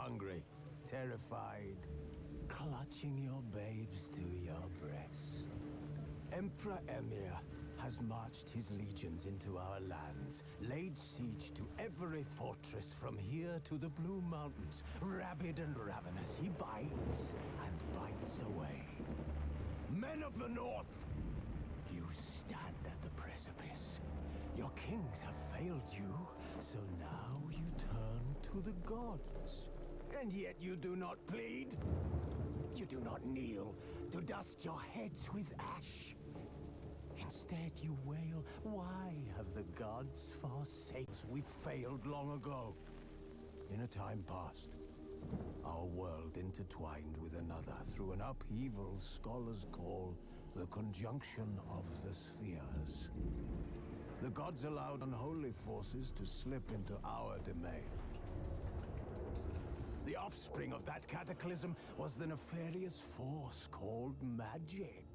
hungry, terrified, clutching your babes to your breast. Emperor Emir has marched his legions into our lands, laid siege to every fortress from here to the Blue Mountains. Rabid and ravenous, he bites and bites away. Men of the North, you stand at the precipice. Your kings have failed you, so now you turn to the gods. And yet you do not plead. You do not kneel to dust your heads with ash. Instead you wail, why have the gods forsaken us? We failed long ago. In a time past, our world intertwined with another through an upheaval scholars call the conjunction of the spheres. The gods allowed unholy forces to slip into our domain. The offspring of that cataclysm was the nefarious force called magic.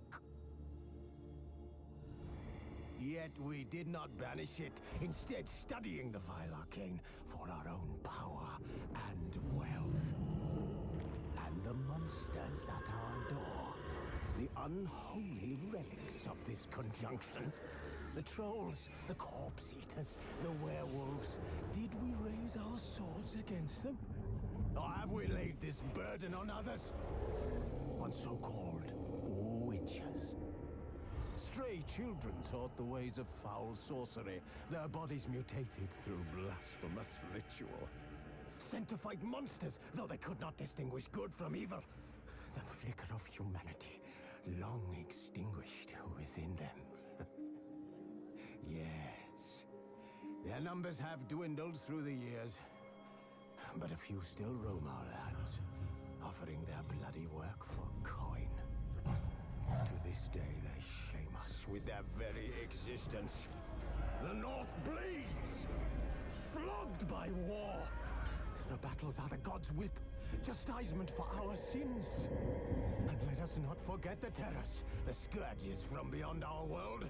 Yet we did not banish it, instead studying the vile arcane for our own power and wealth. And the monsters at our door, the unholy relics of this conjunction. The trolls, the corpse eaters, the werewolves. Did we raise our swords against them? Or have we laid this burden on others? On so-called witches. Stray children taught the ways of foul sorcery, their bodies mutated through blasphemous ritual. Sent to fight monsters, though they could not distinguish good from evil. The flicker of humanity, long extinguished within them. Yes, their numbers have dwindled through the years, but a few still roam our lands, offering their bloody work for coin. To this day, they shame us with their very existence. The North bleeds, flogged by war. The battles are the gods' whip, chastisement for our sins. And let us not forget the terrors, the scourges from beyond our world.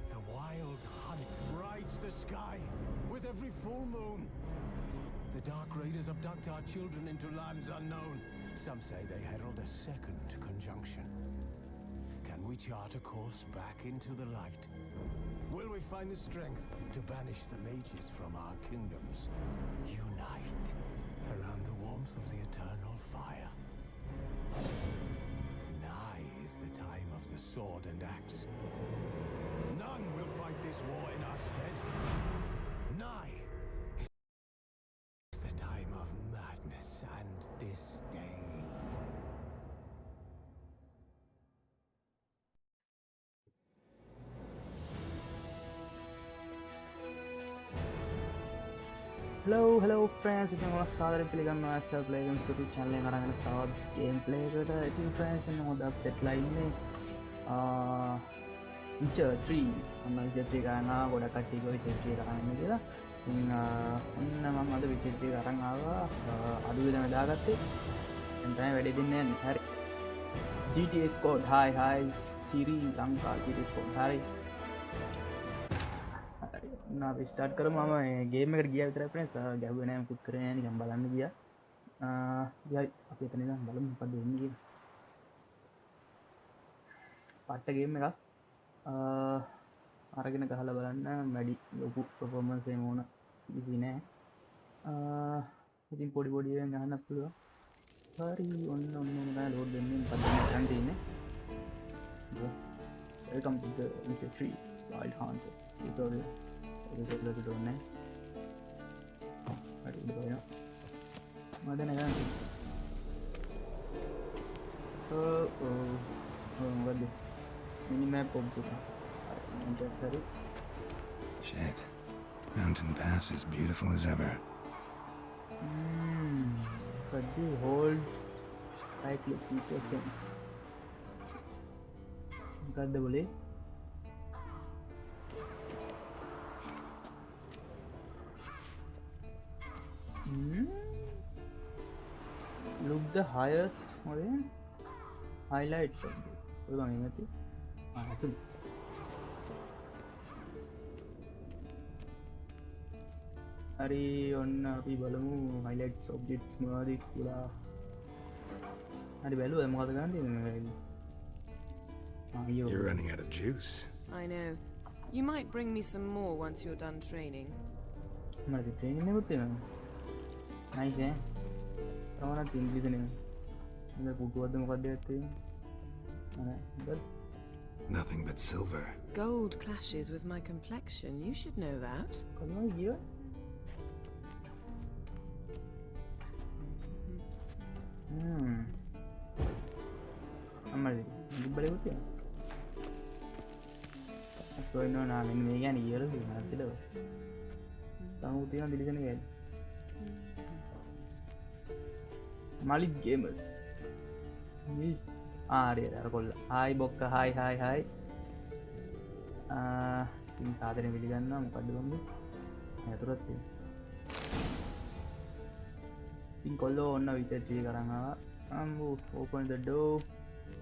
The wild hunt rides the sky with every full moon. The Dark Raiders abduct our children into lands unknown. Some say they herald a second conjunction. Can we chart a course back into the light? Will we find the strength to banish the mages from our kingdoms? Unite around the warmth of the eternal fire. Nigh is the time of the sword and axe. None will fight this war in our stead. Nigh is the time of madness and disdain. Hello friends, ඉතින් ඔයාලා සාදරයෙන් පිළිගන්නවා SL Play Games YouTube channel එකෙන් අරගෙන තවත් gameplay එකකට. ඉතින් friends ඉතින් මොකද අප්ඩේට්ලා ඉන්නේ Witcher 3 මම Witcher 3 ගන්න ආවා. ගොඩක් කට්ටිය කිව්වා Witcher 3 කරන්න කියලා. ඉතින් ඔන්න මම අද Witcher 3 අරන් ආවා. අඩු වෙන දාගත්තේ. දැන් තමයි වැඩේ දෙන්නේ යන්නේ. හරි. GTX code hi Siri Lanka GTX code හරි. ना अभी स्टार्ट करो मामा गेम में गया इतना फ्रेंड्स गैबुए ने कुछ करे नहीं हम बालन गया यार अब इतने ना बालन पर देंगे पार्ट गेम में का आगे ने कहा ला बालन ना मेडी लोगों परफॉर्मेंस है मोना इसी ने इतनी बड़ी है यहाँ ना पूरा सारी उन्होंने ना लोड देने पर देने जानती है welcome to the Witcher 3 Wild Hunt tutorial. Itu lagi drone ada udah banyak ada nih kan enggak deh ini map objek mencet tadi shit mountain pass is beautiful as ever tadi hold right click feature sense enggak ada boleh look the highest highlights कोई बात नहीं थी तो හරි ඔන්න අපි බලමු highlights objects මොනවද කියලා. හරි බැලුවා මොකද ගන්න තියෙන්නේ. You're running out of juice. I know. You might bring me some more once you're done training. මට ට්‍රේනින් එකක් තියෙනවා. නයිස් ඈ. තවනත් ඉංග්‍රීසි නේ. මම පුටුවක්ද මොකක්ද ඇත්තේ? Nothing but silver. Gold clashes with my complexion. You should know that. කොහොමද ගියේ? අම්මයි ඉබ්බලේ උතිය. සොයනවා නා මෙන්න මේ කියන්නේ ඊයල දුන්නා කියලා. තම උතියන දිලිසන ගෑයි. Malik Gamers. හරි අර කොල්ල. හායි බොක්ක හායි හායි හායි. ඉතින් සාදරයෙන් පිළිගන්නවා මොකද්ද බම්බේ? ඇතුළත් තියෙන. ඉතින් කොල්ලෝ ඔන්න විචට් එක කරන් ආවා. අම්බු open the door.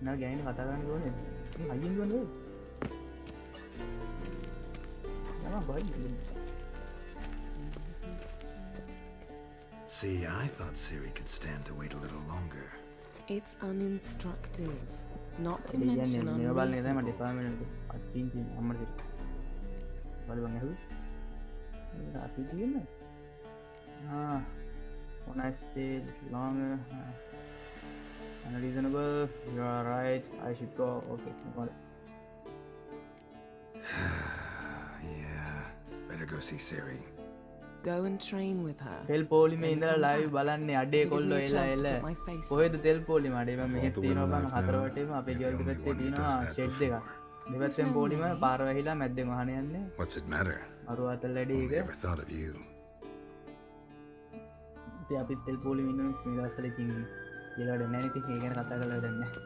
නා ගෑනේ කතා කරන්න ඕනේ. ඉතින් අයියෙන් දුවන්නේ. යා බයි. See, I thought Siri could stand to wait a little longer. It's uninstructive, not to mention unreasonable. When I stayed longer, unreasonable. You are right. I should go. Okay, got it. Yeah, better go see Siri. Go and train with her. තෙල් පොලිමේ ඉඳලා live බලන්නේ අඩේ කොල්ලෝ එලා එලා කොහෙද තෙල් පොලිම අඩේ මම මෙහෙත් තියෙනවා බං හතර වටේම අපේ ගෙවල් දෙපැත්තේ තියෙනවා ෂෙඩ් එකක් දෙපැත්තෙන් පොලිම පාර වැහිලා මැද්දෙන් වහන යන්නේ What's it matter? අර අතල් ලැඩි එක Never thought of you. ඉතින් අපි තෙල් පොලිම ඉන්න මේ දවස්වල ඉතින් ඊළඟට නැහැ නේ ඉතින් ඒ ගැන කතා කරලා වැඩක් නැහැ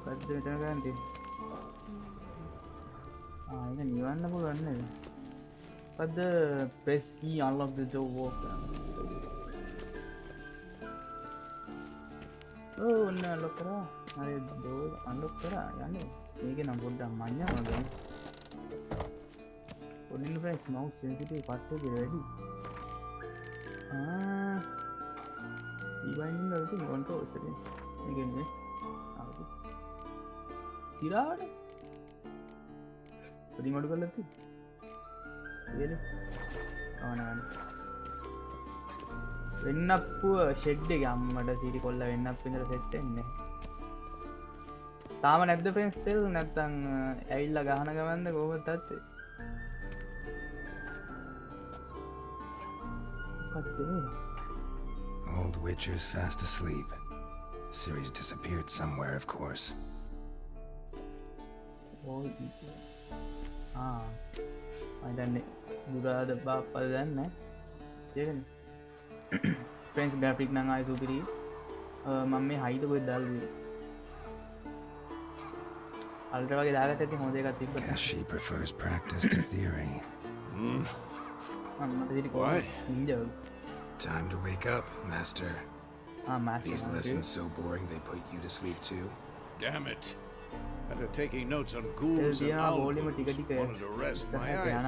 මොකද්ද මෙතන ගන්න තියෙන්නේ ඒක නිවන්න පුළුවන් නේද But the press key unlock the door work. Oh, no, look at that. I door unlock kara. Yani, මේක නම් පොඩ්ඩක් මඤ්ඤා වගේ. Putting friends mouse sensitive part එක ready. Even in the control settings. Again, තිරාඩ. රිමෝට් කරලා තියෙන්නේ. Really? Oh no. වෙන්නප්පුව shed එක අම්මට සීරි කොල්ල වෙන්නප් විතර සෙට් වෙන්නේ. තාම නැද්ද ෆ්‍රෙන්ඩ්ස් තෙල් නැත්තම් ඇවිල්ලා ගහන ගමන්ද කොහොමද තත්ත්වය? Old Witcher's fast asleep. Siri's disappeared somewhere, of course. Old Witcher. දන්නේ දුරාද බාප්පද දන්නේ තේරෙන්නේ ෆ්‍රෙන්ච් ග්‍රැෆික් නම් ආයි සුපිරි මම මේ හයිද කොහෙද දාලා දුවේ අල්ට්‍රා වගේ දාගත්තා ඉතින් හොඳ එකක් තිබ්බා Yeah, she prefers practice to theory. Why? Time to wake up, Master. Master. These lessons so boring they put you to sleep too. Damn it. After taking notes on ghouls and owls, wanted to rest my eyes.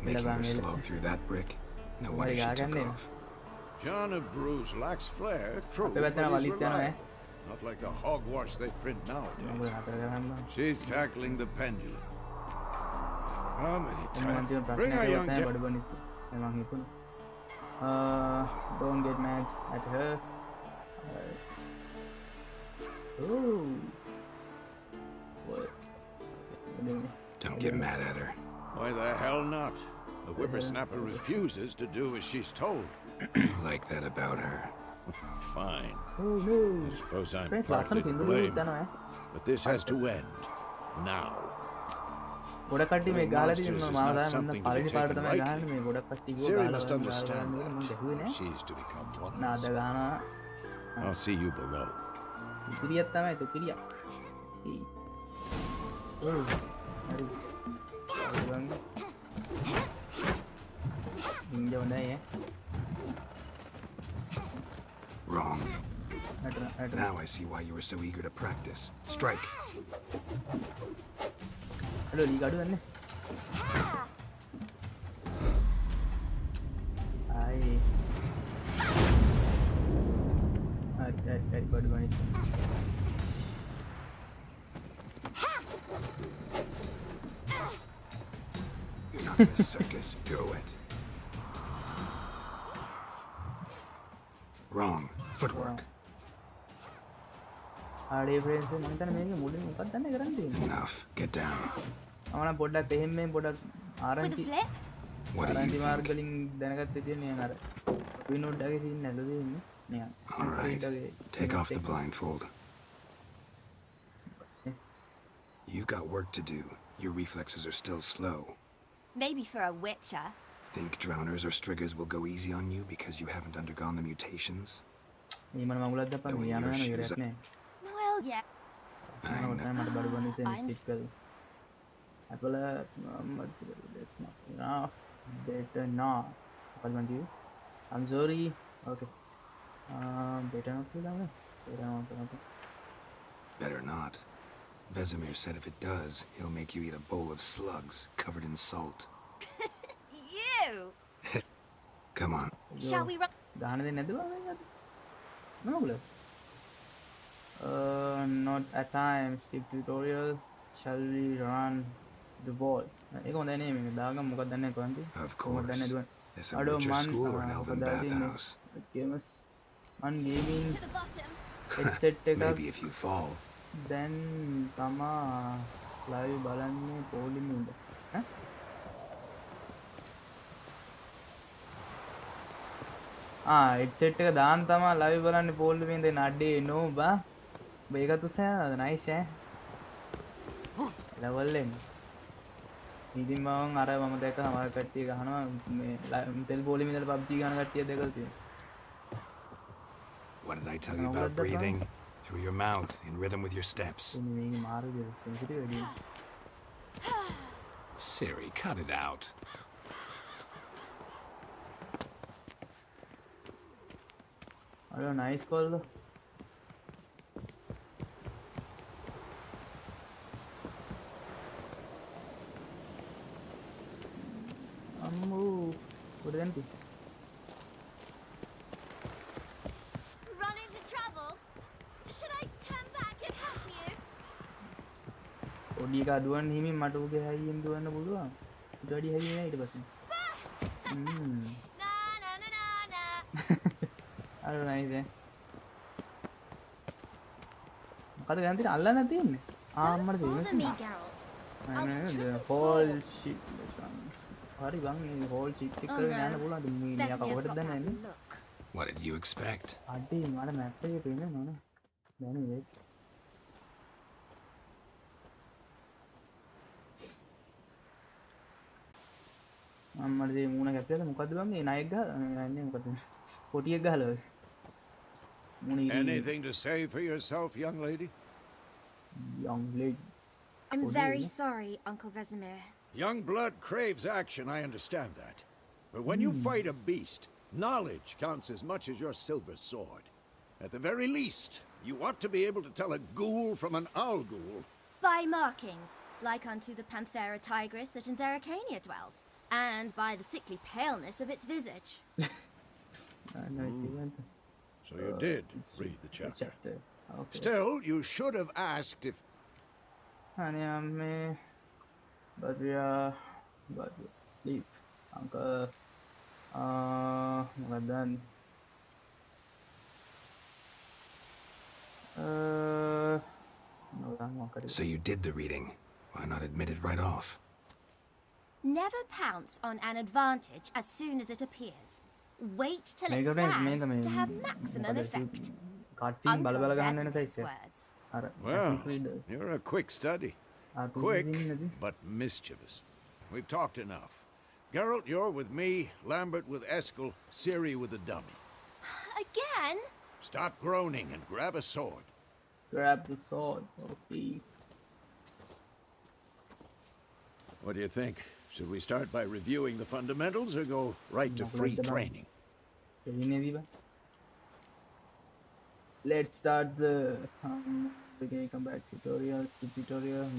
Making her slog through that brick? No wonder she took off. John of Bruges lacks flair, true, but he's reliable. Not like the hogwash they print nowadays. She's tackling the pendulum. How many times? Bring her, young girl. Don't get mad at her. Oh. Don't get mad at her. Why the hell not? The whippersnapper refuses to do as she's told. You like that about her? Fine. Oh no. I suppose I'm partly to blame. But this has to end. Now. Siri must understand that. She's to become one of us. I'll see you below. Wrong. Now I see why you were so eager to practice. Strike. බඩු ගනිත් You're not in a circus pirouette. Wrong. Footwork. ආඩිය frames මම හිතන්නේ මේක මුලින් මොකක්ද දන්නේ කරන්නේ තියෙන්නේ Enough. Get down. මම පොඩ්ඩක් එහෙම මේ පොඩ්ඩක් With a ආරංචි flip? What do you ආරංචි මාර්ග think? වලින් දැනගත්තේ තියෙන්නේ අර විනෝඩ් එකේ තියෙන නේද තියෙන්නේ නිකන් All right. Take off the blindfold. You've got work to do. Your reflexes are still slow. Maybe for a witcher. Think drowners or striggers will go easy on you because you haven't undergone the mutations? මේ මම මගුලක් දැප්පා Knowing මේ your යනවා shoes ඉවරයක් නෑ Well, yeah. I know. මට බඩු ගන්න I'm stiff කළා අපල that's not enough better not what want you I'm sorry okay better not better not Better not. Vesemir said if it does, he'll make you eat a bowl of slugs covered in salt. You! Come on. Shall we run? ගහන දෙන්නේ නැද්ද මගුල not at time skip tutorial shall we run the ball ඒක හොඳයි නේ මේක දාගමු මොකක්ද දන්නේ කොහොමද Of කොහොමද දන්නේ course. දුවන් It's a richer school or an elven bathhouse. games මන් gaming To the bottom. headset එකක් Maybe if you fall. දැන් තමා live බලන්නේ පොලිම උඩ ඈ headset එක දාන්න තමා live බලන්නේ පොලිමේ ඉඳන් අඩේ no බා මේකත් උසයනද nice level එක ඉතින් මම අර මම දැක්ක සමහර කට්ටිය ගහනවා මේ තෙල් පොලිමේ ඉඳලා PUBG ගහන කට්ටිය දැකලා තියෙනවා What did I tell you about breathing? Through your mouth, in rhythm with your steps. මේක මාරුද sensitive වැඩි Siri, cut it out. අර nice call අම්මෝ what then Run into trouble? Should I turn back and help you? පොඩි එකා දුවන්න හිමින් මට උගේ හැයියෙන් දුවන්න පුළුවන් ඊට වැඩි හැයිය නෑ ඊට පස්සේ First! හ්ම් Na na na na na. අර nice මොකද ගන්න තියෙන්නේ අල්ලන්න තියෙන්නේ අම්මට Bother me, තියෙන්නේ Geralt. the whole shit හරි බං මේ whole shit එක කරගෙන යන්න පුළුවන් මේ මෙයා Vesemir's කවුරුද got දන්නේ that නැන්නේ look. What did you expect? අඩේ මට මැප් එකේ පේන්නේ නෝනේ දැන් ඒක අම්මට මේ මූණ කැපියද මොකද්ද බං මේ නයික් ගහලා යන්නේ මොකද පොටියක් ගහලා මූණ ඉරි Anything to say for yourself, young lady? young lady I'm Oh, very really? sorry, Uncle Vesemir. Young blood craves action, I understand that. But when you fight a beast, knowledge counts as much as your silver sword. At the very least, you ought to be able to tell a ghoul from an owl ghoul. By markings, like unto the Panthera tigris that in Zeracania dwells, and by the sickly paleness of its visage. no event So you did read the chapter. chapter okay Still, you should have asked if... honey amme but we are but sleep uncle මොකක්ද දන්නේ So you did the reading. Why not admit it right off? Never pounce on an advantage as soon as it appears. Wait till it මේක stands මේ to have maximum effect. කට්ටින් බල Uncle බල ගහන්න වෙන Vesemir's size words. අර Well, reader you're a quick study. Quick, but mischievous. We've talked enough. Geralt, you're with me, Lambert with Eskel, Ciri with the dummy. Again? Stop groaning and grab a sword. grab the sword okay What do you think? Should we start by reviewing the fundamentals or go right to free training? let's start the beginning combat tutorial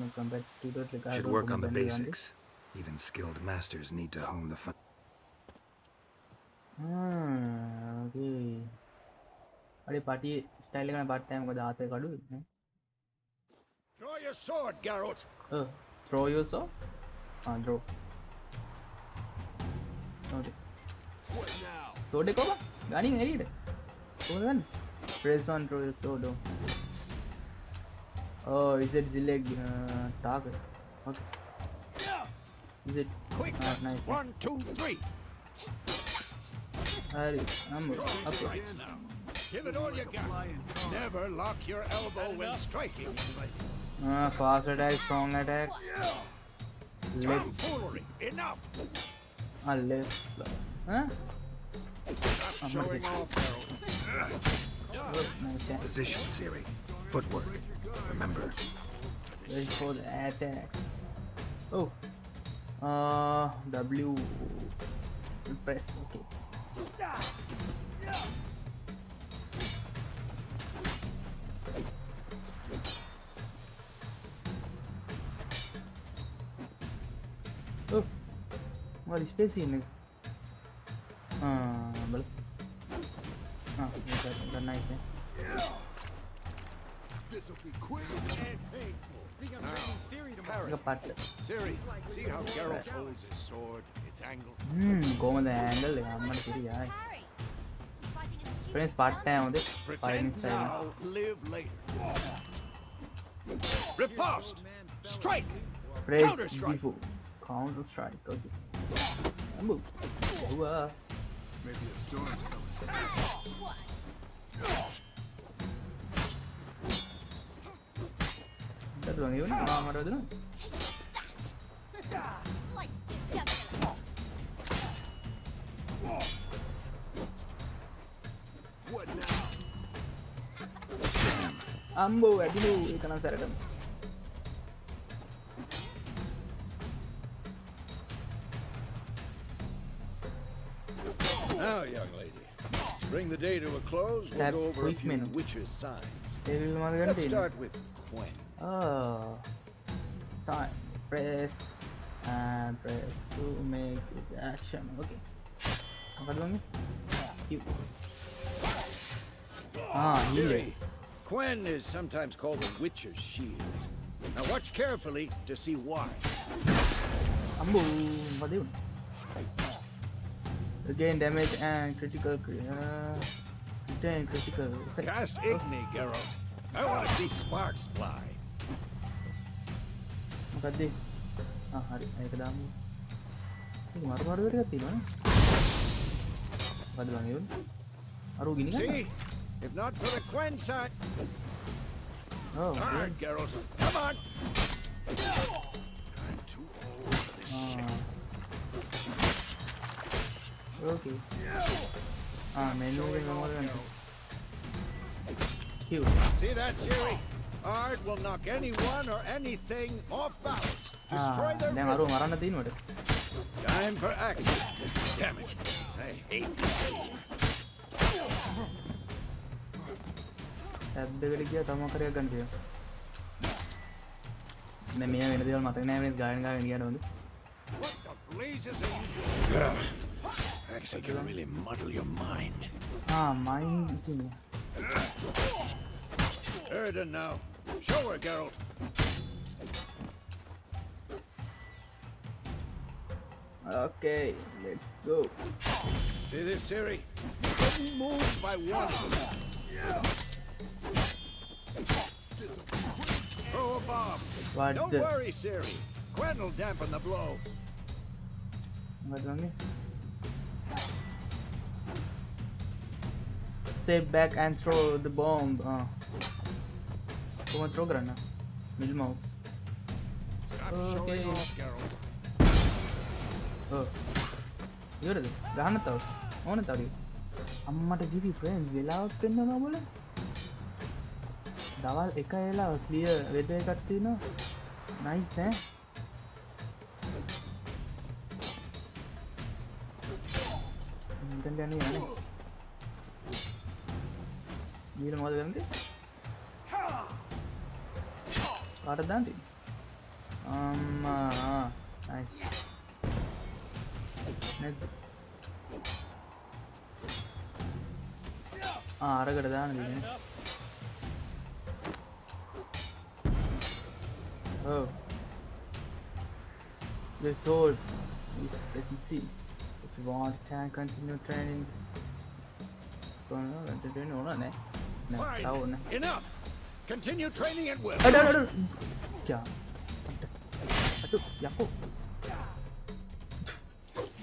no combat tutorial Should work on the basics. Even skilled masters need to hone the Okay. Are party style එකන part time මොකද ආතේ කඩුවේ නේ? Draw your sword, Geralt. Throw your sword? Draw. Okay. What now? Sword එක කොහොම? ගානින් එළියට. කොහොමද ගන්න? Press on throw your sword. Oh, is it delay target? Okay. Is it? Quick, Nice. 1, 2, 3. I'm Upright now. Give it all you got. Never lock your elbow when striking. Fast attack, strong attack. Tomfoolery. Enough. Left. Huh? Stop showing off, Geralt. Nice. Position, Siri. Footwork. Remember. Wait for the attack. Oh. W. Press. Okay. Oh. What is space in it? Well. That's nice. This'll be quick and painful. Like a part. Siri, see how Geralt holds his sword, its angle. Go on the angle. I'm not sure. Harry, fighting a stupid Friends, part time on this. Fighting Pretend style. now, live later. Riposte! Strike! Press Counter-strike. before. Counter strike. Okay. Move. Maybe a storm's coming. That's one even. slice your jugular. What now? Ambo, adilu. Ikan asarakan. Now, young lady, bring the day to a close. We'll Tap go over a quick few menu. witches' signs. Devil Morgan. Let's start with Gwen. Oh. Time. Press and press to make it action. Okay. Apa dulu ni? Q. Here. Siri, Gwen is sometimes called the witch's shield. Now watch carefully to see why. Ambo. Apa dia? Again, damage and critical. Retain critical. effect. Cast Igni, Geralt. I want to see sparks fly. මොකක්ද? හරි. ඒක දාමු. ඉතින් මාරු එකක් තියෙනවා නේ. මොකද්ද බං ඒක? අර ගිනි ගන්න. See? If not for the Gwen sign. Oh, Hard, Geralt. Come on. I'm too old for this shit. Okay. Menu එකෙන් මොකද ගන්න? Q. See that, Siri? Art will knock anyone or anything off balance. Destroy their දැන් අර මරන්න තියෙනවද? Time for action. Damn it. I hate this game. Tab එකට ගියා තම කරයක් ගන්න තියෙනවා. දැන් මේ වෙන දේවල් මතක නැහැ මේ ගායන ගියාට හොඳ. What the blazes are you? Actually can really muddle your mind. Mine ඉතින්. Erden now. Show her, Geralt. Okay, let's go. See this, Siri? Couldn't move by one. Throw a bomb. What Don't the- worry, Siri. Gwen will dampen the blow. මොකද වගේ? Step back and throw the bomb. කොහොමද throw කරන්න? Middle mouse. Stop Okay. showing off, Geralt. ඉවරද? ගහන්න තව. ඕන තව. අම්මට ජීවි friends වෙලාවක් වෙන්නවා බල. දවල් 1 වෙලාව clear weather එකක් තියෙනවා. nice ඈ. දැන් යන්නේ. ඊළ මොකද කරන්නේ? කාටද දාන්නේ? nice. අරකට දාන්න දෙන්නේ. Oh. The sword is SEC. If you want can continue training. Fine. Enough. Continue training at will. Aduh. Kya? Aduh, yaku.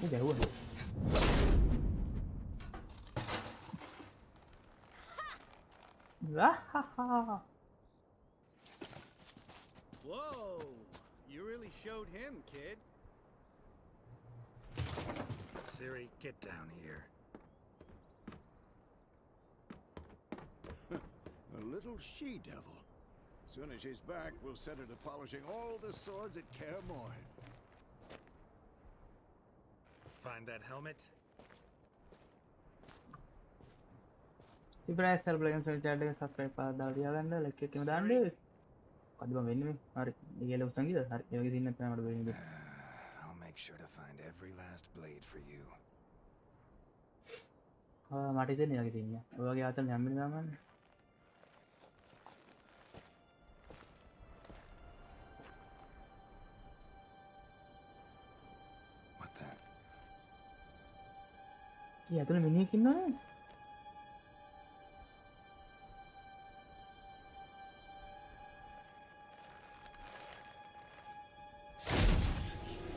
Ini jauh. Whoa! You really showed him, kid. Siri, get down here. A little she-devil. Soon as she's back, we'll set her to polishing all the swords at Kaer Morhen. Find that helmet? ඉබ්‍රයිස් සර්බ් ලයින් search එක subscribe කරලා දාලා තියාගන්න like එකම දාන්න. අද මම වෙන්නේ මේ. හරි. ඊගල උසන් ගියද? හරි. ඒ වගේ දින්න තමයි මට වෙන්නේ. I'll make sure to find every last blade for you. මට ඉතින් ඒ වගේ තියන්නේ. ඔය වගේ ආතල් හැම වෙලාවම ගන්න. What that? ඊ අතන මිනිහෙක් ඉන්නවනේ.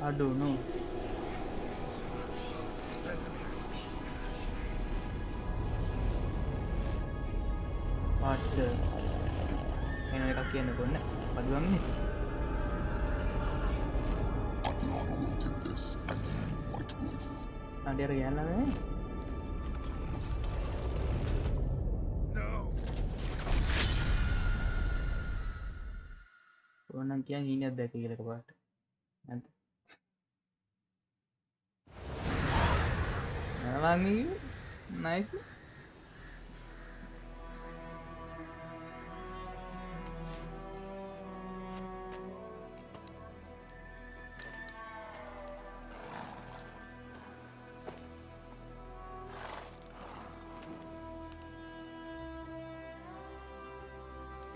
I don't know. What? Kena එකක් කියන්න කොන්න. බදුවන්නේ. අnder ගියන්න මේ. No. ඕනනම් කියන් ඉන්නේ දැක්ක කියලා එකපාරට. නැන්ද? Nice.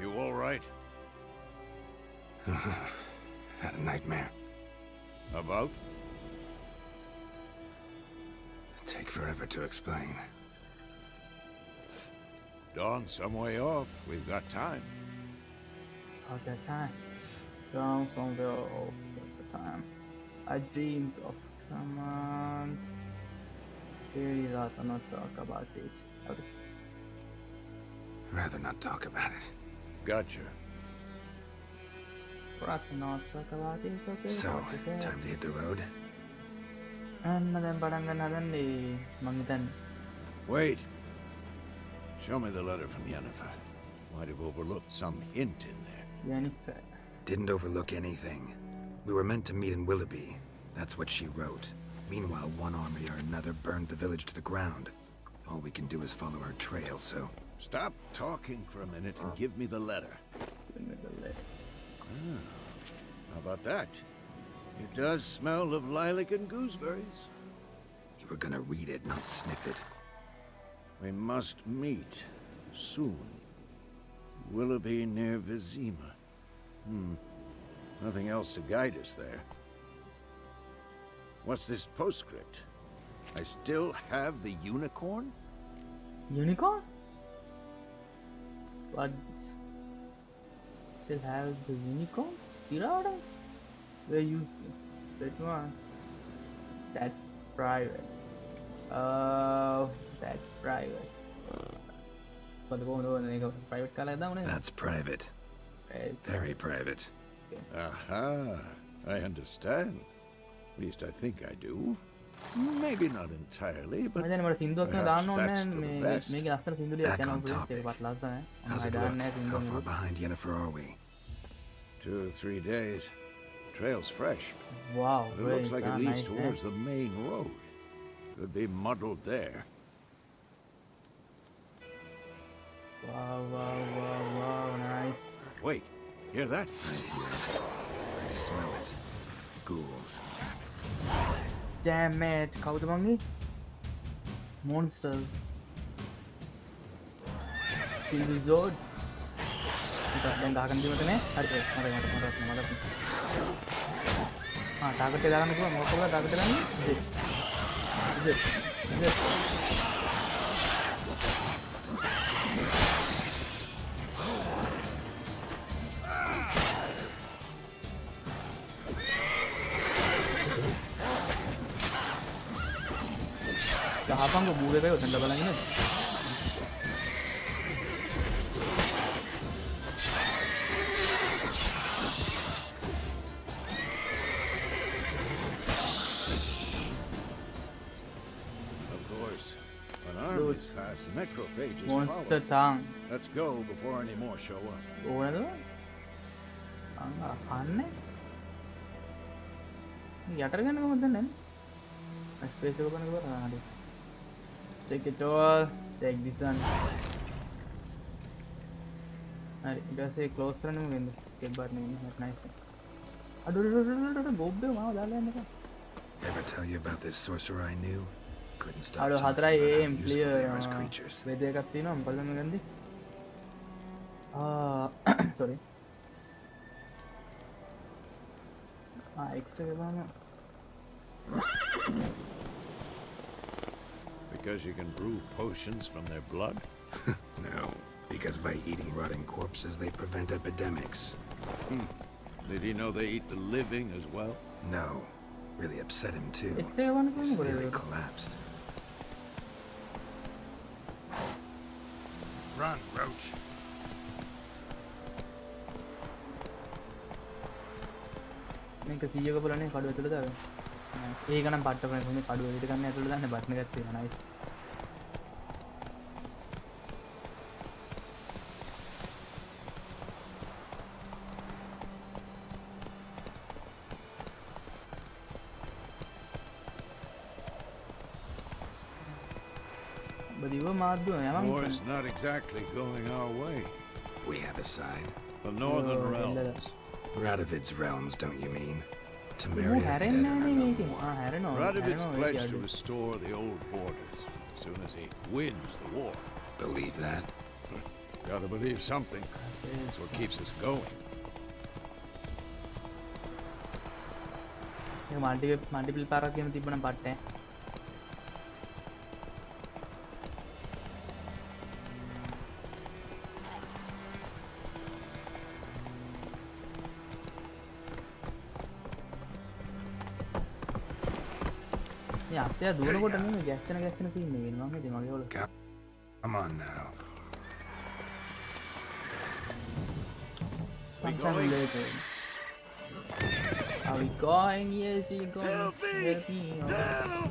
You all right? Had a nightmare. About? Take forever to explain. Dawn's some way off. We've got time. All that time. Down somewhere all the time. I dreamed of command. Really rather not talk about it. Okay. Rather not talk about it. Gotcha. Rather not talk about it. Okay. So, okay. time to hit the road? දැන් පටන් ගන්න හදන්නේ මං හිතන්නේ. Wait. Show me the letter from Yennefer. Might have overlooked some hint in there. Yennefer. Didn't overlook anything. We were meant to meet in Willoughby. That's what she wrote. Meanwhile, one army or another burned the village to the ground. All we can do is follow her trail, so... Stop talking for a minute and give me the letter. Give me the letter. How about that? It does smell of lilac and gooseberries. You were gonna read it, not sniff it. We must meet soon. Willoughby near Vizima. Nothing else to guide us there. What's this postscript? I still have the unicorn? Unicorn? What? Still have the unicorn? Tirada? Where you that one? That's private. That's private. Private color. That's private. Very private. Aha, I understand. At least I think I do. Maybe not entirely, but perhaps that's for the best. Back on topic. How's it look? How far behind Yennefer are we? 2 or 3 days. Trail's fresh. Wow. It looks like it leads towards the main road. Could be muddled there. Wow, nice. Wait, hear that? I hear it. I smell it. Ghouls. Damn it, කවුද මංගේ? Monsters. Kill the zone. Dan dah akan dimana nih? Hari mata. Target dalam gua mau coba target dalam ni. Zip. Apa nggak boleh kayak tanda balang ini? Of course, an army's past, necrophages Monster follow. tang. Let's go before any more show up. Oh, mana tu? Aneh. Ya terus kan kamu tuh nen? Space ko pa nagbarang ada. Take it all. Take this one. Kasi close run mo ganda. Skip bar na yun. Nice. Bob wow, dala na ka. Ever tell you about this sorcerer I knew? Couldn't stop talking Hatry about how aim useful clear. they are as creatures. Pwede ka tino, ampal na gandi. Sorry. Extra ba na? Because you can brew potions from their blood? No, because by eating rotting corpses they prevent epidemics. Did he know they eat the living as well? No, really upset him too. Extra ba na His theory collapsed. Run, Roach. මේක 100ක පුරන්නේ කඩුව ඇතුළට දාගන්න. ඒක නම් පට්ට කරන්නේ කොහොමද කඩුව එළියට ගන්න ඇතුළට දාන්න බටන් එකක් තියෙනවා. Nice. බදිව මාද්දුව යමන්. War's not exactly going our way. We have a side. The northern realms. Radovid's realms, don't you mean? Oh, Temeria had dead under the war. Radovid's pledged to restore the old borders as soon as he wins the war. Believe that? Gotta believe something. That's what keeps us going. multiple පාරක් කියන තිබ්බනම් පට්ටේ. Ya, dua kok tadi gas kena sini kan, mama dia magi boleh. Come on now. Sometime later. Are we going? Yes, we going. Help me! Help!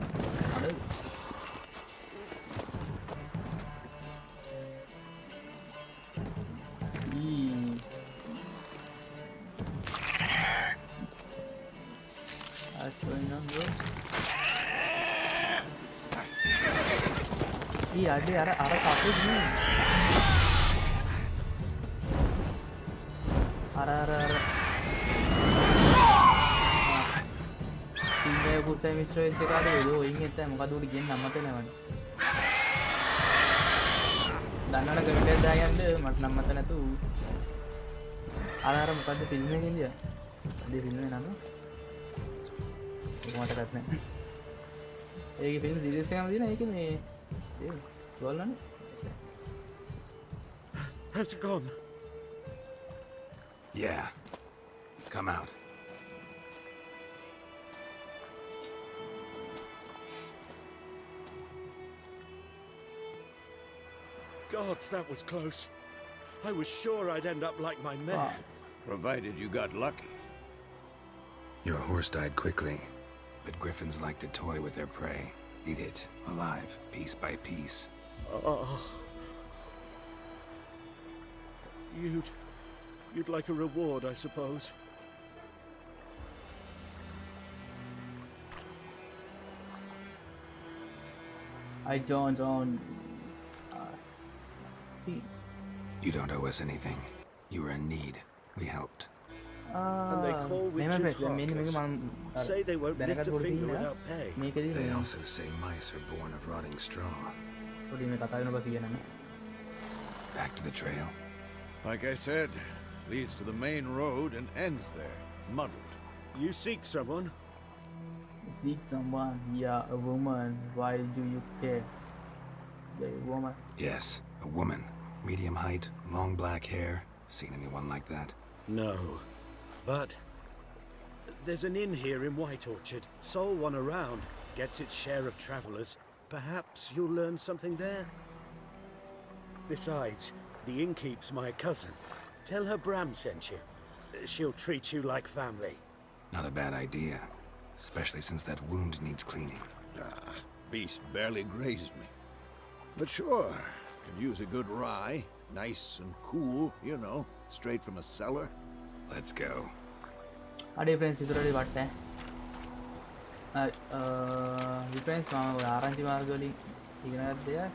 What's going on, bro? Ada satu ni. Ada. Tinggal aku saya Mr. Cek ada tu. Ingat saya muka tu dikian nama tu nama. Dan ada kerja dah yang dia mat nama tu tu. Ada muka tu filmnya kan dia. Ada filmnya nama. Aku mata katnya. Ini film series yang mana ni? Ini. Has it gone? Yeah. Come out. Gods, that was close. I was sure I'd end up like my mare. Provided you got lucky. Your horse died quickly, but griffins like to toy with their prey. Eat it, alive, piece by piece. You'd like a reward, I suppose. I don't. You don't owe us anything. You were in need. We helped. And they call witches heartless. Say they won't lift a finger without pay. They also say mice are born of rotting straw. Back to the trail. Like I said, leads to the main road and ends there, muddled. You seek someone? Seek someone? Yeah, a woman. Why do you care? The woman. Yes, a woman. Medium height, long black hair. Seen anyone like that? No. But there's an inn here in White Orchard. Sole one around. Gets its share of travelers. Perhaps you'll learn something there? Besides, the innkeep's my cousin. Tell her Bram sent you. She'll treat you like family. Not a bad idea. Especially since that wound needs cleaning. Ah, beast barely grazed me. But sure, could use a good rye. Nice and cool, you know, straight from a cellar. Let's go. Adobe friends ඉතුරුයි වට්ට. friends මම ආරංචි මාර්ග වලින් ඉගෙන ගත්ත දෙයක්.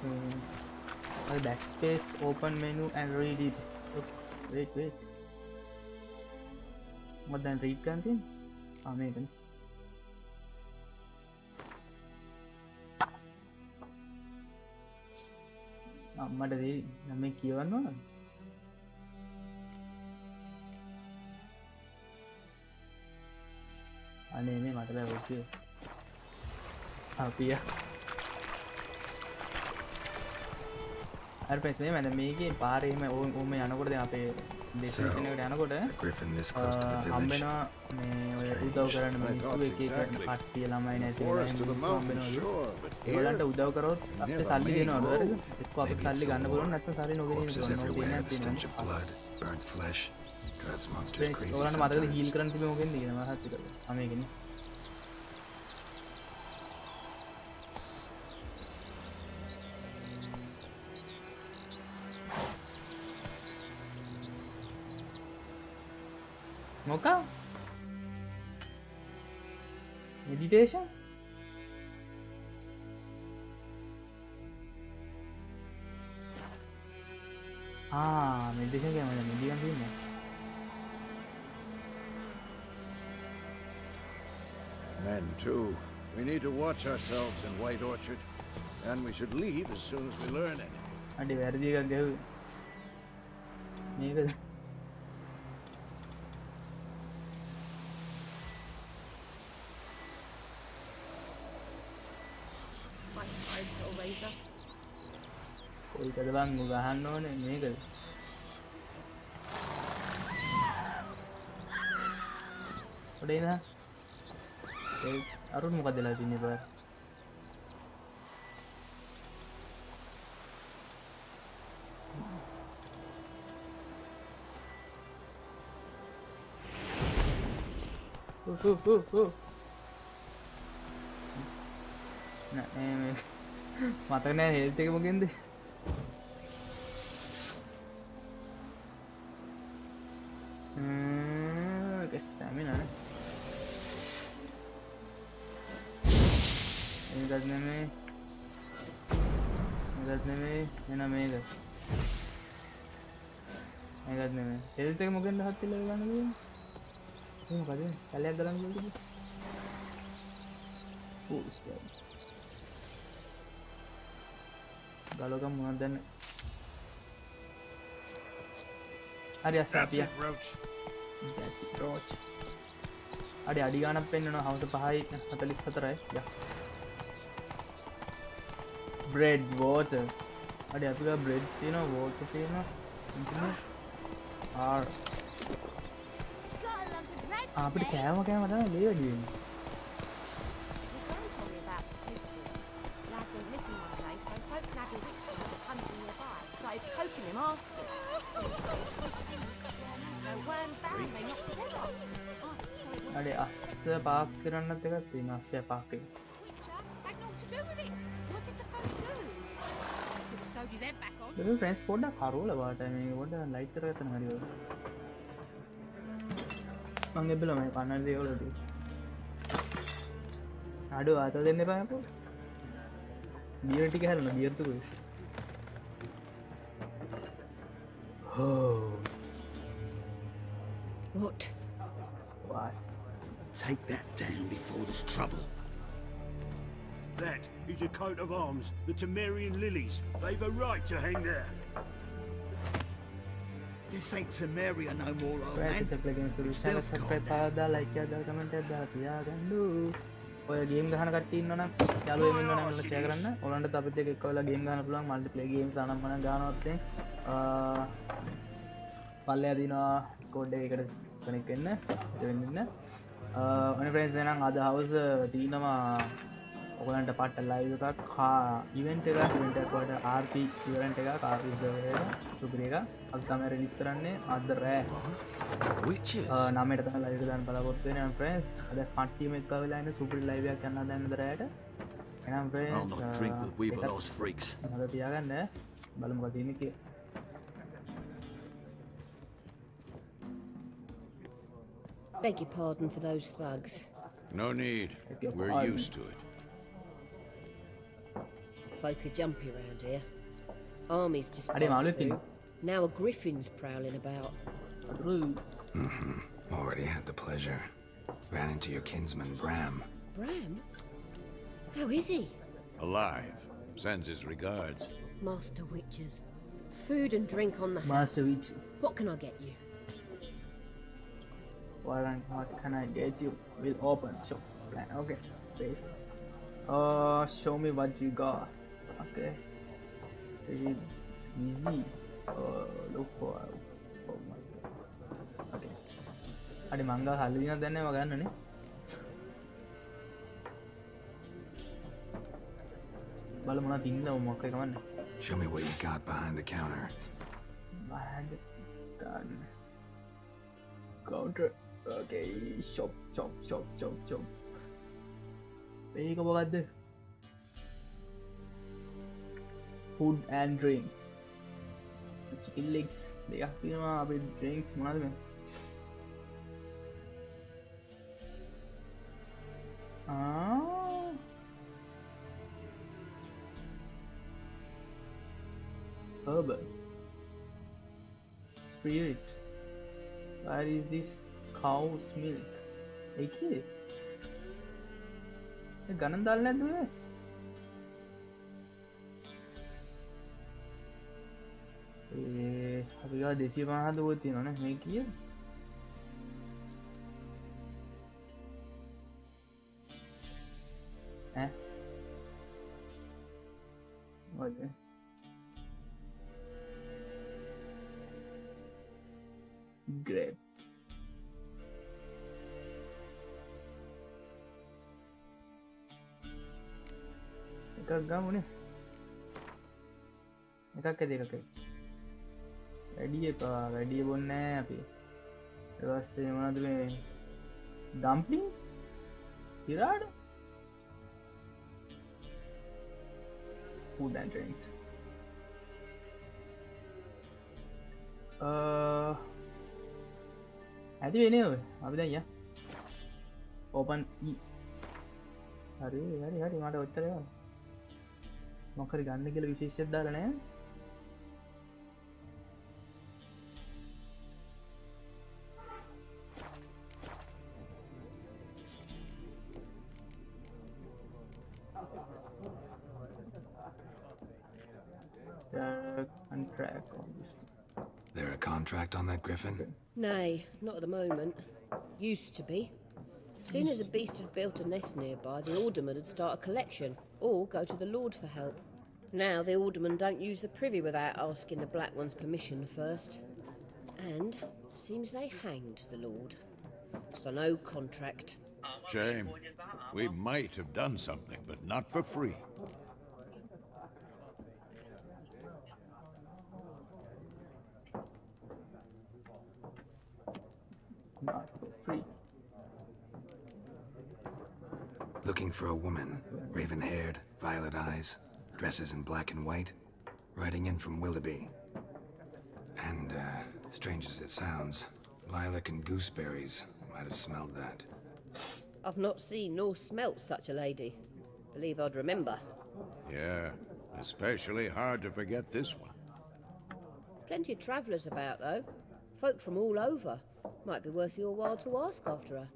Backspace, open menu and read it. Wait. What then read can thing? Amazing. අම්මට දෙයි මම කියවන්න ඕනද? අනේ මේ මට බෑ ඔච්චර. අපියා. අර පස්සේ මම මේකේ පාරේ එහෙම ඕම යනකොට දැන් අපේ ඩෙස්ටිනේෂන් එකට යනකොට Griffin this close to the village. හම්බෙනවා මේ ඔය උදව් කරන්න මිනිස්සු එක කට්ටිය ළමයි නැති වෙලා හම්බෙනවලු. ඒගොල්ලන්ට උදව් කරොත් අපිට සල්ලි දෙනවලු හරිද? එක්ක අපිට සල්ලි ගන්න පුළුවන් නැත්නම් සල්ලි නොගෙන Corpses ඉන්න everywhere, the පුළුවන්. stench of blood, burnt flesh, drives monsters crazy ඕගොල්ලන්ට මතකද හීල් sometimes. කරන්න තිබෙ මොකෙන්ද කියන මම හත් එක. අමේකනේ. Mocha? Meditation? Meditation kayak mana? Meditation sini. Men too. We need to watch ourselves in White Orchard. And we should leave as soon as we learn anything. Ada verdi එකක් ගැහුවේ. මේකද? කොයිටද බං උ ගහන්න ඕනේ මේකද? ඔඩේ නා. ඒ අරුන් මොකද වෙලා තින්නේ බෑ. Nah, mata na health එක මොකෙන්ද? Stamina ne? මේකත් නෙමෙයි. එන මේක. මේකත් නෙමෙයි. health එක මොකෙන්ද හත් ඉල්ල ගන්න ඕනේ? මොකද? කැලයක් ගලන්න ඕනේ. ඕ ස්ටැම්. ගලක මොනවද දැන්? හරි අස්සාපියා. Roach. අඩි අඩි ගානක් පෙන්නනවා හවස 5:44යි. යා. Bread, water. අඩි අපි ගා bread තියෙනවා, water තියෙනවා. ඉතින් ආර් අපිට කෑම තමයි ලේ වැඩි වෙන්නේ. අඩේ අස්ස පාක් කරන්නත් එකක් තියෙනවා අස්ස පාක් එක. මේ ෆ්‍රෙන්ඩ්ස් පොඩ්ඩක් කරවල වාට මේ පොඩ්ඩක් ලයිට් එක ගන්න හරි වල. මං එබ්බලා මේ කන්නල් දේ වල තියෙන්නේ. අඩෝ ආත දෙන්න එපා අපෝ. බියර් ටික හැරෙන්න beer තුකෝ. Oh. What? What? Take that down before there's trouble. That is a coat of arms, the Temerian lilies. They've a right to hang there. This ain't Temeria no more, old ප්‍රෑසිත man. Plugin සුළු It's still සැකසප්‍රයි gone now. පාදා like එකක් දාලා comment එකක් දාලා තියාගන්නු. ඔය game ගහන කට්ටිය ඉන්නවනම් යාළුවෝ එන්න නම් ෂෙයා කරන්න. ඔයාලන්ට අපිත් එක්ක එක්ක වෙලා ගේම් ගහන්න පුළුවන්. මල්ටිප්ලේයර් ගේම්ස් අනම්මනම් ගන්නවත් පල්ලෙහා දිනවා ස්කෝඩ් එකකට කනෙක්ට් වෙන්න ජොයින් වෙන්න. අනේ ෆ්‍රෙන්ඩ්ස් එහෙනම් අද හවස තියෙනවා ඔයගලන්ට පට්ට ලයිව් එකක් ඉවෙන්ට් එකක් වලට RP ඉවෙන්ට් එකක් RP සර්වර් එක සුපිරි එකක් අද තමයි රිලීස් කරන්නේ අද රෑ Witches? 9ට තමයි ලයිව් එක දාන්න බලාපොරොත්තු වෙන්නේ ෆ්‍රෙන්ඩ්ස් අද කට්ටියම එක්ක වෙලා ඉන්න සුපිරි ලයිව් එකක් යන්න හදන්නේ අද රෑට එහෙනම් I'll friends not drink with Weevil's freaks. අද තියාගන්න බලමු මොකද තියෙන්නේ කියලා Beg your pardon for those thugs. No need. your We're pardon. used to it. Folk are jumpy around here. Armies just I didn't passed know through. Now a griffin's prowling about. අතුරු Already had the pleasure. Ran into your kinsman, Bram. Bram? How is he? Alive. Sends his regards. Master Witches. Food and drink on the house. Master Witches. What can I get you? What can I get you? Will open shop plan. Okay, please. Show me what you got. Okay. Very easy. Look for. Oh my God. Okay. අඩි මංගා හල්ලිනා දැන්නේ වගන්නනේ. බලමු මොනවද ඉන්නව මොකක් එකවන්නේ. Show me what you got behind the counter. Behind the counter. Okay, shop. මේක මොකද්ද? Food and drinks. Chicken legs. දෙකක් තියෙනවා අපේ drinks මොනවද මේ? Herbal. Spirit. Where is this cow's milk? ඒකේ ඒ ගණන් දාලා නැද්ද මේ? අපි ගා 250 දුව තියෙනවනේ මේ කීයද? ඈ ඔය great එකක් ගමුනේ එකක් එකක් වැඩි බොන්නේ නැහැ අපි ඊට පස්සේ මොනවද මේ ඩම්ප්ලින් ඉරාඩ food and drinks ඇති වෙන්නේ ඔය අපි දැන් යා open e හරි මට ඔච්චර යනවා මොකද ගන්න කියලා විශේෂයක් දාලා නැහැ contract obviously. There a contract on that griffin? Nay, not at the moment. Used to be. Soon as a beast had built a nest nearby, the alderman would start a collection, or go to the Lord for help. Now the aldermen don't use the privy without asking the Black One's permission first. And seems they hanged the Lord. So no contract. Shame. We might have done something, but not for free. Not for free. Looking for a woman, raven-haired, violet eyes, dresses in black and white, riding in from Willoughby. And, strange as it sounds, lilac and gooseberries might have smelled that. I've not seen nor smelt such a lady. Believe I'd remember. Yeah, especially hard to forget this one. Plenty of travellers about, though. Folk from all over. Might be worth your while to ask after her.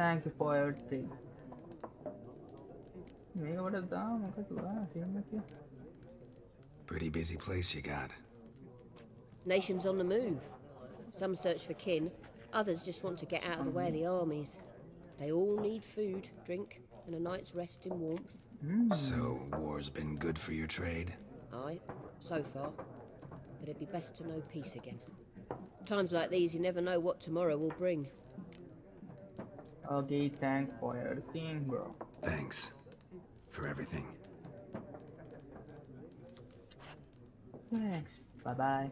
Thank you for everything. මේක වට දාම මොකද scene එක. Pretty busy place you got. Nations on the move. Some search for kin, others just want to get out of the way of the armies. They all need food, drink, and a night's rest in warmth. So, war's been good for your trade? Aye, so far. But it'd be best to know peace again. Times like these, you never know what tomorrow will bring. Okay, thanks for everything, bro. Thanks for everything. Thanks. Bye-bye.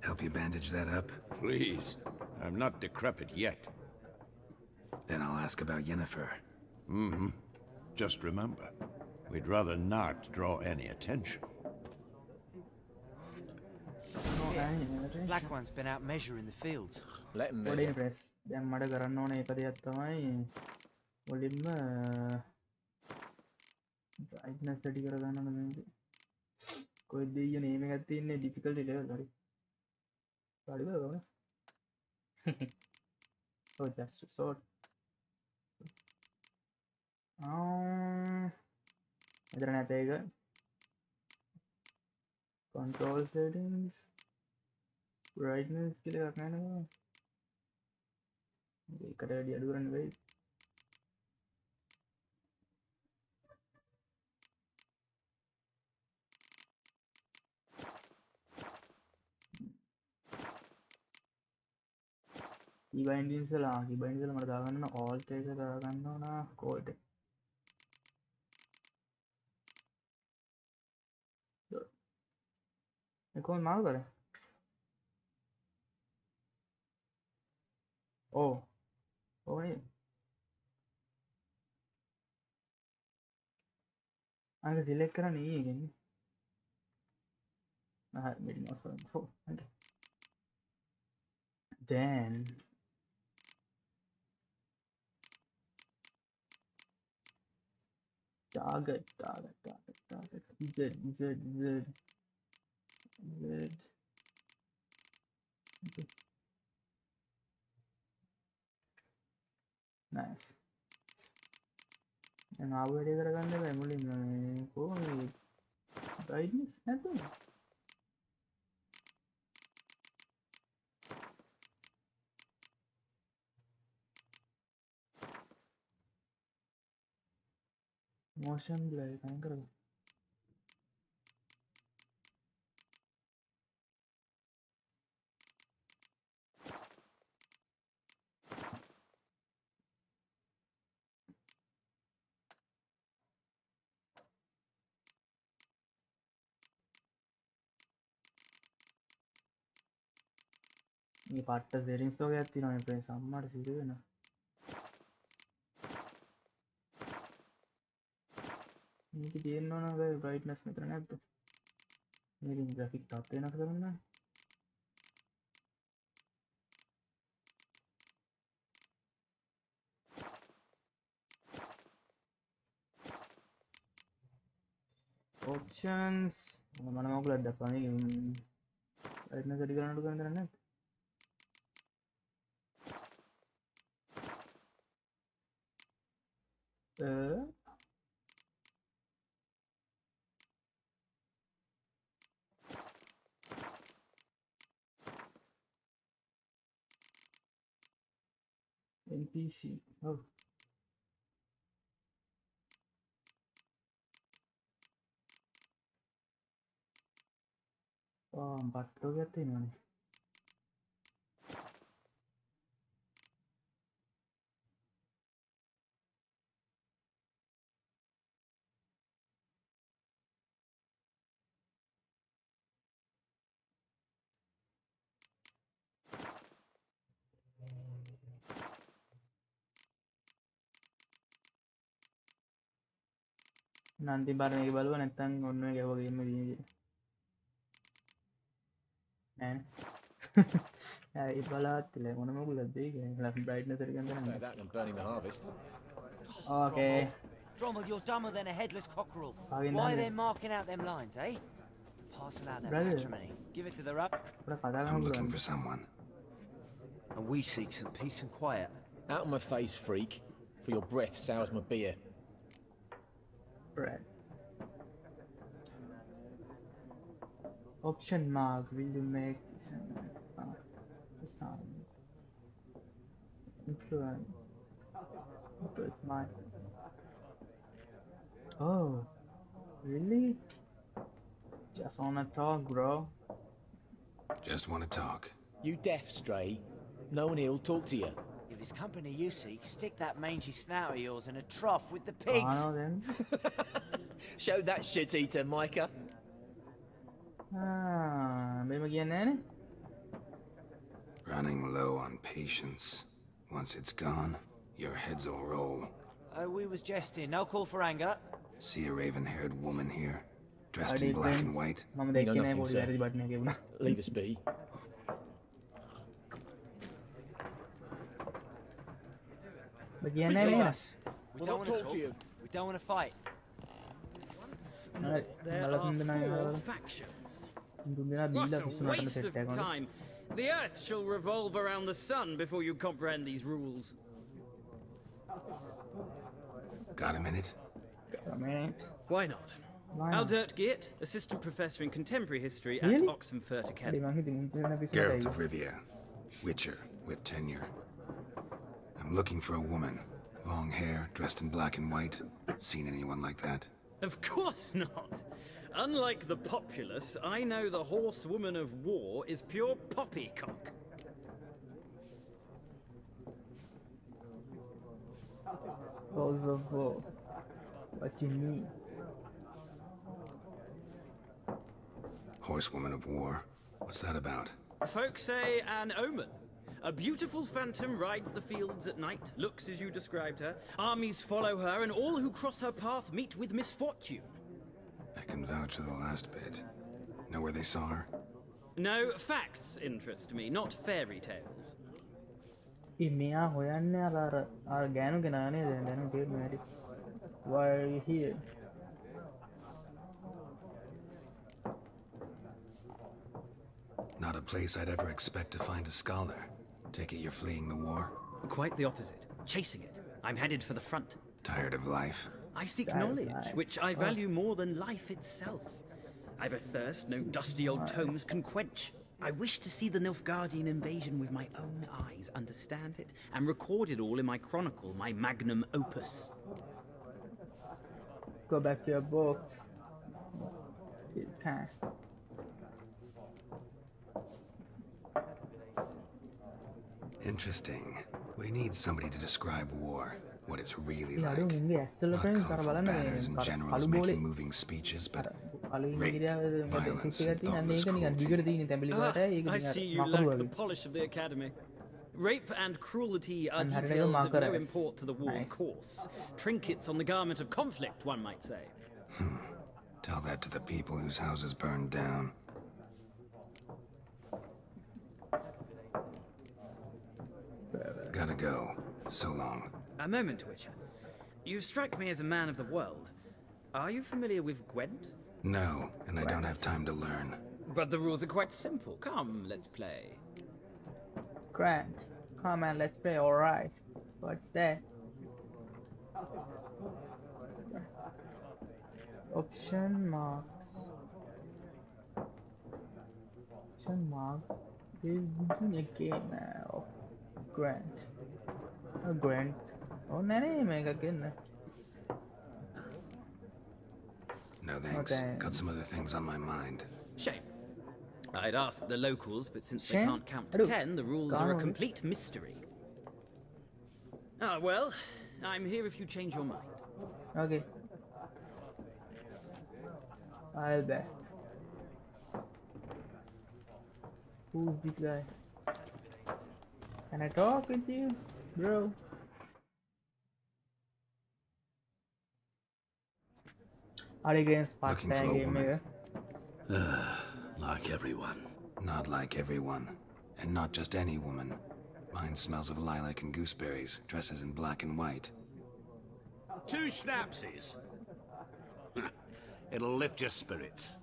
Help you bandage that up? Please. I'm not decrepit yet. Then I'll ask about Yennefer. Mm-hmm. Just remember, we'd rather not draw any attention. Black one's been out measuring the fields. Let him What measure. press? දැන් මට කරන්න ඕනේ එක දෙයක් තමයි මුලින්ම brightness වැඩි කරගන්න ඕනේ මේක. කොයි දෙයිය නේම් එකක් තියෙන්නේ difficulty level හරි. හරි බලන්න. Oh just sort. මෙතන නැත ඒක. Control settings. Brightness කියලා එකක් නැහැ නේද? ඒකට වැඩි අඩු කරන්න බැයි. keybind ඉස්සලා මට දාගන්න alt එක දාගන්න ඕන code එක. ඒක කොහොමද මාරු කරන්නේ? Oh. Oh, yeah. I can select an E again. I have made no sense. Okay. Then target. Z. Okay. Nice. And now we're going to go brightness. Motion blur. මේ පට්ට සෙටින්ග්ස් වගේක් තියෙනවා මේ ප්‍රේස් අම්මට සිදු වෙනවා. මේක තියෙන්න ඕන ඔය බ්‍රයිට්නස් මෙතන නැද්ද? මේකෙන් ග්‍රැෆික් තාත් වෙනස් කරන්න. options මම මොකලද දැක්කා මේ brightness වැඩි කරන්න අඩු කරන්න දෙන්නේ නැද්ද? NPC. Oh. Oh, but हो गया था इन्होंने. nanti bareng lagi balu නැත්තම් ඔන්න ඔය වගේම දිනේ නෑ ඒ බලවත් ඉල මොන මොකලද ඒක ලෆ් බ්‍රයිට්නස් එක ගන්න That and burning the harvest. okay Drommel, you're dumber than a headless cockerel. Again, Why are again. they marking out them lines, eh? Parcel out their Brother. patrimony. Give it to the rub. I'm looking for someone. And we seek some peace and quiet. Out of my face, freak. For your breath sours my beer. Right. Option mark. Will you make sound? Influence. Influence my. Oh, really? Just wanna talk, bro. Just want to talk. You deaf, Stray? No one here'll talk to you. If it's company you seek, stick that mangy snout of yours in a trough with the I pigs. know then. Show that shit-eater, Micah. May mag-yan na yan eh. Running low on patience. Once it's gone, your heads will roll. Oh, we was jesting. No call for anger. See a raven-haired woman here, dressed in black and white? මම We know දැක්කේ නෑ nothing, පොඩි sir. වැරදි button එක වුණා. Leave us be. Mag-yan na Leave yan. us. We don't want to talk to you. We don't want to fight. There are 4 factions. What a waste of time. The Earth shall revolve around the sun before you comprehend these rules. Got a minute? Why not? Aldert Geert, Assistant Professor in Contemporary History at Really? Oxenfurt Academy. Geralt of Rivia, Witcher with tenure. I'm looking for a woman. Long hair, dressed in black and white. Seen anyone like that? Of course not. Unlike the populace, I know the horsewoman of war is pure poppycock. Balls of war. What you mean? Horsewoman of war? What's that about? Folks say an omen. A beautiful phantom rides the fields at night, looks as you described her. Armies follow her, and all who cross her path meet with misfortune. I can vouch for the last bit. Know where they saw her? No, facts interest me, not fairy tales. මෙයා හොයන්නේ අර ගෑනු කෙනානේ දැන් තේරුම් ඇති. Why are you here? Not a place I'd ever expect to find a scholar. Take it you're fleeing the war? Quite the opposite. Chasing it. I'm headed for the front. Tired of life? I seek knowledge, which I value more than life itself. I've a thirst no dusty old tomes can quench. I wish to see the Nilfgaardian invasion with my own eyes, understand it, and record it all in my chronicle, my magnum opus. Go back to your books. You can. Interesting. We need somebody to describe war. What it's really Yeah, I like. don't think yes. Not colorful banners and generals making moving speeches, but rape, violence, and thoughtless cruelty. I see you lack the polish of the academy. Rape and cruelty are details of no import to the war's course. Trinkets on the garment of conflict, one might say. Tell that to the people whose houses burned down. Gotta go. So long. A moment, Witcher. You strike me as a man of the world. Are you familiar with Gwent? No, and I don't have time to learn. But the rules are quite simple. Come, let's play. Grant, come and let's play. Alright. What's that? Option marks. Option mark is begin a game of Grant. A Grant. Oh, nene, mega again. No thanks. Okay. Got some other things on my mind. Shame. I'd ask the locals, but since they Shame? can't count to Aduh, 10, the rules are a can't. complete mystery. Ah, well, I'm here if you change your mind. Okay. I'll bet. Who's this guy? Can I talk with you, bro? Are you against Looking for part-time a game woman. here? Like everyone. Not like everyone. And not just any woman. Mine smells of lilac and gooseberries, dresses in black and white. 2 schnapsies. It'll lift your spirits.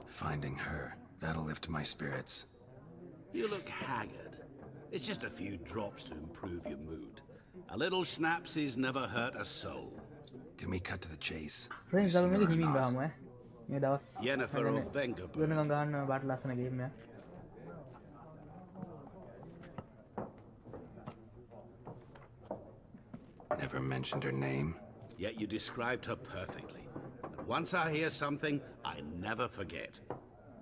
Finding her, that'll lift my spirits. You look haggard. It's just a few drops to improve your mood. A little schnapsies never hurt a soul. Can we cut to the chase? Friends, You I'm seen her or really not? giving මේ දවස් Yennefer of Vengerberg. වෙන ගන්න බාට ලස්සන game එක. Never mentioned her name. Yet you described her perfectly. And once I hear something, I never forget.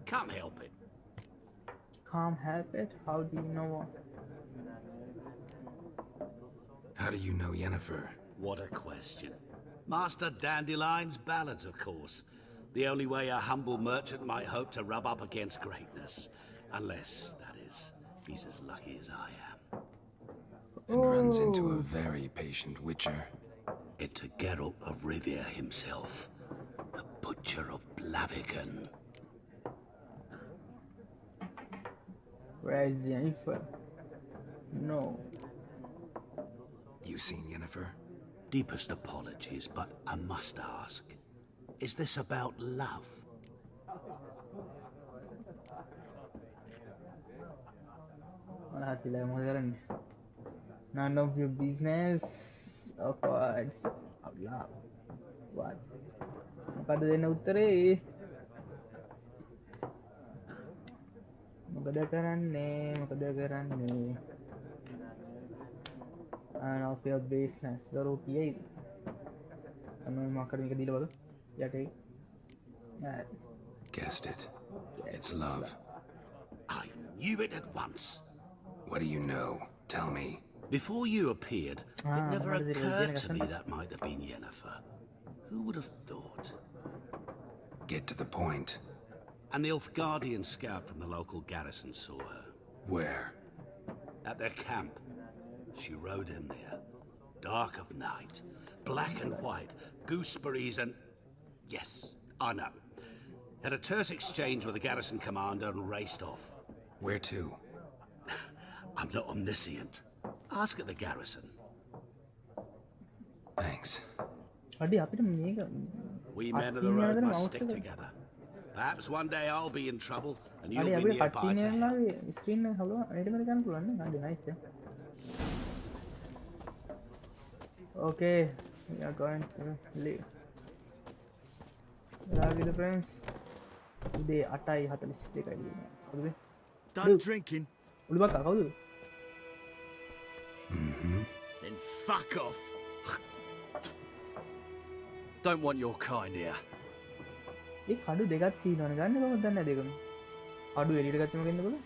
Can't help it. Can't help it? How do you know? How do you know Yennefer? What a question. Master Dandelion's ballads, of course. The only way a humble merchant might hope to rub up against greatness. Unless, that is, he's as lucky as I am. And runs into a very patient witcher. It's a Geralt of Rivia himself. The Butcher of Blaviken. Where is Yennefer? No. You seen Yennefer? Deepest apologies, but I must ask. Is this about love? None of your business. Of course. Allah. What? මොකද දෙන්න උත්තරේ? මොකද කරන්නේ? None of your business. දරුවෝ කියයිද? අන්න මොකක්ද මේක දීලා බලන්න. යටේ. Guessed it. It's love. I knew it at once. What do you know? Tell me. Before you appeared, it never occurred to me that might have been Yennefer. Who would have thought? Get to the point. An Nilfgaardian scout from the local garrison saw her. Where? At their camp. She rode in there. Dark of night. Black and white. Gooseberries and... Yes, I know. Had a terse exchange with the garrison commander and raced off. Where to? I'm not omniscient. Ask at the garrison. Thanks. We men of the road must stick together. Perhaps one day I'll be in trouble and you'll be nearby to help. Okay, we are going to leave. Hello, friends. Today, 8:42. Done drinking? Then fuck off. Don't want your kind here. ඒ කඩු දෙකක් තියෙනවනේ ගන්න කොහොමද දන්නේ දෙකම කඩු එළියට ගත්තම ගෙන්න බලන්න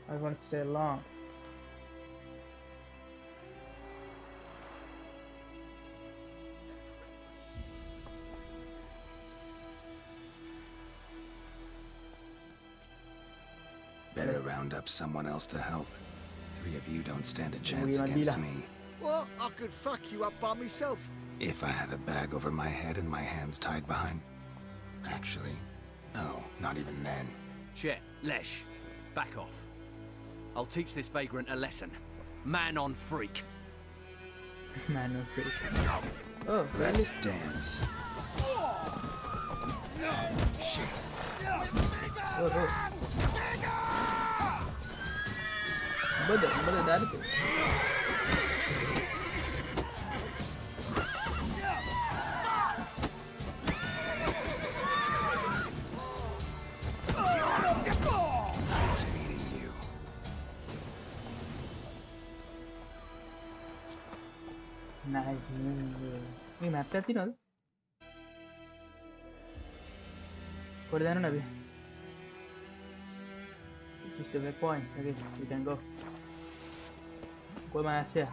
I want to stay long Better round up someone else to help. 3 of you don't stand a chance against me. Well, I could fuck you up by myself. If I had a bag over my head and my hands tied behind... Actually, no, not even then. Chet, Lesh, back off. I'll teach this vagrant a lesson. Man on freak. Man on freak. Oh, let's dance. Shit. Oh. Betul dari tu. Nice meeting you. Nice meeting you. Ini map tadi nol. Kau dah nabi. Just the waypoint. Okay, we can go. Go my ass here.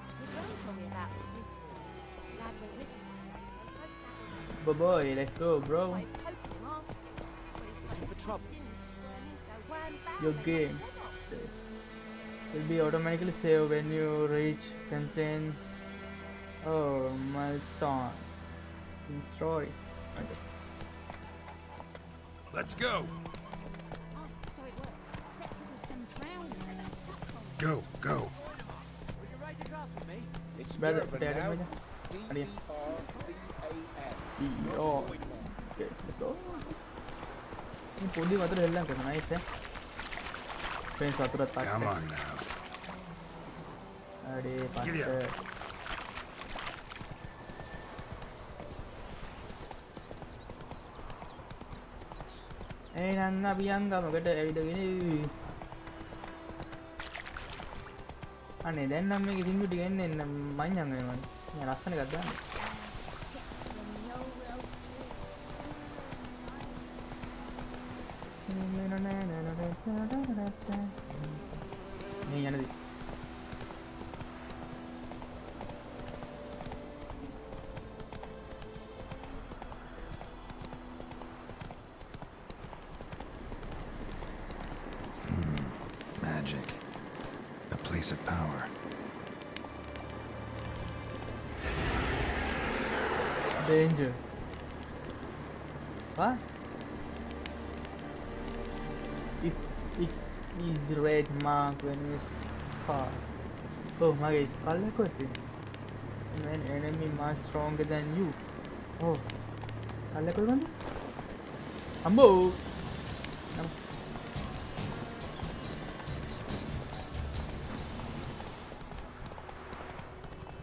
Boy, let's go, bro. Your game will be automatically saved when you reach content. Oh, milestone in story. Okay. Let's go. Oh, so it worked. Except it was some drowning there that sucked on. Go, go. Would you raise a glass with me? It's Brother, Durban Dad, now. Brother. D-E-R-B-A-N. Oh. Okay, let's go. Ini podi water hellang kena nice ya. Friends water tak. Come on now. Ade Giddy patte. up. Nanga Bianca මොකට ඇවිදගෙන අනේ දැන් නම් මේක සින්දු ටික එන්නේ මං යන්නේ මම ලස්සන එකක් දාන්න මේ යනදී Magic. A place of power. Danger. What? If it is red mark when it's far. Oh my god, it's color an enemy much stronger than you. Oh. Color Ambo.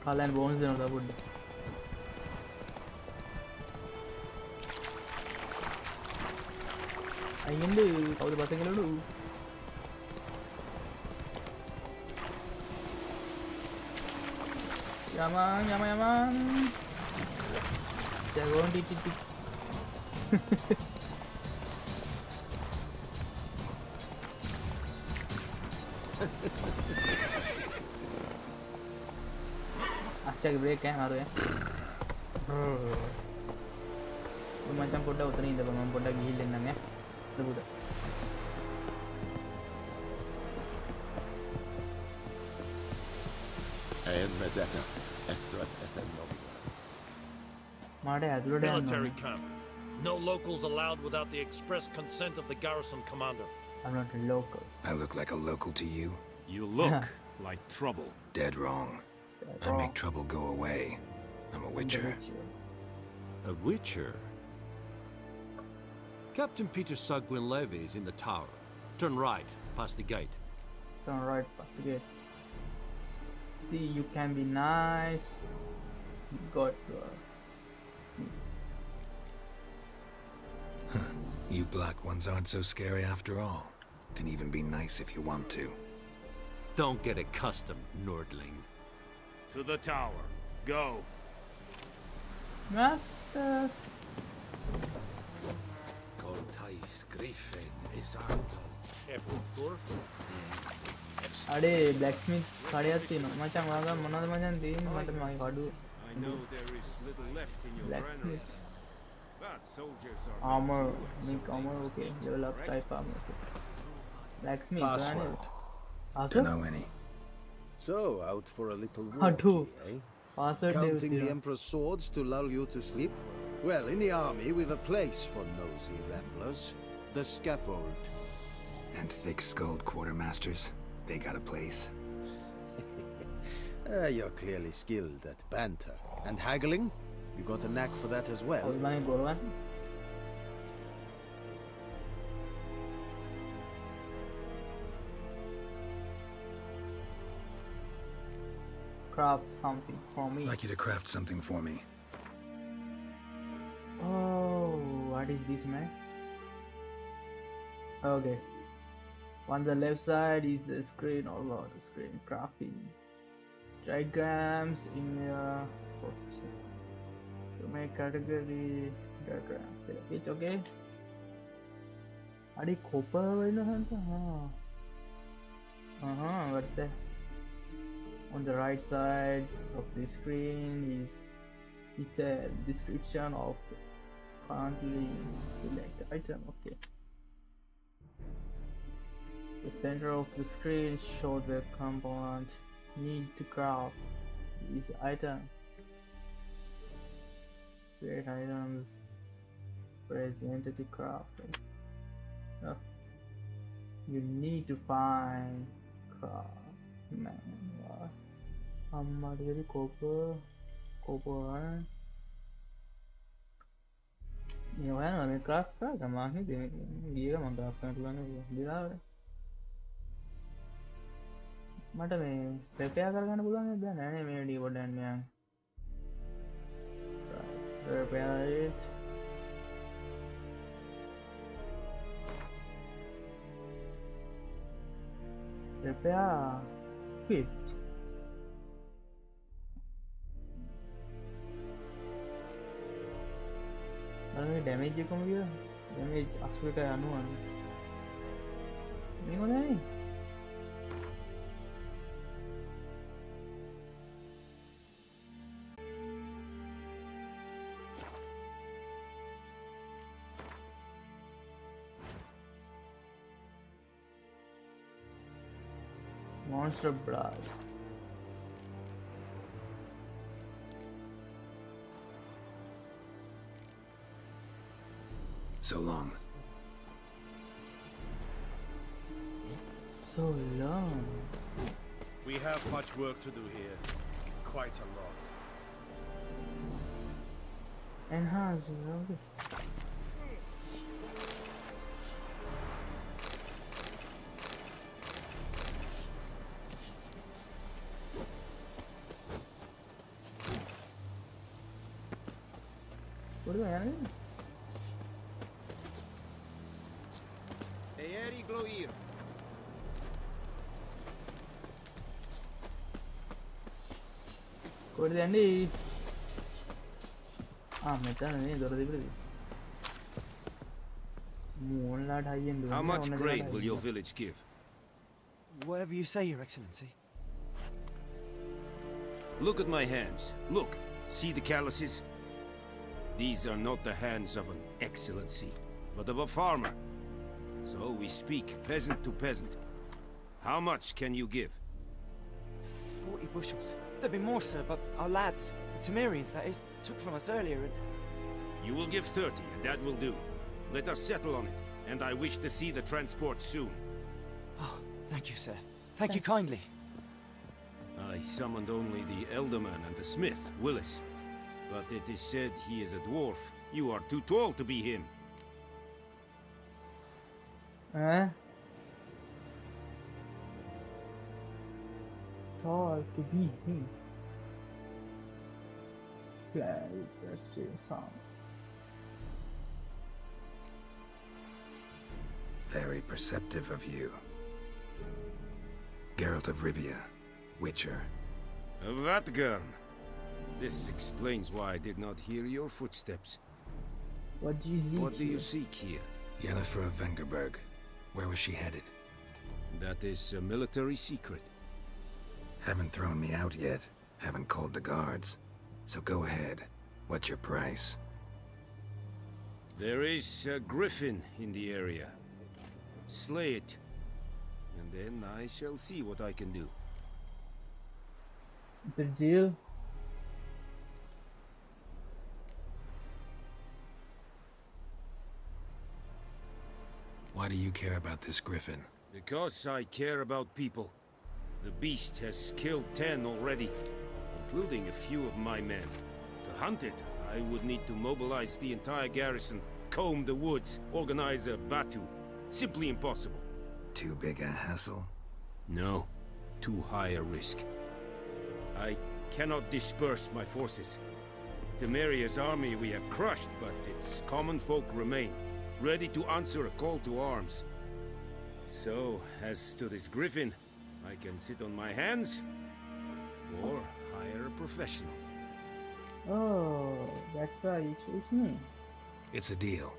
Skull and bones දෙනවා පොඩ්ඩ. අයියෙන්ද කවුද බත කියලාලු? යමන්. ජගෝන් ටිටි. Check break है हारो है तो macam poda utar ni dah bang poda gihil dengan ya tu poda med detta efter att SM-lobby. Military camp. No locals allowed without the express consent of the garrison commander. I'm not a local. I look like a local to you? You look like trouble. Dead wrong. I make trouble go away. I'm a witcher. A witcher? Captain Peter Sagwin Levy is in the tower. Turn right, past the gate. Turn right, past the gate. See, you can be nice. God. You black ones aren't so scary after all. Can even be nice if you want to. Don't get accustomed, Nordling. To the tower. Go. Master. Cortais Griffin is out. අඩේ blacksmith කඩයක් තියෙනවා මචං ඔයාලා මොනවද මචං තියෙන්නේ මට මගේ කඩුව I know there is little left in your blacksmith granaries. But soldiers are armor make armor okay level up type armor okay blacksmith Password. Don't know any. So, out for a little walk, eh? Password Counting the Emperor's swords to lull you to sleep? Well, in the army, we've a place for nosy ramblers. The scaffold. And thick-skulled quartermasters? They got a place. You're clearly skilled at banter. And haggling? You got a knack for that as well. Craft something for me. I'd like you to craft something for me. Oh, what is this, man? Okay. On the left side is the screen, all about the screen crafting. Diagrams in your position. To make category diagram. Select it, okay? Are you copper? What's that? On the right side of the screen is it's a description of currently select item. Okay. The center of the screen shows the component need to craft this item. Create items. Press enter to craft. Oh. You need to find car. Man, I'm really copper. Copper. You want to craft? Come on, you want to craft? මට මේ ප්‍රපයා කරගන්න පුළුවන් නේද? නෑ මේ ඩී වඩන්න යන්න. Prepare it. Prepare. Quit. බලන්න damage එකම කිය. damage 81යි 90යි. මේක නෑ. Monster blood. So long. So long. We have much work to do here. Quite a lot. Enhance, okay. What do I have? Eeri Gloir. What do I need? Ah, How much grain will your village give? Whatever you say, Your Excellency. Look at my hands. Look. See the calluses? These are not the hands of an excellency, but of a farmer. So we speak peasant to peasant. How much can you give? 40 bushels. There'd be more, sir, but our lads, the Temerians, that is, took from us earlier and... You will give 30, and that will do. Let us settle on it, and I wish to see the transport soon. Oh, thank you, sir. Thank you kindly. I summoned only the Elderman and the smith, Willis. But it is said he is a dwarf. You are too tall to be him. Tall to be him. Yeah, let's see some. Very perceptive of you. Geralt of Rivia, Witcher. Vatgern. This explains why I did not hear your footsteps. What do you seek? What do you seek here? Yennefer of Vengerberg. Where was she headed? That is a military secret. Haven't thrown me out yet. Haven't called the guards. So go ahead. What's your price? There is a griffin in the area. Slay it. And then I shall see what I can do. The deal? Why do you care about this griffin? Because I care about people. The beast has killed 10 already, including a few of my men. To hunt it, I would need to mobilize the entire garrison, comb the woods, organize a batu. Simply impossible. Too big a hassle? No, too high a risk. I cannot disperse my forces. Temeria's army we have crushed, but its common folk remain, ready to answer a call to arms. So, as to this griffin, I can sit on my hands, or hire a professional. Oh, that's why you chose me. It's a deal.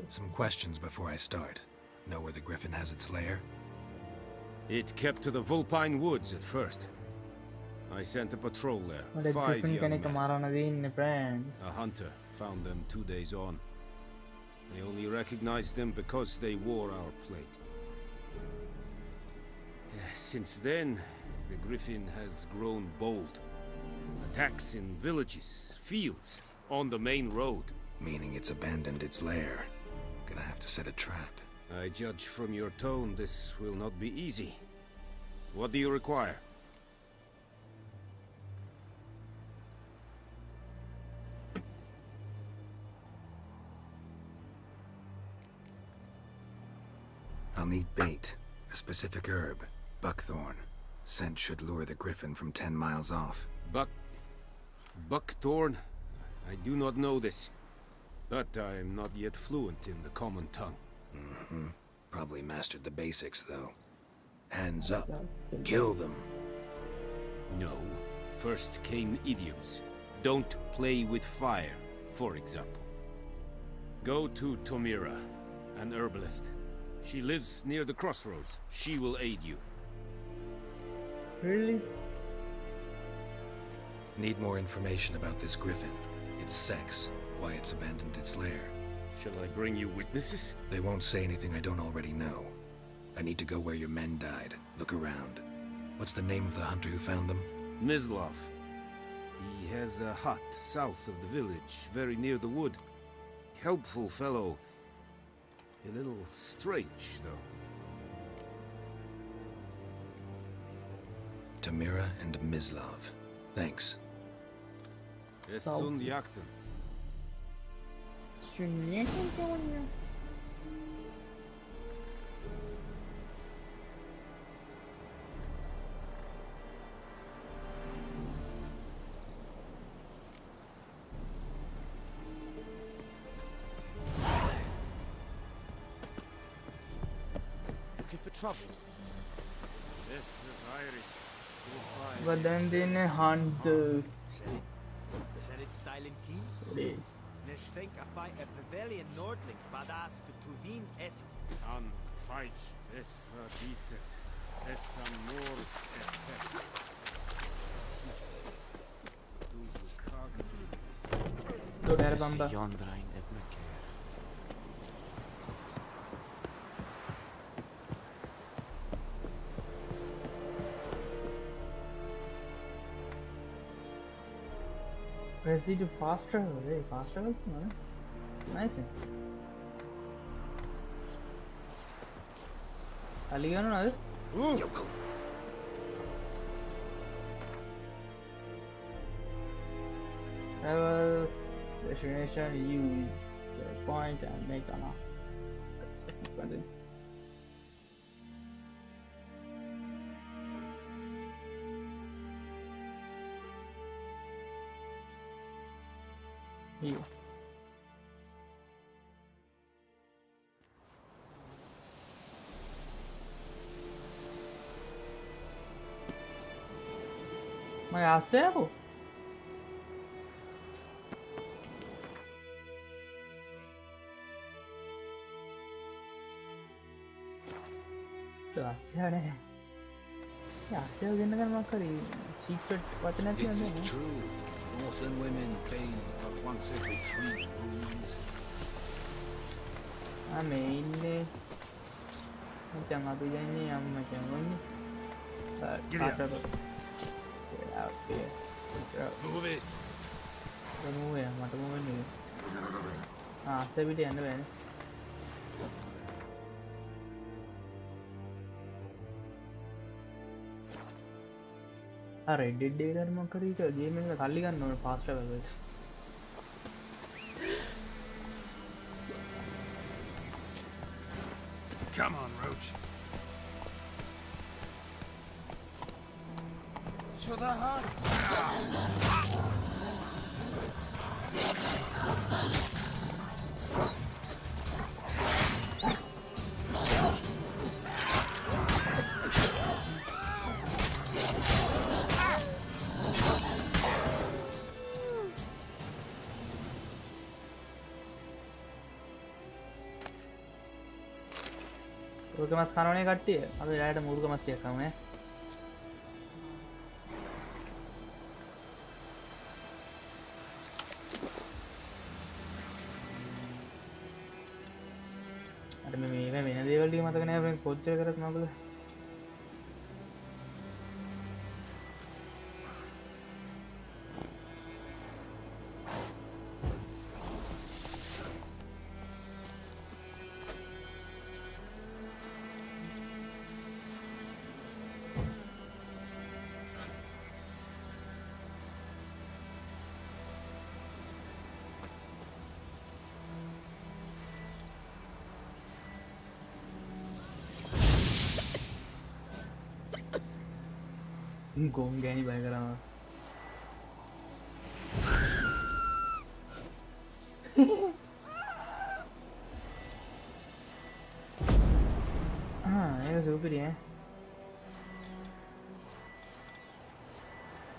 Some questions before I start. Know where the griffin has its lair? It kept to the Vulpine Woods at first. I sent a patrol there. 5 young men. A hunter found them 2 days on. They only recognized them because they wore our plate. Since then, the griffin has grown bold. Attacks in villages, fields, on the main road. Meaning it's abandoned its lair. Gonna have to set a trap. I judge from your tone this will not be easy. What do you require? I'll need bait, a specific herb, buckthorn. Scent should lure the griffin from 10 miles off. Buckthorn? I do not know this. But I am not yet fluent in the common tongue. Mm-hmm. Probably mastered the basics, though. Hands up. Kill them. No. First came idioms. Don't play with fire, for example. Go to Tomira, an herbalist. She lives near the crossroads. She will aid you. Really? Need more information about this griffin. Its sex, why it's abandoned its lair. Shall I bring you witnesses? They won't say anything I don't already know. I need to go where your men died. Look around. What's the name of the hunter who found them? Mislav. He has a hut south of the village, very near the wood. Helpful fellow. A little strange, though. Tomira and Mislav. Thanks. Essun yakten. Looking for trouble? Yes, But then they hunt. Set it style and key? Please. Let's think I fight a Pavilion Nordling, Badass Tuvin S. An fight es diset es amor pest. Då är det bamba. Let's see the fast travel. Hey, fast travel? Nice. Aliano na travel destination, use the point and make an offer. Here. My acebo. Is it true? Northern women bathe but once every 3 moons. I mean, Get out. Get out here. Move it. Move it. Move it. Reddit data game fast travel. Come on, Roach. To the hunt! මස් කනවනේ කට්ටිය. අපි රායට මුර්ග මස් ටිකක් කමු ඈ. අර මේ වෙන දේවල් ටික මතක නෑ ෆ්‍රෙන්ඩ්ස් කොච්චර කරත් මොකද? ගොම් ගෑනි බය කරනවා. ඒක සුපිරි ඈ.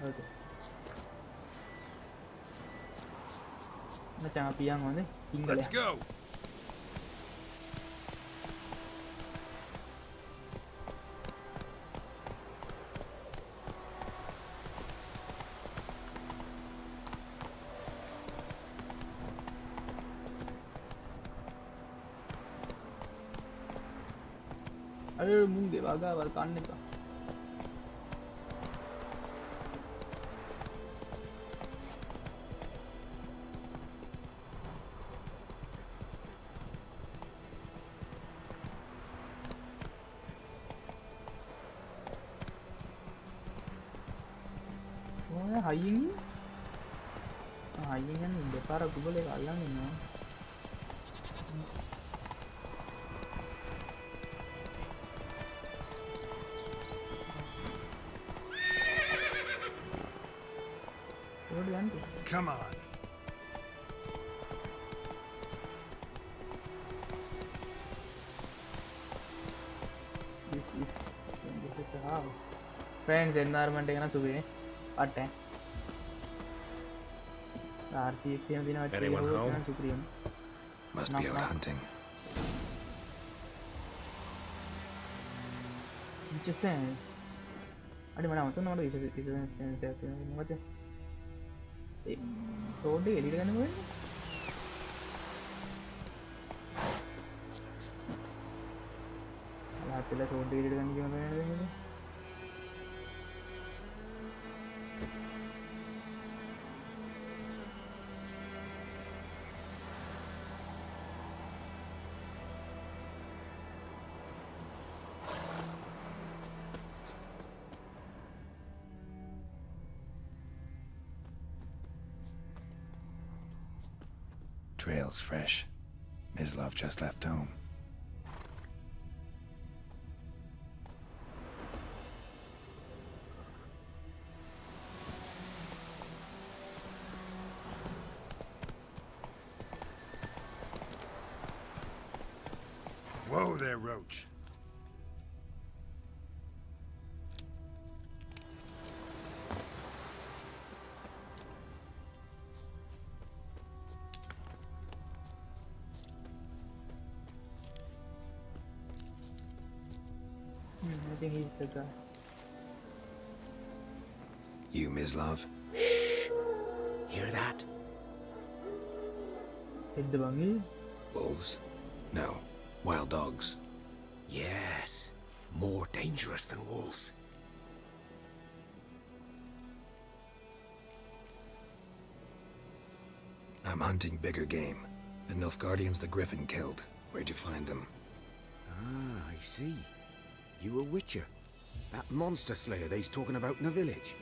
ඕකේ. මචං අපි යන් හොඳේ. Let's go. අර මුංගේ වගාවල් කන්න එපා. ඔය හයියෙන් යන්නේ දෙපාර ගුගල් එක අල්ලන් ඉන්නවා. Come on. This is the house. Friends, environment එක නම් සුබේ. අට. RTX එක දිනවා. Anyone home? Must be out hunting. Just sense. අඩි මම අතන නෝඩ ඉතින් sense එකක් තියෙනවා. මොකද? සෝඩ් එක එළියට ගන්න ඕනේ. අපිට සෝඩ් එක එළියට ගන්න කියනවා නේද? Trail's fresh. Mislav just left home. Whoa there, Roach. I think he's the guy. You, Mislav? Hear that? Hit the bungie? Wolves? No. Wild dogs. Yes. More dangerous than wolves. I'm hunting bigger game. The Nilfgaardians the Griffin killed. Where'd you find them? Ah, I see. You a witcher. That monster slayer they's talking about in the village.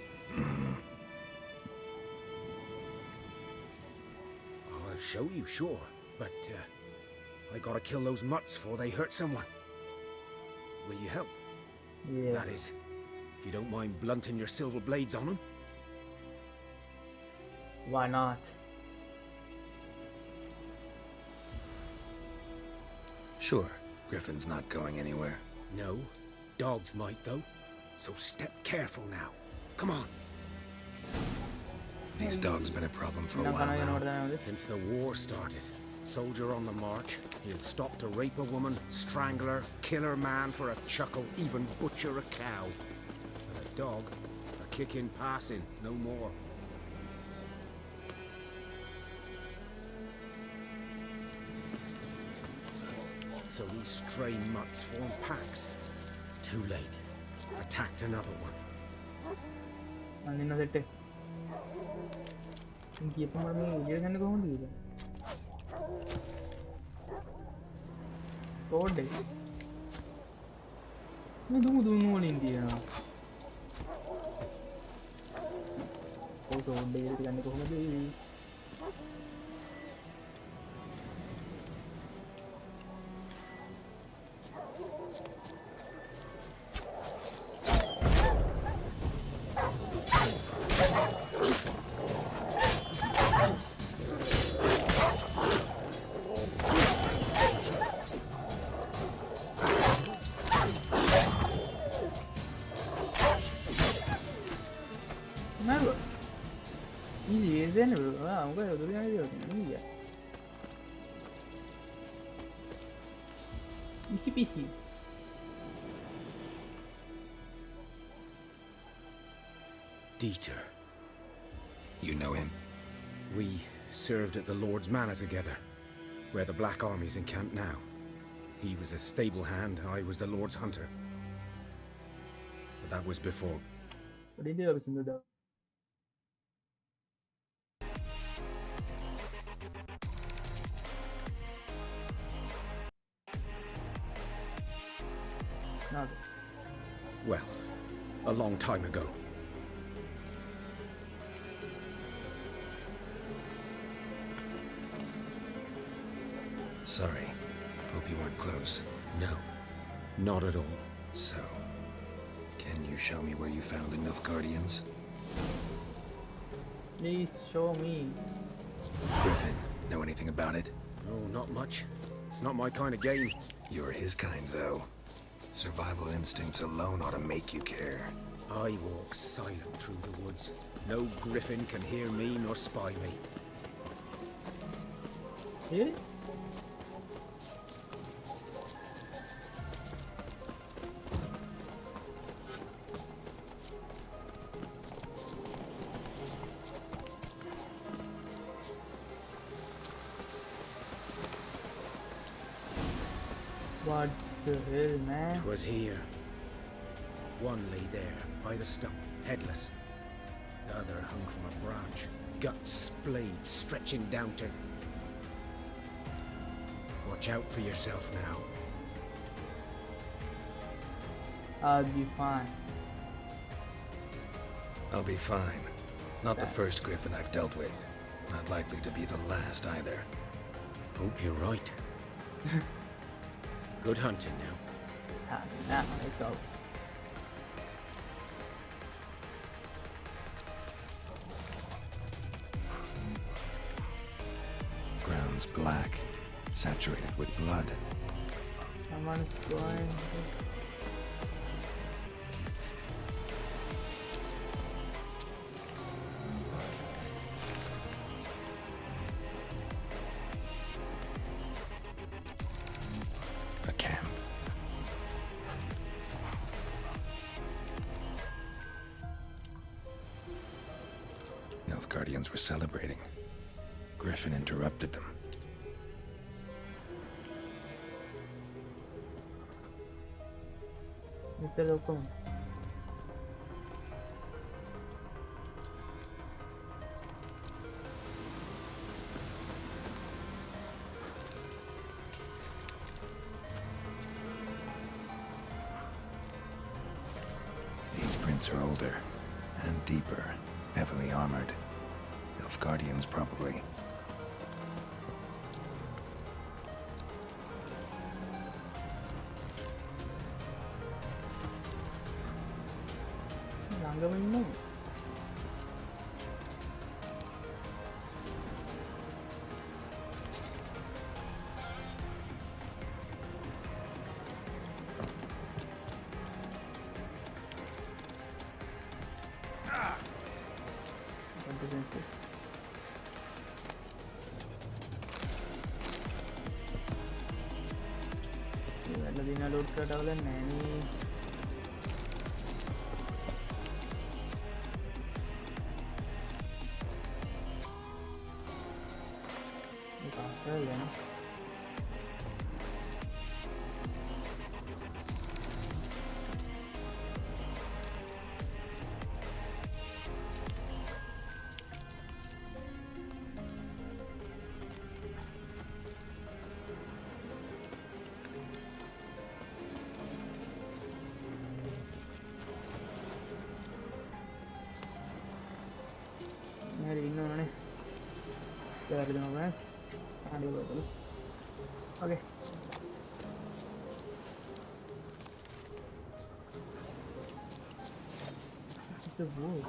I'll show you, sure. But, I gotta kill those mutts before they hurt someone. Will you help? Yeah. That is, if you don't mind blunting your silver blades on them. Why not? Sure. Griffin's not going anywhere. No. Dogs might, though. So step careful now. Come on. These dogs been a problem for a while now. Since the war started. Soldier on the march. He'll stop to rape a woman, strangle her, kill her man for a chuckle, even butcher a cow. But a dog, a kick in passing, no more. So these stray mutts form packs. Too late. Attacked another one. අනින්න set එක. ඉතින් කියපම මේ එළිය ගන්න කොහොමද කියලා. සෝඩ් එක. මේ දුමු වලින් තියනවා. ඔය සෝඩ් එක ගන්න කොහොමද? Then I'm going to do it. Easy peasy. Dieter. You know him? We served at the Lord's Manor together, where the Black Army's encamped now. He was a stable hand, I was the Lord's hunter. But that was before. What did you do with the Well, a long time ago. Sorry. Hope you weren't close. No, not at all. So, can you show me where you found the Nilfgaardians? Please show me. Griffin, know anything about it? Oh, not much. Not my kind of game. You're his kind, though. Survival instincts alone ought to make you care. I walk silent through the woods. No griffin can hear me nor spy me. Really? What the hell, man? 'Twas here. One lay there, by the stump, headless. The other hung from a branch, guts splayed, stretching down to... Watch out for yourself now. I'll be fine. I'll be fine. Not the first griffin I've dealt with. Not likely to be the last either. Hope you're right. Good hunting now. Now, let's go. Ground's black, saturated with blood. Someone's going. A camp. Nilfgaardians were celebrating. Griffin interrupted them. Mr. Locum. These prints are older and deeper, heavily armored. Nilfgaardians, probably. No. Load करता वाला नैनी कहाँ है ना इन्होंने कर देना मैं आगे बढ़ो okay this is the wood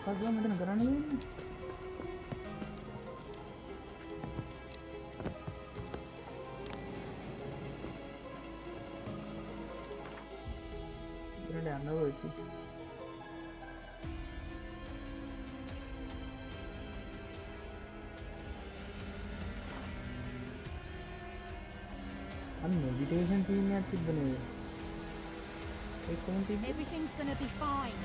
apa gua mau dengeran ini එතනට යන්නකෝ ඉතින්. අන්න මෙඩිටේෂන් ටීම් එකක් තිබ්බනේ. ඒක කොහොමද තිබ්බේ? Everything's gonna be fine.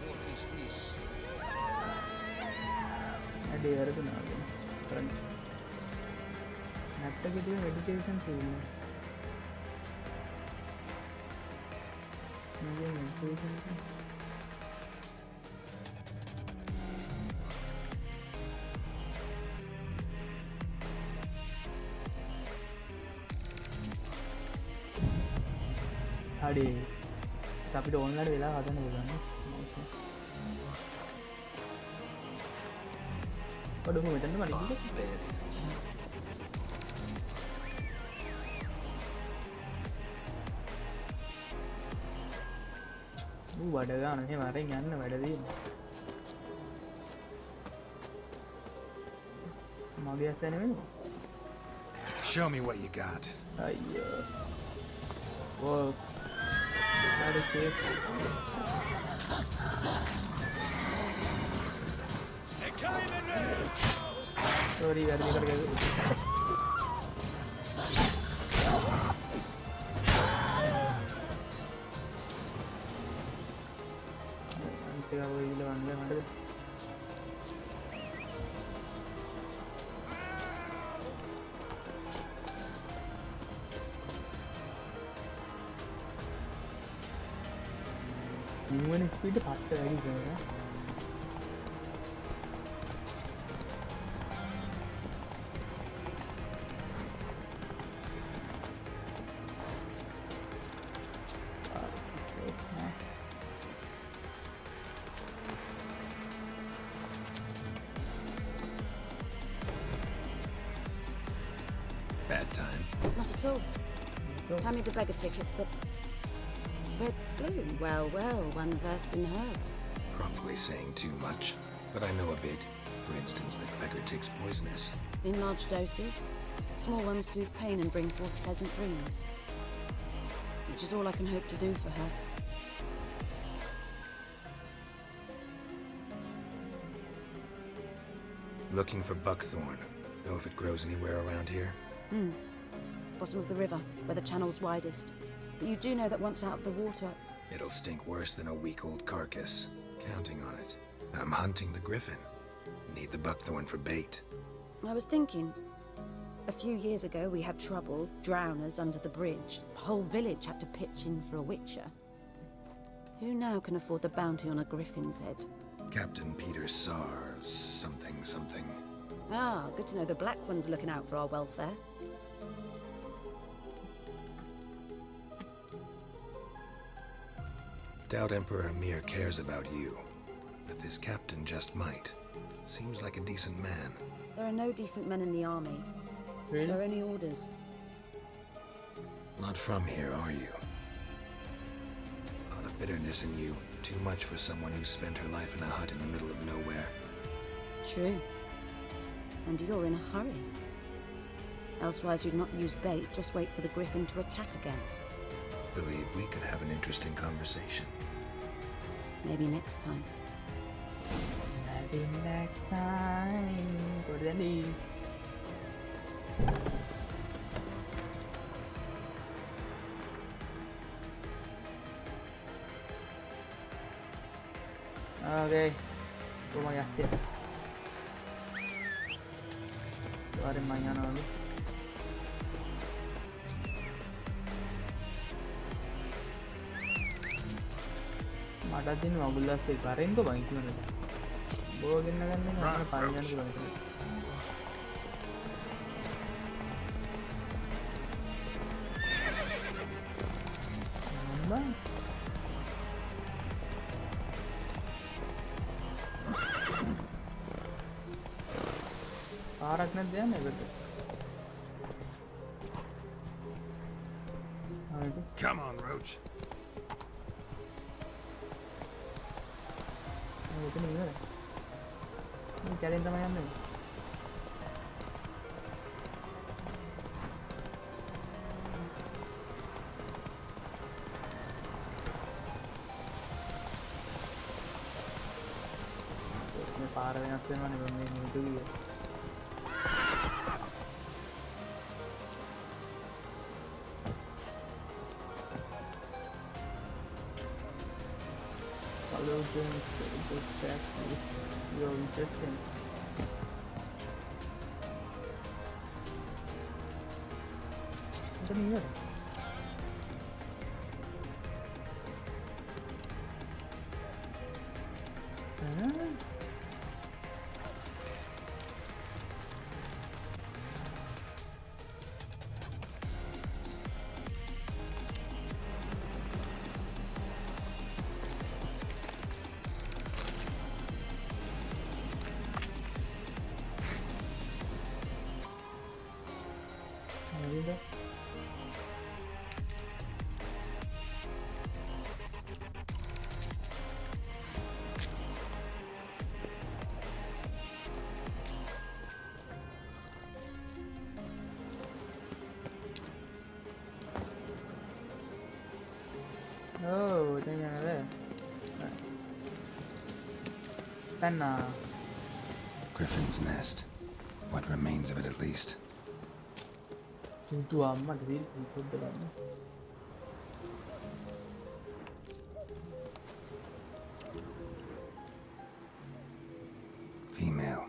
What is this? අඩේ වරදුනා කරන්න. නැට්ට කිව්වේ මෙඩිටේෂන් ටීම් එක. මගේ මෙඩිටේෂන් හරි අපිට ඕන්ලයින් වෙලා හදන්න පුළුවන් ඔඩොම මෙතන මලින් වඩ ගන්න එහෙම අරන් යන්න වැඩ දෙන්න මගේ ඇස්ස නෙමෙයි Show me what you got. අයියෝ Whoa. That is safe. Sorry, यार निकल गया. अंते का वही लोग अंदर हट गए. Movement speed faster very good. Bad time. Not at all. Hand me the beggar tickets. The red bloom. Well, well, one versed in herbs. Probably saying too much, but I know a bit. For instance, that beggar tick's poisonous. In large doses. Small ones soothe pain and bring forth pleasant dreams. Which is all I can hope to do for her. Looking for buckthorn. Know if it grows anywhere around here? Bottom of the river, where the channel's widest. But you do know that once out of the water... It'll stink worse than a week-old carcass. Counting on it. I'm hunting the griffin. Need the buckthorn for bait. I was thinking... A few years ago we had trouble, drowners under the bridge. The whole village had to pitch in for a witcher. Who now can afford the bounty on a griffin's head? Captain Peter Sar... something. Ah, good to know the Black One's looking out for our welfare. Doubt Emperor Amir cares about you. But this captain just might. Seems like a decent man. There are no decent men in the army. Really? There are only orders. Not from here, are you? A lot of bitterness in you. Too much for someone who spent her life in a hut in the middle of nowhere. True. And you're in a hurry. Elsewise you'd not use bait, just wait for the griffin to attack again. Believe we could have an interesting conversation. Maybe next time. Maybe next time. Go to the lead. Okay. Rumah yakin. Keluarin mainan dulu. Mada din magulas sih. Karin kok bang itu mana? Bawa gini kan nih, mana panjang tuh bang. Bang. පාරක් නැද්ද යන්නේ ඒකට? Come on, Roach. මෙතන ඉවරයි. මේ කැලෙන් තමයි යන්නේ. වෙනස් වෙනවනේ බං මේ YouTube එක. Follow them to practice your interesting. What do you mean? Oh, tanya ada. Tanah. Griffin's nest. What remains of it, at least. Itu amat sih itu dalam. Female.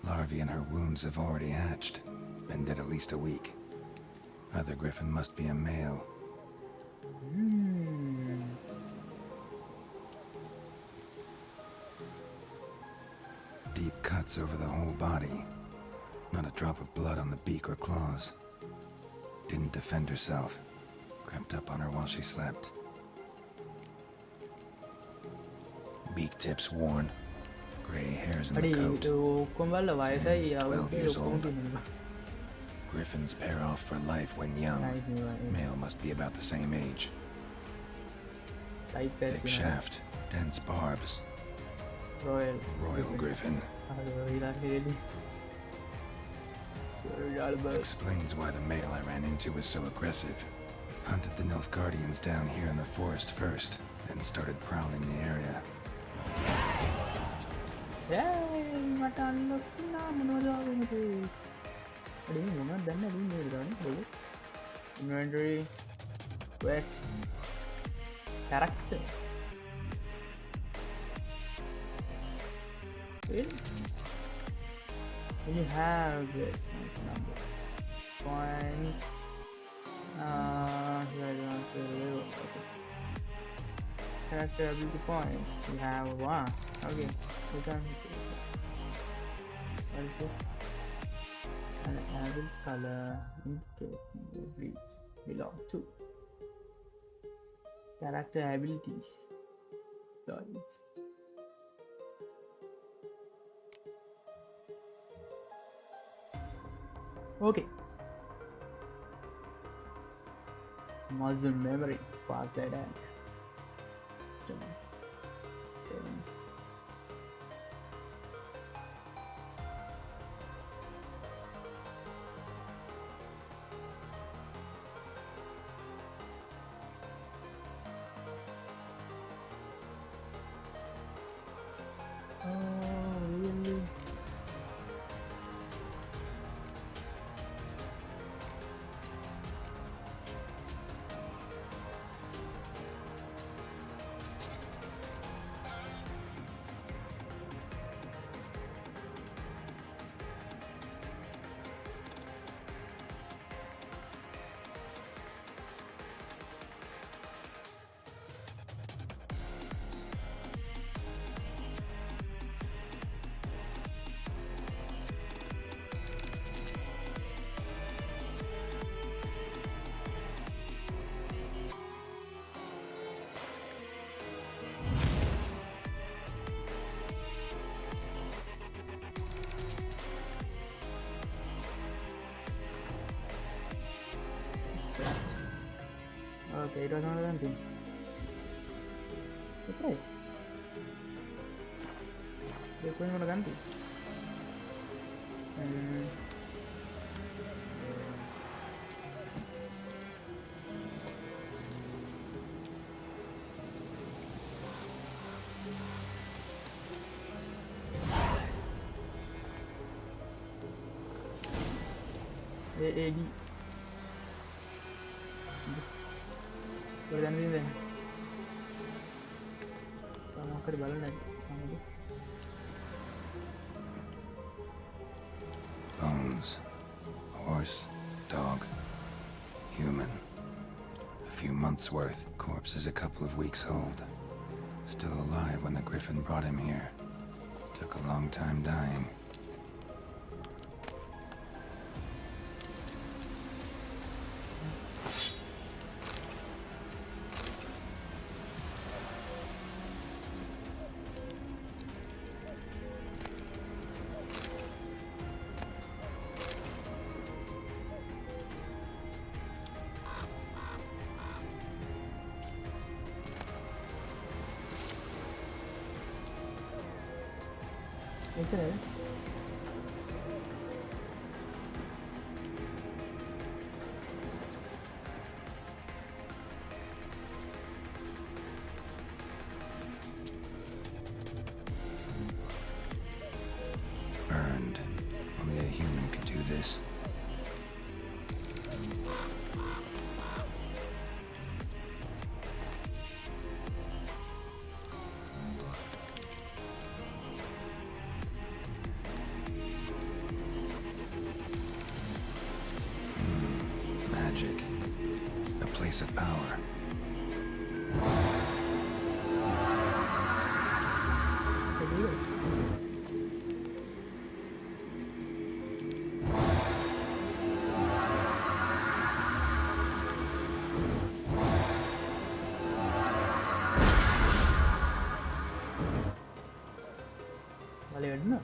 Larvae in her wounds have already hatched. Been dead at least a week. Other griffin must be a male. Deep cuts over the whole body. Not a drop of blood on the beak or claws. Didn't defend herself. Crept up on her while she slept. Beak tips worn. Gray hairs in the coat. 12 years old. Griffins pair off for life when young. Male must be about the same age. Thick shaft, dense barbs. Royal Griffin. Explains why the male I ran into was so aggressive. Hunted the Nilfgaardians down here in the forest first, then started prowling the area. Inventory. Quest. Character. You have it. Number. Point. Character ability point. You have one. Okay. What is this? An added color indicates breed belong to. Character abilities. Got it. Okay. Muscle memory. Fast adapt. Really? Okay, itu sama ganti. Okay. Dia pun mau ganti. AAD. Berdan ini deh. Kamu ke balon lagi. Bones. Horse, dog, human. A few months worth. Corpse is a couple of weeks old. Still alive when the griffin brought him here. Took a long time dying. Itu ya. Burned. Only a human could do this. Magic. A place of power. Boleh benar.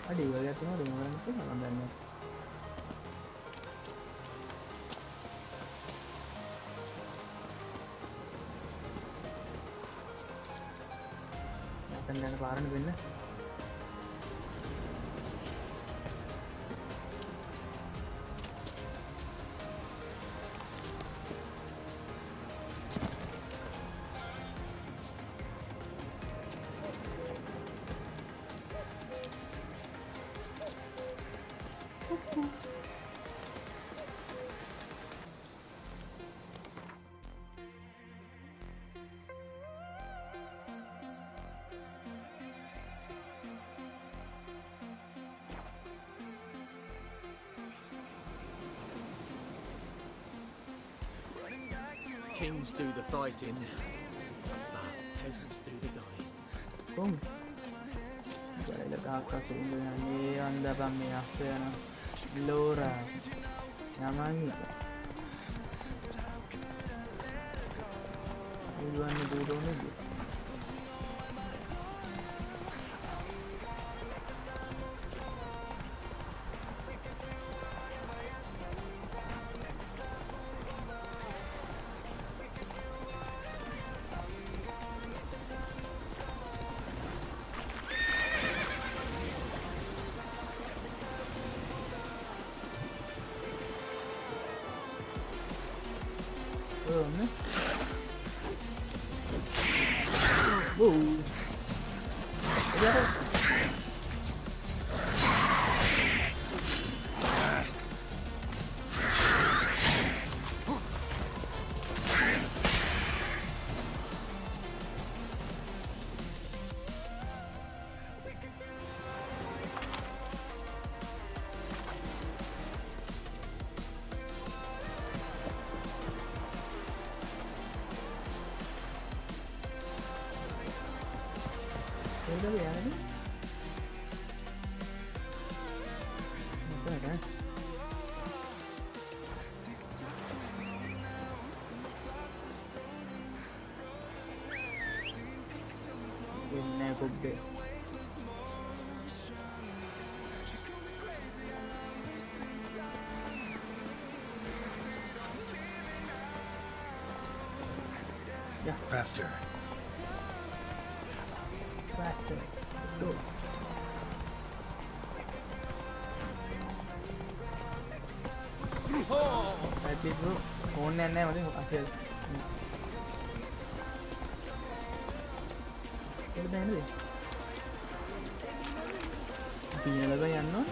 Aduh, gue lihat semua dengan orang itu nggak banyak. Akan dan kelaran bener. Kings do the fighting, but peasants do the dying. Kom. Guarda kakak sehingga ni anda kami apa ya na Lora, namanya. Tujuan itu ni. Udah ya ini. Apa ya? Ini gede. Ya. Faster. Faster. Go. Tadi bro, phone ne made hasil. කොහෙද යන්නේ? පියනලක යන්න ඕන.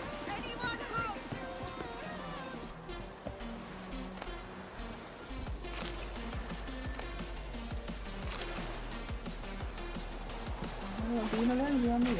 පියනලක යන්නේ.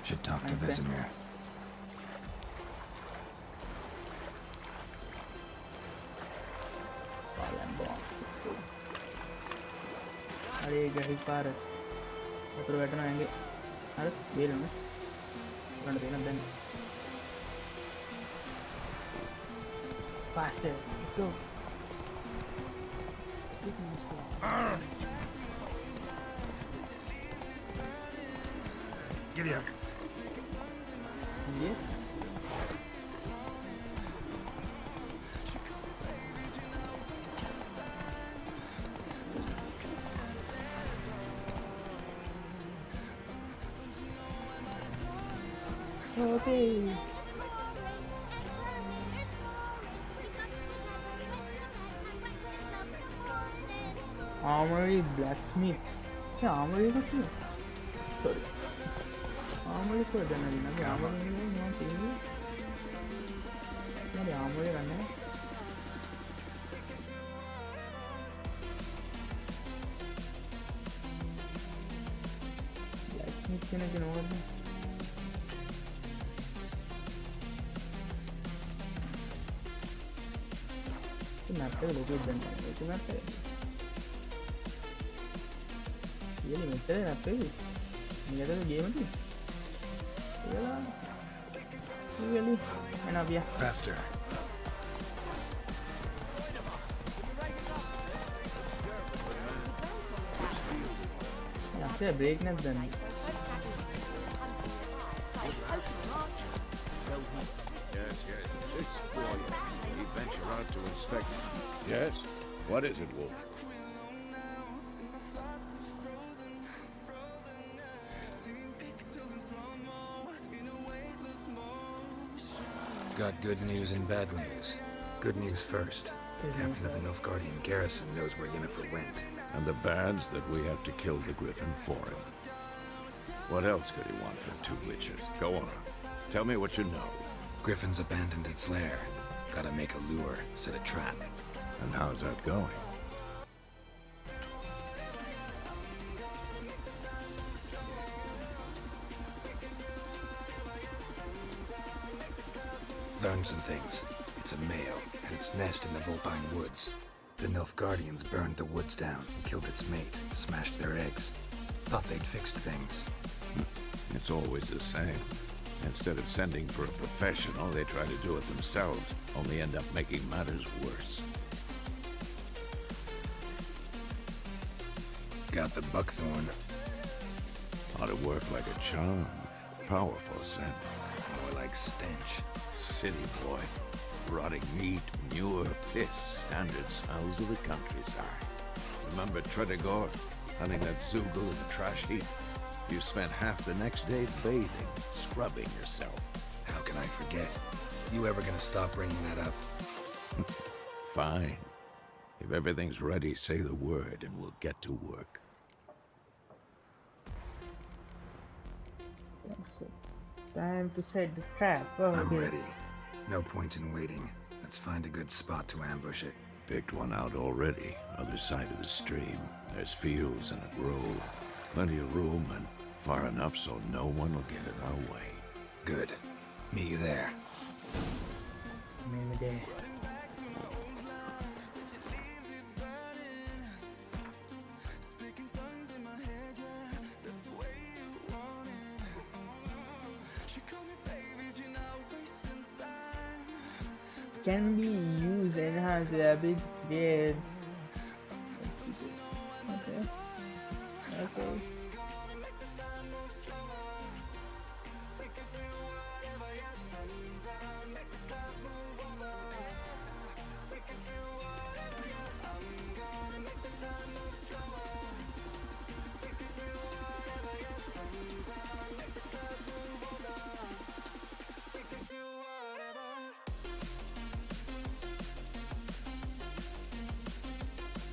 Should talk to Vesemir. अरे गही पार अतर बैठना आएंगे अरे ये लो रन देना then faster let's go Giddy up. Yeah. Okay. Armory blacksmith. Yeah, armory blacksmith. Sorry. Armory for the armory. Armory running. Blacksmith can I get over there? Map look at them. It's a map. Really, it's a map. You got the game. Yeah. Really? Enough, yeah. Faster. Yeah, break net then. Yes. This boy, we venture out to inspect it. Yes? What is it, Wolf? Got good news and bad news. Good news first. The captain of the Nilfgaardian garrison knows where Yennefer went. And the bad's that we have to kill the Griffin for him. What else could he want from two witches? Go on. Tell me what you know. Griffin's abandoned its lair. Gotta make a lure, set a trap. And how's that going? Learned some things. It's a male, had its nest in the Vulpine Woods. The Nilfgaardians burned the woods down, killed its mate, smashed their eggs. Thought they'd fixed things. It's always the same. Instead of sending for a professional, they try to do it themselves, only end up making matters worse. Got the buckthorn. Ought to work like a charm. Powerful scent. More like stench. City boy. Rotting meat, manure, piss, standard smells of the countryside. Remember Tredegor? Hunting that Zoogle in the trash heap? You spent half the next day bathing, scrubbing yourself. How can I forget? You ever gonna stop bringing that up? Fine. If everything's ready, say the word and we'll get to work. Time to set the trap. Oh, I'm ready. No point in waiting. Let's find a good spot to ambush it. Picked one out already. Other side of the stream. There's fields and a grove. Plenty of room and far enough so no one will get in our way. Good. Meet you there. Meet me there. can be used enhance the ability to create. Okay.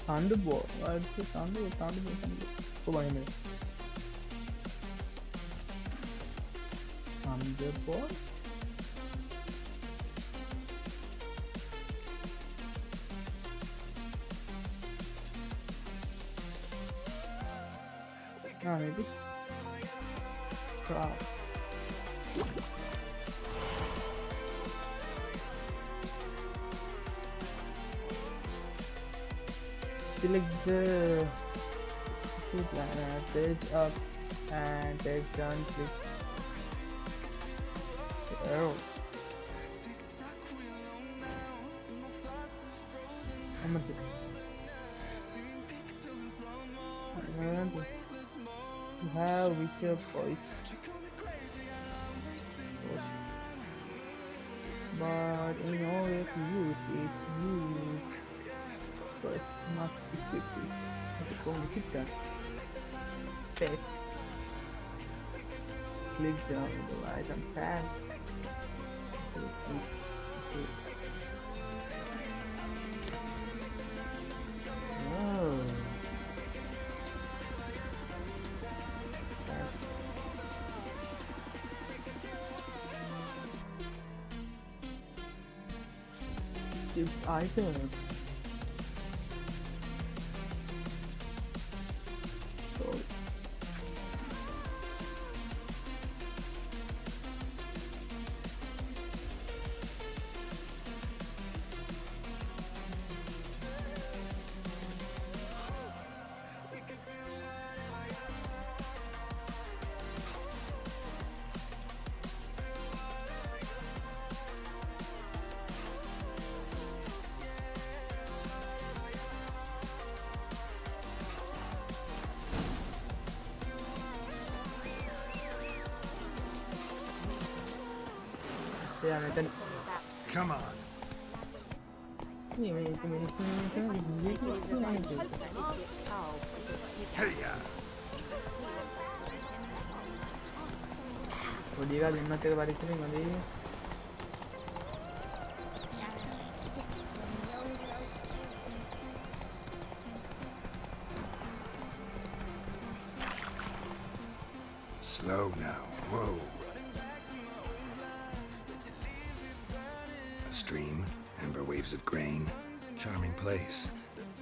Thunderbolt. What's the Thunderbolt? Go by me. Thunderbolt. Maybe. Crap. Select the page up and take down, click the arrow. You have richer voice, but in order to use it, you first must equip it. Go and hit that. Space. Click down the right and pad. Oh. Choose item. Come on. Hey-ya. Dia lima tiga balik sini nanti. Slow now. Whoa. A stream, amber waves of grain. Charming place.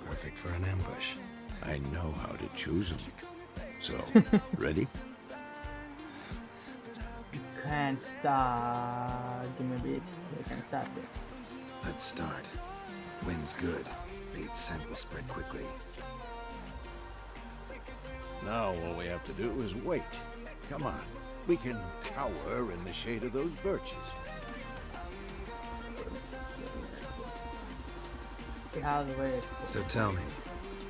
Perfect for an ambush. I know how to choose them. So, ready? Can't start. Give me a bit. We can start it. Let's start. Wind's good. Lead scent will spread quickly. Now all we have to do is wait. Come on. We can cower in the shade of those birches. So tell me,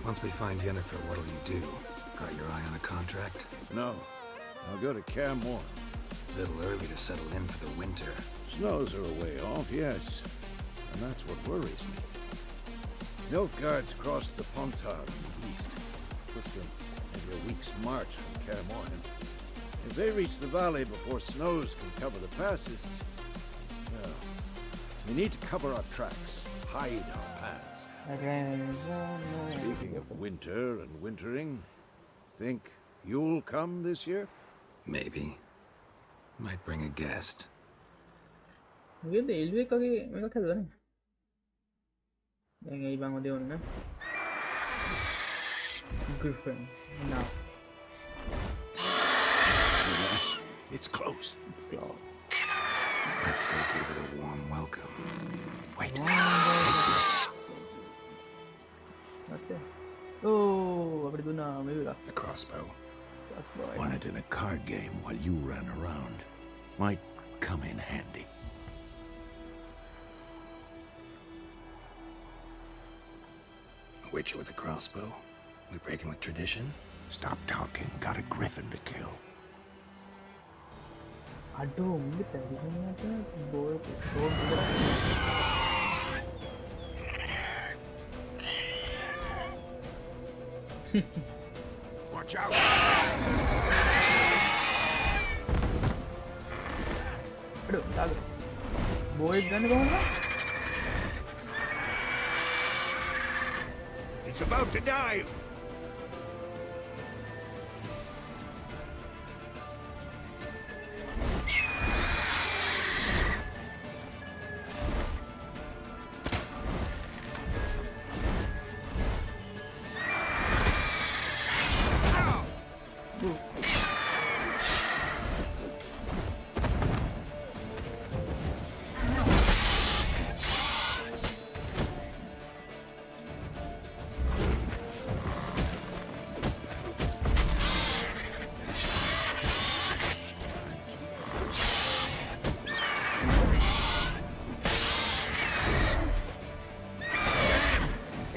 once we find Yennefer, what'll you do? Got your eye on a contract? No. I'll go to Kaer Morhen. Little early to settle in for the winter. Snows are a way off, yes. And that's what worries me. Nilfgaard's across the Pontar in the east. Puts them maybe a week's march from Kaer Morhen. If they reach the valley before snows can cover the passes, well, we need to cover our tracks, hide our paths. Speaking of winter and wintering, think you'll come this year? Maybe. Might bring a guest. Mungkin ilmu kaki mereka kata ni. Yang ibang dia orang. Griffin. Now. It's close. It's close. Let's go give it a warm welcome. Wait. Take this. Okay. Oh, apa itu nama? Maybe a crossbow. Won it in a card game while you ran around. Might come in handy. A witcher with a crossbow? We breaking with tradition? Stop talking. Got a griffin to kill. Aduh, gitu ya. Boleh. Watch out! Aduh, takut. Boleh kan kemana? It's about to dive.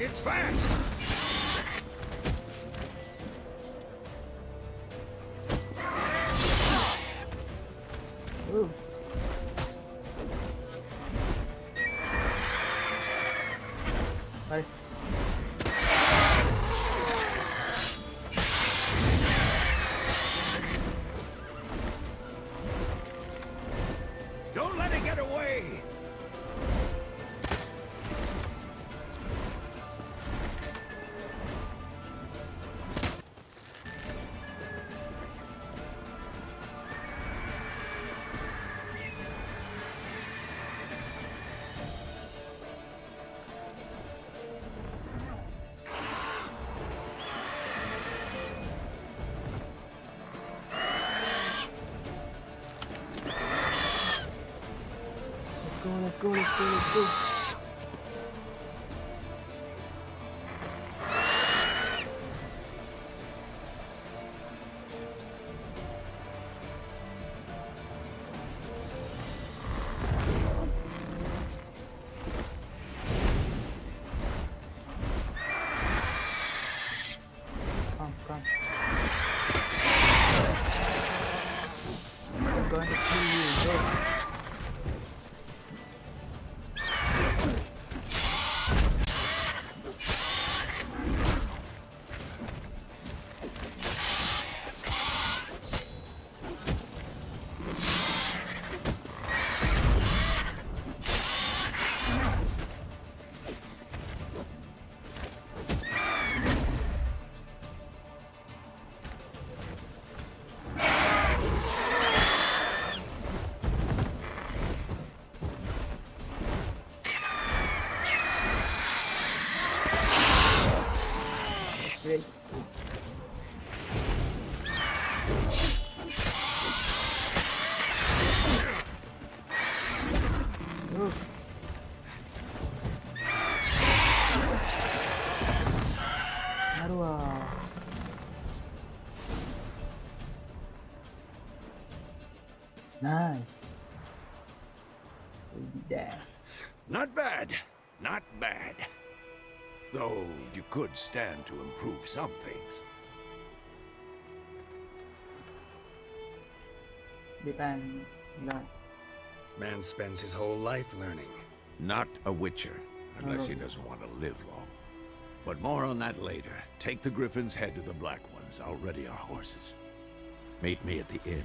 It's fast! Ooh. Bye. Don't let it get away! Let's go. Come. I'm going to kill you, go. Great. Nice. Yeah. Not bad. Not bad. Though you could stand to improve some things. Depend. Man spends his whole life learning. Not a witcher, unless he doesn't want to live long. But more on that later. Take the griffin's head to the Black Ones. I'll ready our horses. Meet me at the inn.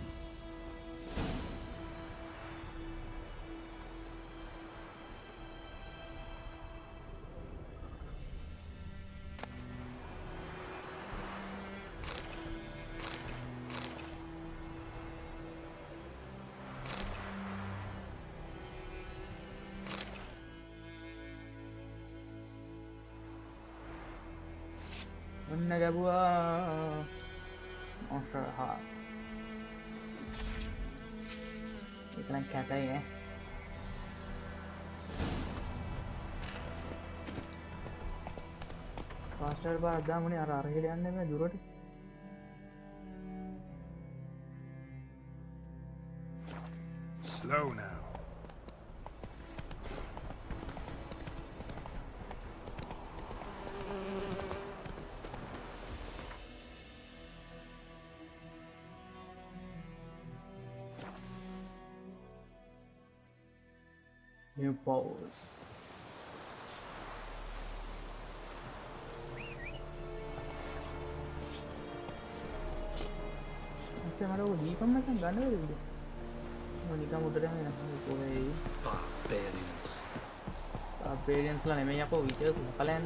Monster Heart. Iklan kata ya. Faster ba ada muni arah hilangnya me durut. Slow now. New pose. Saya malah uji kan macam gana je. Nikah muda dah ni. Barbarians. Barbarians lah ni apa witcher kalian.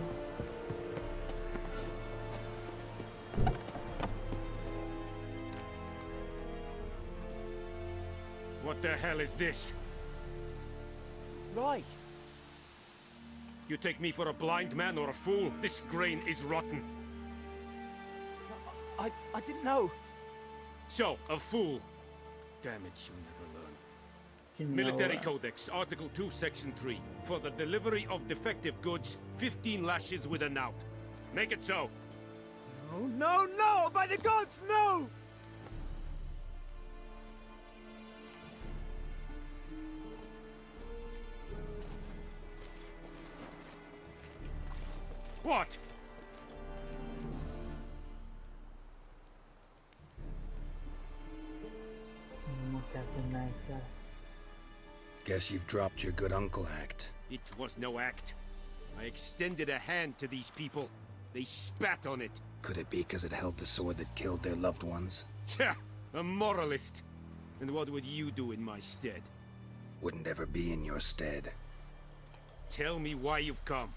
What the hell is this? Right. You take me for a blind man or a fool? This grain is rotten. I didn't know. So, a fool. Damn it, you never learn. Military Codex, Article 2, Section 3. For the delivery of defective goods, 15 lashes with a knout. Make it so. No, no, no! By the gods, no! What? That's a nice guy. Guess you've dropped your good uncle act. It was no act. I extended a hand to these people. They spat on it. Could it be because it held the sword that killed their loved ones? Tja, a moralist. And what would you do in my stead? Wouldn't ever be in your stead. Tell me why you've come.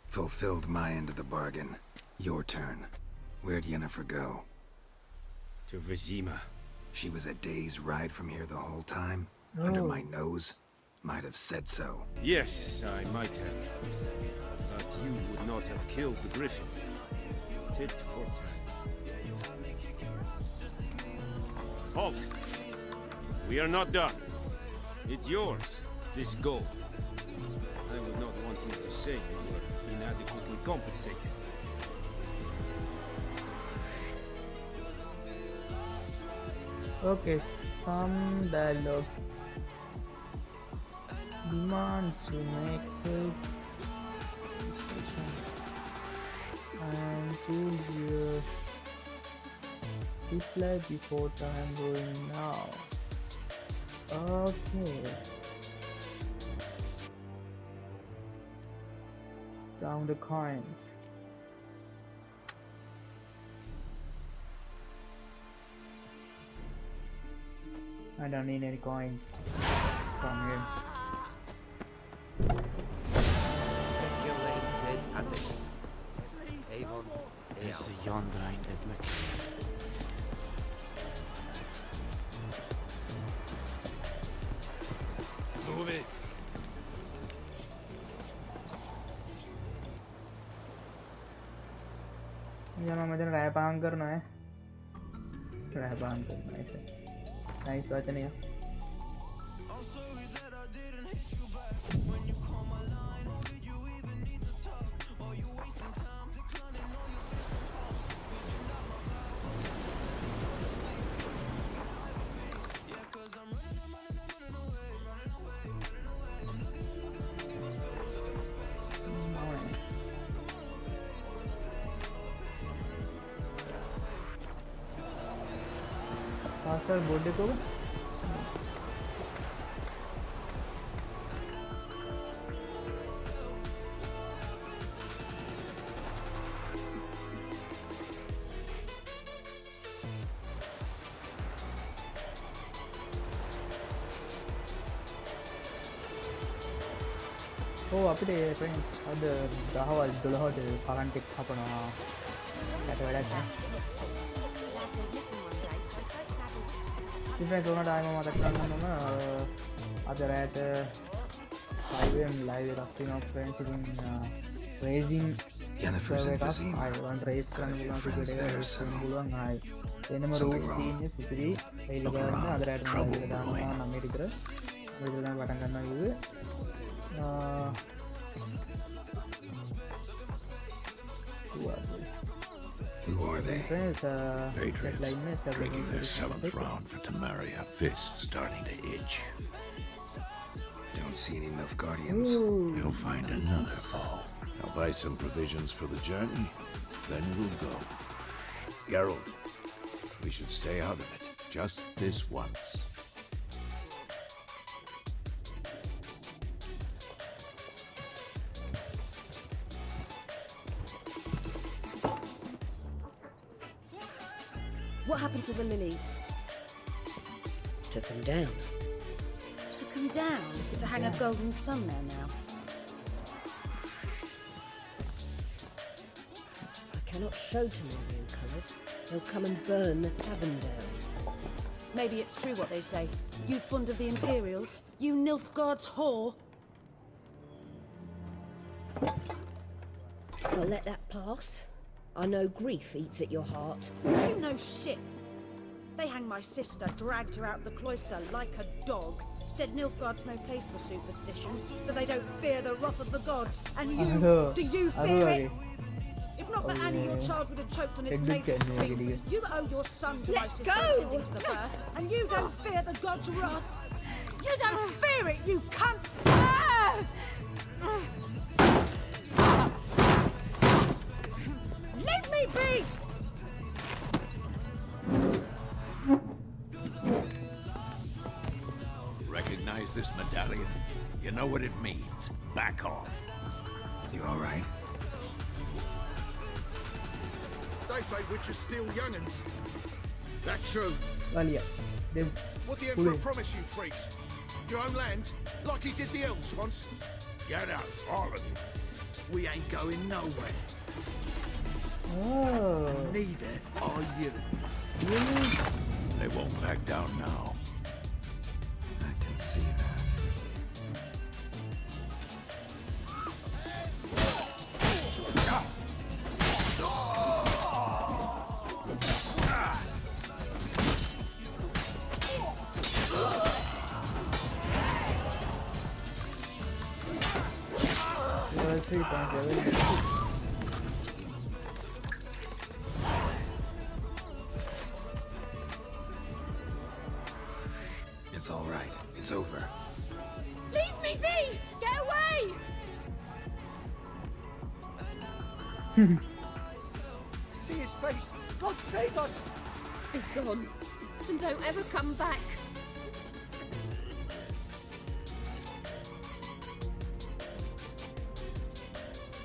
Fulfilled my end of the bargain. Your turn. Where'd Yennefer go? To Vizima. She was a day's ride from here the whole time? Under my nose? Might have said so. Yes, I might have. But you would not have killed the griffin. Tit for tat. Halt! We are not done. It's yours, this gold. I would not want you to say you were inadequately compensated. Okay, some dialogue. Demands to make it and choose your reply before time going now. Okay. Down the coins. I don't need any coins from here. Is Yondrain etmek? Move it. यहाँ मुझे रैपांग करना है ऐसे nice वचन है faster body को අපිට friends අද දහවල් 12ට කරන්ට් එක කපනවා යට වැඩක් නැහැ ඉතින් තෝරන ඩයිම මතක් කරගන්න අද රැට 5am live එකක් තියෙනවා ෆ්‍රෙන්ඩ්ස් ඉතින් racing Yennefer's in Vizima. I want race කරන්න පුළුවන් ටිකට පුළුවන් ආයි එනම රූට් තියෙන්නේ සිතිරි එයිල ගන්න අද රැට මම දානවා 9 විතර ඔය දේ පටන් ගන්නවා කිව්වේ Who are they? Patriots, drinking their 7th round for Temeria, fists starting to itch. Don't see any Nilfgaardians. You'll find another foe. I'll buy some provisions for the journey, then we'll go. Geralt, we should stay out of it, just this once. happened to the lilies? Took them down. Took them down to hang a golden sun there now. I cannot show Temerian colours. They'll come and burn the tavern down. Maybe it's true what they say. You fond of the Imperials? You Nilfgaard's whore? I'll let that pass. I know grief eats at your heart. You know shit. They hanged my sister, dragged her out the cloister like a dog. Said Nilfgaard's no place for superstition, that they don't fear the wrath of the gods. And you, do you fear it? If not for Annie, your child would have choked on its favorite stream. You owe your son to my sister attending to the birth, and you don't fear the gods' wrath. You don't fear it, you cunt! Leave me be! Recognize this medallion? You know what it means. Back off. You all right? They say witches steal young'uns. That true? Well, yeah. What the Emperor promised you, freaks? Your own land, like he did the elves once. Get out, all of you. We ain't going nowhere. Oh. Neither are you. They won't back down now. I can see that. It's all right. It's over. Leave me be! Get away! See his face! God save us! Be gone, and don't ever come back.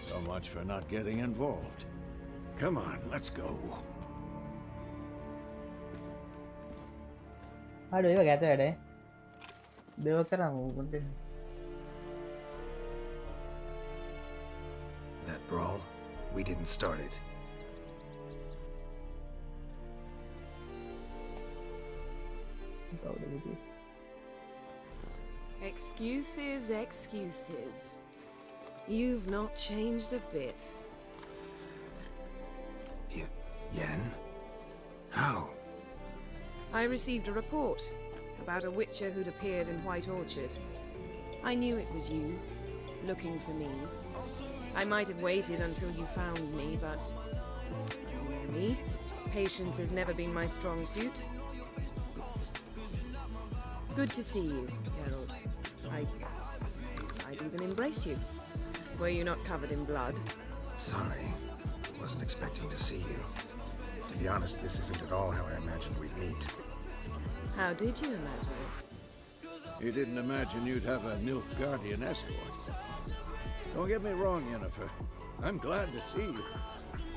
So much for not getting involved. Come on, let's go. Aduh, ini kata ada. Dewa kerang penting. That brawl, we didn't start it. Excuses, excuses. You've not changed a bit. Yen? How? I received a report about a witcher who'd appeared in White Orchard. I knew it was you, looking for me. I might have waited until you found me, but... Me? Patience has never been my strong suit. It's good to see you, Geralt. I'd even embrace you. Were you not covered in blood? Sorry. Wasn't expecting to see you. To be honest, this isn't at all how I imagined we'd meet. How did you imagine it? You didn't imagine you'd have a Nilfgaardian escort. Don't get me wrong, Yennefer. I'm glad to see you.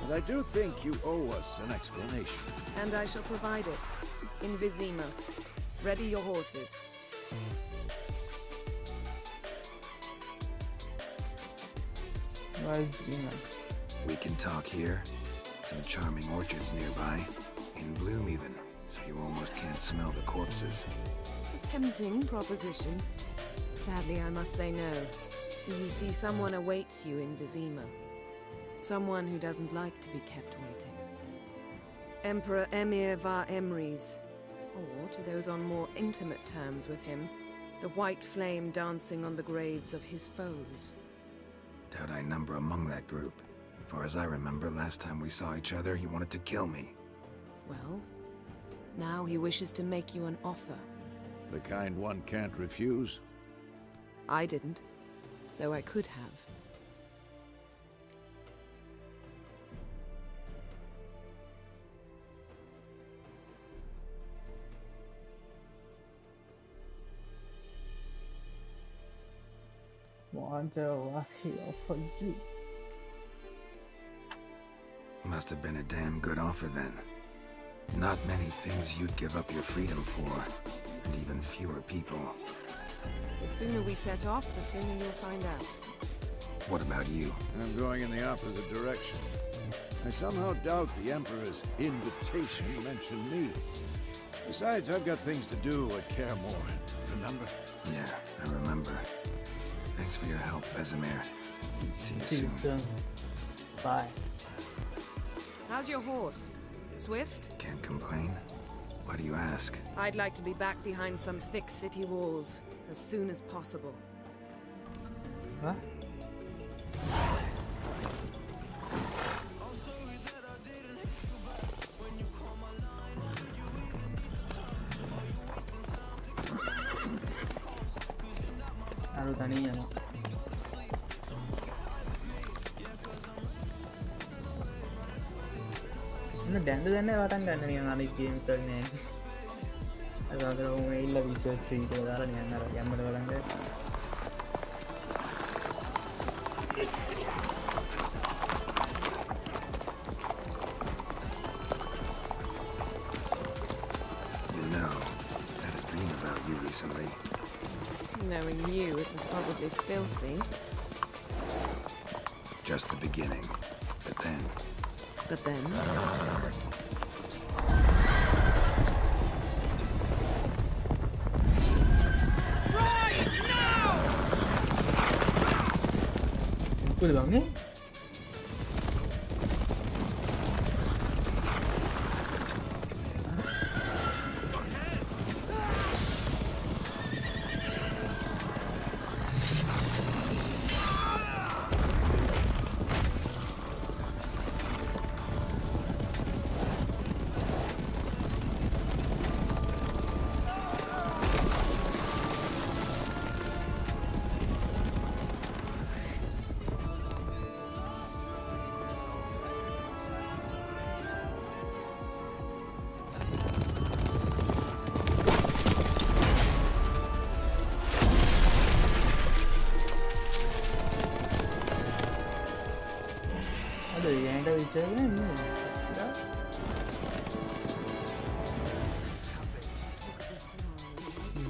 But I do think you owe us an explanation. And I shall provide it. In Vizima. Ready your horses. We can talk here. Some charming orchards nearby. In bloom even, so you almost can't smell the corpses. A tempting proposition. Sadly, I must say no. You see, someone awaits you in Vizima. Someone who doesn't like to be kept waiting. Emperor Emir var Emrys. Or, to those on more intimate terms with him, the white flame dancing on the graves of his foes. Doubt I number among that group. Far as I remember, last time we saw each other, he wanted to kill me. Well, now he wishes to make you an offer. The kind one can't refuse? I didn't, though I could have. Must have been a damn good offer then. Not many things you'd give up your freedom for, and even fewer people. The sooner we set off, the sooner you'll find out. What about you? I'm going in the opposite direction. I somehow doubt the Emperor's invitation mentioned me. Besides, I've got things to do at care more. Remember? Yeah, I remember. Thanks for your help, Vesemir. See you soon. Bye. How's your horse? Swift? Can't complain. Why do you ask? I'd like to be back behind some thick city walls as soon as possible. Huh? Aduh, tani ya. දැන්ද දැන්න වටන් ගන්න නිකන් අනිත් games වගේ නෑ. අද අතර උන් එilla visual studio එක දාලා නිකන් අර යම්මඩ බලන්න. You know, I had a dream about you recently. Knowing you, it was probably filthy. Just the beginning. But then... Right now! Boleh bang ni?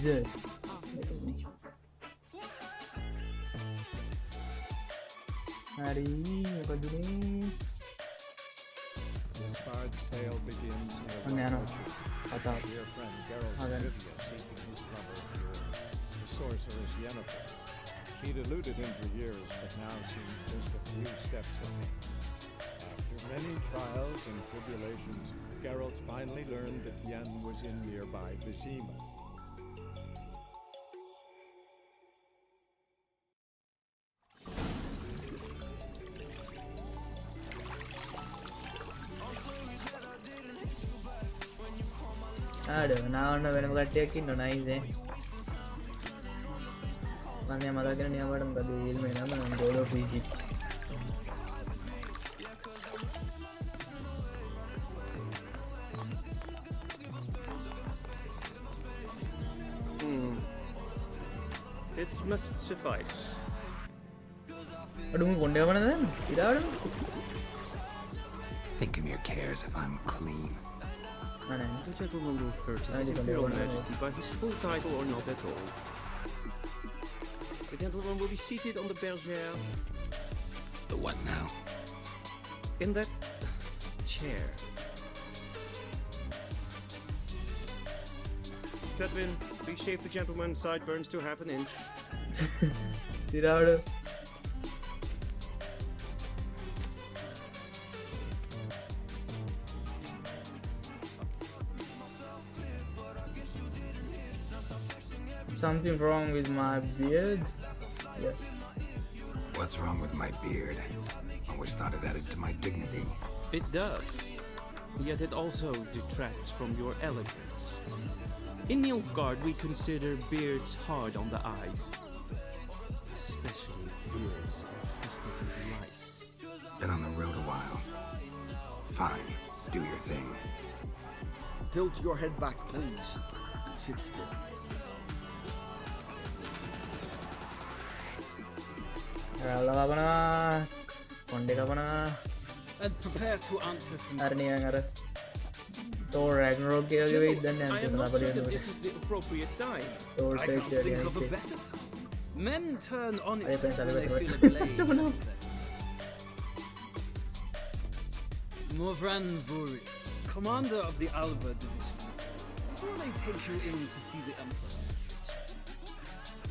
Good. Hari apa dulu? This bard's tale begins near a dear friend Geralt of Rivia seeking his lover here, the sorceress Yennefer. She'd eluded him for years, but now seemed just a few steps ahead. After many trials and tribulations, Geralt finally learned that Yen was in nearby Vizima. Aduh, now na වෙනම කට්ටියක් ඉන්නව nice නේ. මම මතක කරගෙන නියමවට මොකද ඊල්ම එනම ගෝලෝ පීජි. It must suffice. අඩුම කොණ්ඩේ වමනද දැන්? ඉඩාවද? Think Amir cares if I'm clean. The gentleman will refer to his Imperial Majesty by his full title or not at all. The gentleman will be seated on the bergère. The what now? In that chair. Catherine, please shave the gentleman's sideburns to half an inch. ඉඩාවද? Something wrong with my beard? Yes. What's wrong with my beard? Always thought it added to my dignity. It does. Yet it also detracts from your elegance. In Nilfgaard, we consider beards hard on the eyes. Especially beards infested with lice. Been on the road a while. Fine. Do your thing. Tilt your head back, please. Sit still. And prepare to answer some questions. Thor Ragnarok के आगे भी इधर I am not sure that this is the appropriate time. I can't think of a better time. Men turn honest when they feel a blade. Morvran Vuris, commander of the Alba division. Before they take you in to see the Emperor,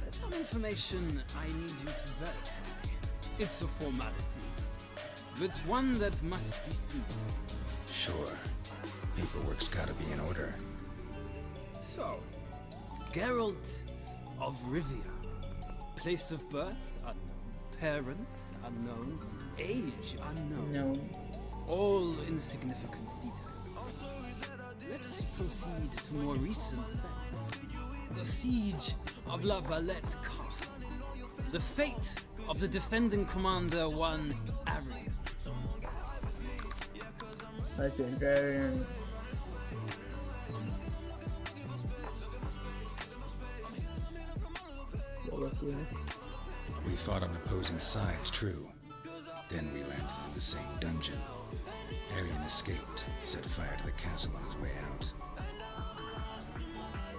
there's some information I need you to verify. It's a formality, but one that must be seen. Sure. Paperwork's gotta be in order. So, Geralt of Rivia. Place of birth unknown. Parents unknown. Age unknown. All insignificant details. Let us proceed to more recent events. The siege of La Valette Castle. The fate of the defending commander, one Arian. That's interesting. We fought on opposing sides, true. Then we landed in the same dungeon. Arian escaped, set fire to the castle on his way out.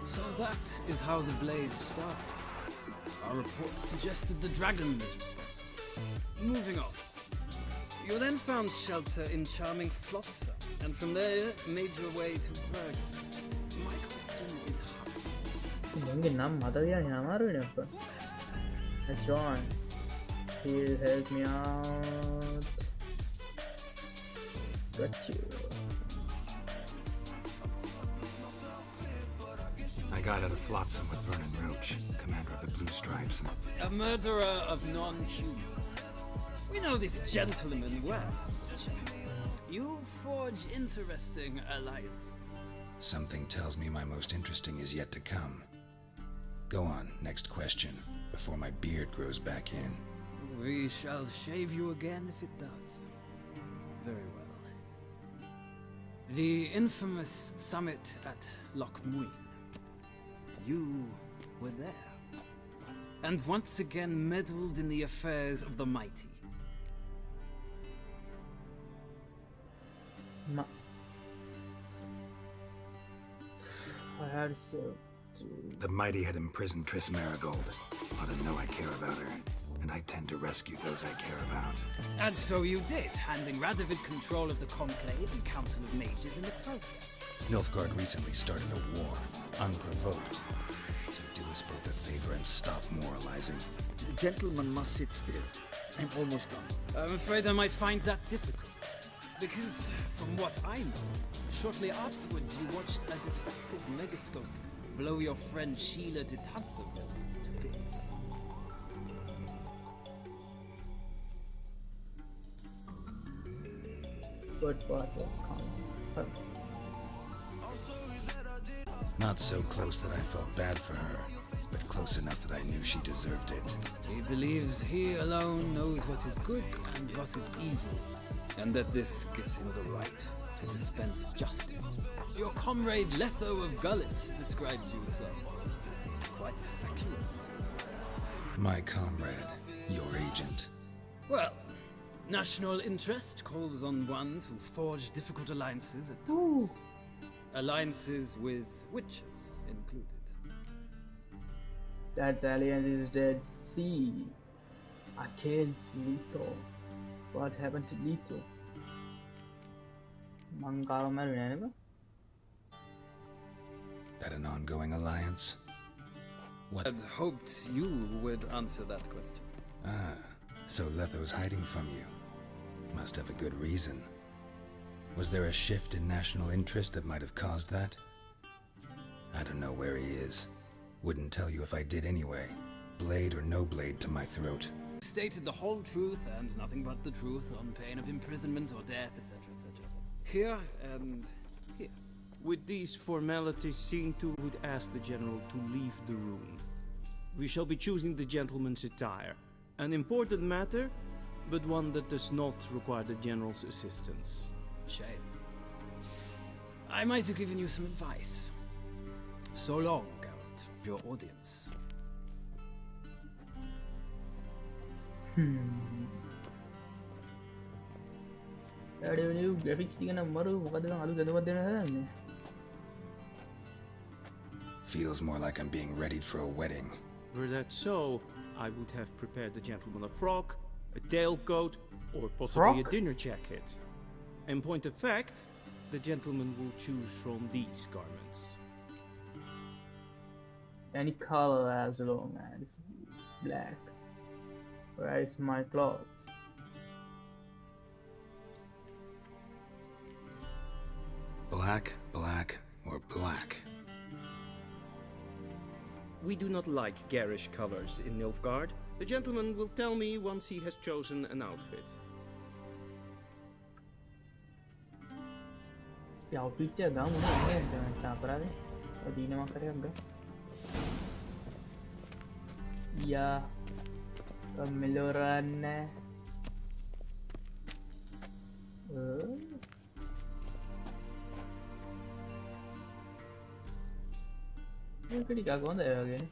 So that is how the blade started. Our report suggested the dragon was responsible. Moving on. You then found shelter in charming Flotsam, and from there made your way to Bergen. My question is how? John, please help me out. Got you. I got out of Flotsam with Vernon Roach, commander of the Blue Stripes. A murderer of non-humans. We know this gentleman well. You forge interesting alliances. Something tells me my most interesting is yet to come. Go on, next question, before my beard grows back in. We shall shave you again if it does. Very well. The infamous summit at Loch Muin. You were there. And once again meddled in the affairs of the mighty. I had so. The mighty had imprisoned Triss Marigold. Ought to know I care about her, and I tend to rescue those I care about. And so you did, handing Radovid control of the Conclave and Council of Mages in the process. Nilfgaard recently started a war, unprovoked. So do us both a favor and stop moralizing. The gentleman must sit still. I'm almost done. I'm afraid I might find that difficult. Because, from what I know, shortly afterwards you watched a defective megascope blow your friend Sheila de Tanseville to bits. Good part was coming. Not so close that I felt bad for her, but close enough that I knew she deserved it. He believes he alone knows what is good and what is evil, and that this gives him the right to dispense justice. Your comrade Letho of Gullet described you so. Quite accurate. My comrade, your agent. Well, national interest calls on one to forge difficult alliances at times. Alliances with witches included. That alliance is dead. See, I killed Leto. What happened to Leto? That an ongoing alliance? What? I'd hoped you would answer that question. Ah, so Letho's hiding from you. Must have a good reason. Was there a shift in national interest that might have caused that? I don't know where he is. Wouldn't tell you if I did anyway. Blade or no blade to my throat. Stated the whole truth and nothing but the truth on pain of imprisonment or death, etc., etc. Here and here. With these formalities seen to, would ask the general to leave the room. We shall be choosing the gentleman's attire. An important matter, but one that does not require the general's assistance. Shame. I might have given you some advice. So long, Geralt, your audience. graphics tiga nak baru, muka dengan alu jatuh pada mana? feels more like I'm being readied for a wedding. Were that so, I would have prepared the gentleman a frock, a tailcoat, or possibly a dinner jacket. In point of fact, the gentleman will choose from these garments. Any color as long as it's black. Where is my clothes? Black, black, or black? We do not like garish colors in Nilfgaard. The gentleman will tell me once he has chosen an outfit. The outfit is going to be yeah, a Miloran. Pretty got on there again.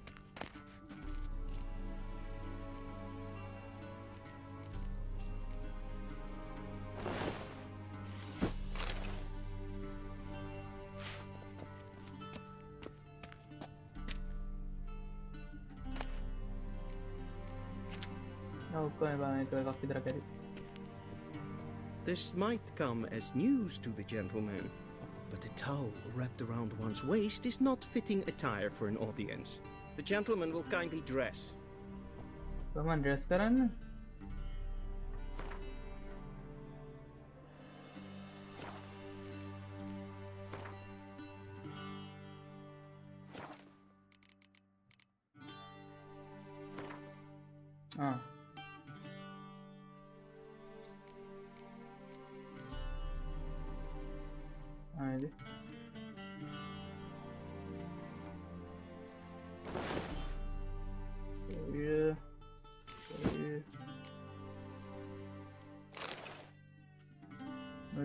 This might come as news to the gentleman, but a towel wrapped around one's waist is not fitting attire for an audience. The gentleman will kindly dress. Come on, dress karan.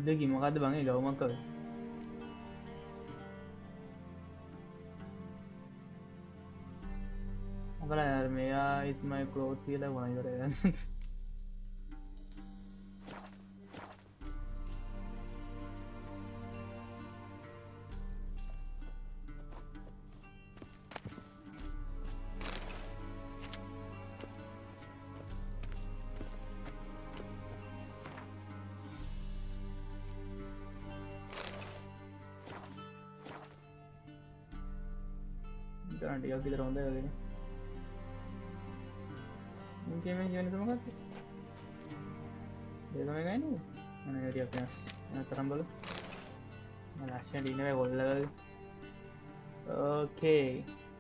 Lagi මොකද්ද බං ඒ ගවුමක් වගේ අපල යාර මෙයා it's my clothes කියලා වුණා ඉවරයි ටිකක් විතර හොඳයි වගේ නේ මේකේ මේ කියන්නේ මොකක්ද ඒක තමයි ගන්නේ මම ටිකක් වෙනස් තරම් බලමු මම ලස්සනට ඉන්නේ කොල්ලවල okay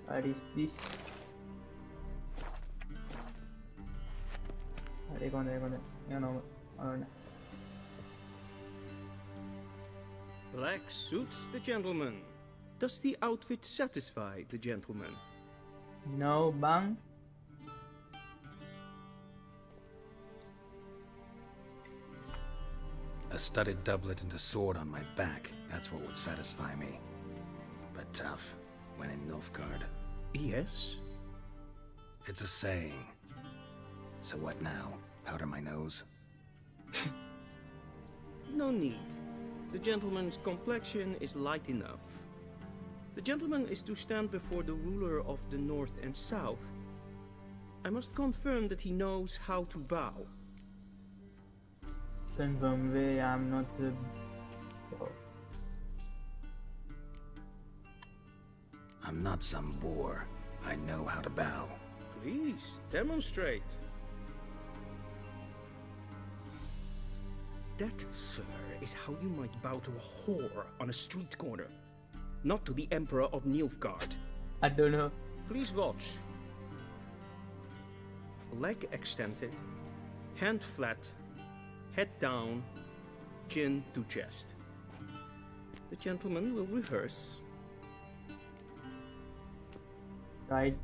what is this හරි කොහොමද යනවා Black suits the gentleman. Does the outfit satisfy the gentleman? No, bang. A studded doublet and a sword on my back, that's what would satisfy me. But tough, when in Nilfgaard. Yes? It's a saying. So what now? Powder my nose? No need. The gentleman's complexion is light enough. The gentleman is to stand before the ruler of the North and South. I must confirm that he knows how to bow. Confirm way I'm not I'm not some boor. I know how to bow. Please, demonstrate. That, sir, is how you might bow to a whore on a street corner. Not to the Emperor of Nilfgaard. I don't know. Please watch. Leg extended, hand flat, head down, chin to chest. The gentleman will rehearse. Right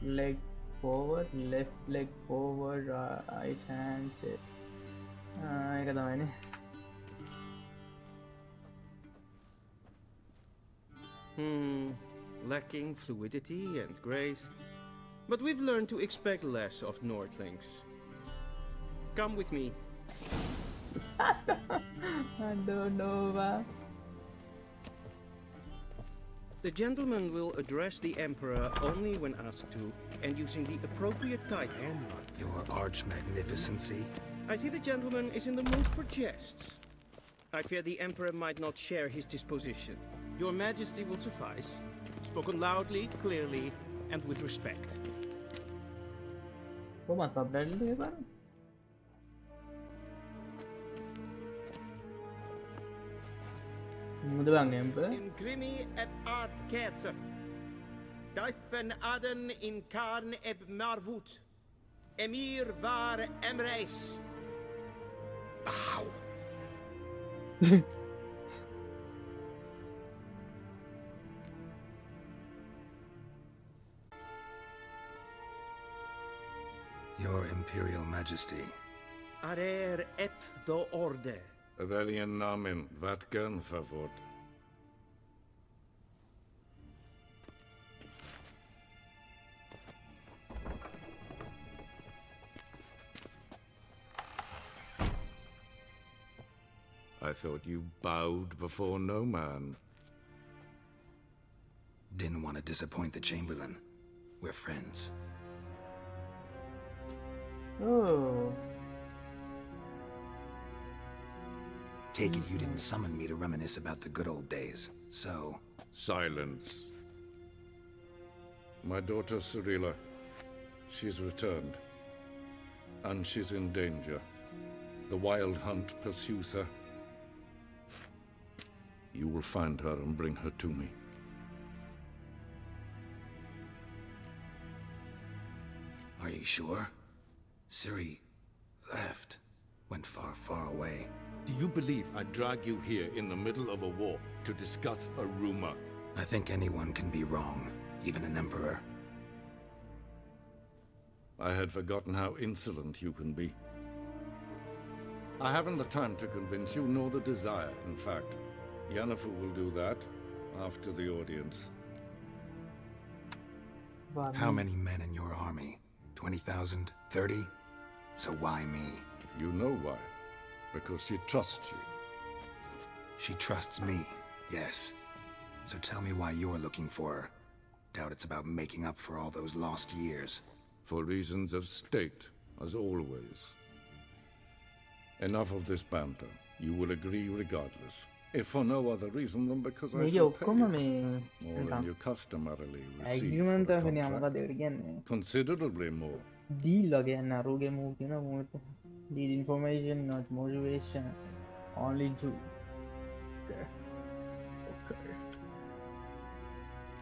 leg forward, left leg forward, right hand chest. ඒක තමයිනේ. Lacking fluidity and grace. But we've learned to expect less of Nordlings. Come with me. I don't know, man. The gentleman will address the Emperor only when asked to, and using the appropriate title. Your Arch-Magnificency? I see the gentleman is in the mood for jests. I fear the Emperor might not share his disposition. Your Majesty will suffice. Spoken loudly, clearly, and with respect. In grimi eb art ketzer. Duifen aden in karn eb marvut. Emir var emreis. Bow. Your Imperial Majesty. Arer ep the orde. Welchen Namen? Wat gern favor? I thought you bowed before no man. Didn't want to disappoint the Chamberlain. We're friends. Oh. Take it you didn't summon me to reminisce about the good old days, so... Silence. My daughter Cyrilla, she's returned. And she's in danger. The Wild Hunt pursues her. You will find her and bring her to me. Are you sure? Ciri left. Went far, far away. Do you believe I'd drag you here in the middle of a war to discuss a rumor? I think anyone can be wrong, even an emperor. I had forgotten how insolent you can be. I haven't the time to convince you, nor the desire, in fact. Yennefer will do that after the audience. How many men in your army? 20,000? 30? So why me? You know why. Because she trusts you. She trusts me, yes. So tell me why you're looking for her. Doubt it's about making up for all those lost years. For reasons of state, as always. Enough of this banter. You will agree regardless. If for no other reason than because I shall pay you more than you customarily receive for the contract. Considerably more. Deal again, Naruge move, you know, need information, not motivation. Only to.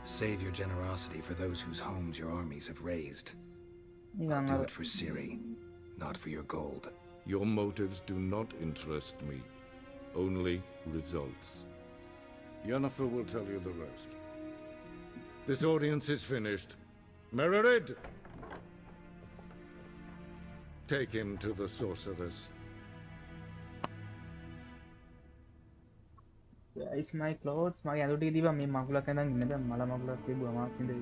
Save your generosity for those whose homes your armies have razed. I'll do it for Ciri, not for your gold. Your motives do not interest me. Only results. Yennefer will tell you the rest. This audience is finished. Mererid! Take him to the sorceress. It's my clothes. My Adobe diva me magula kena gina da mala magula ke bu ama kinde.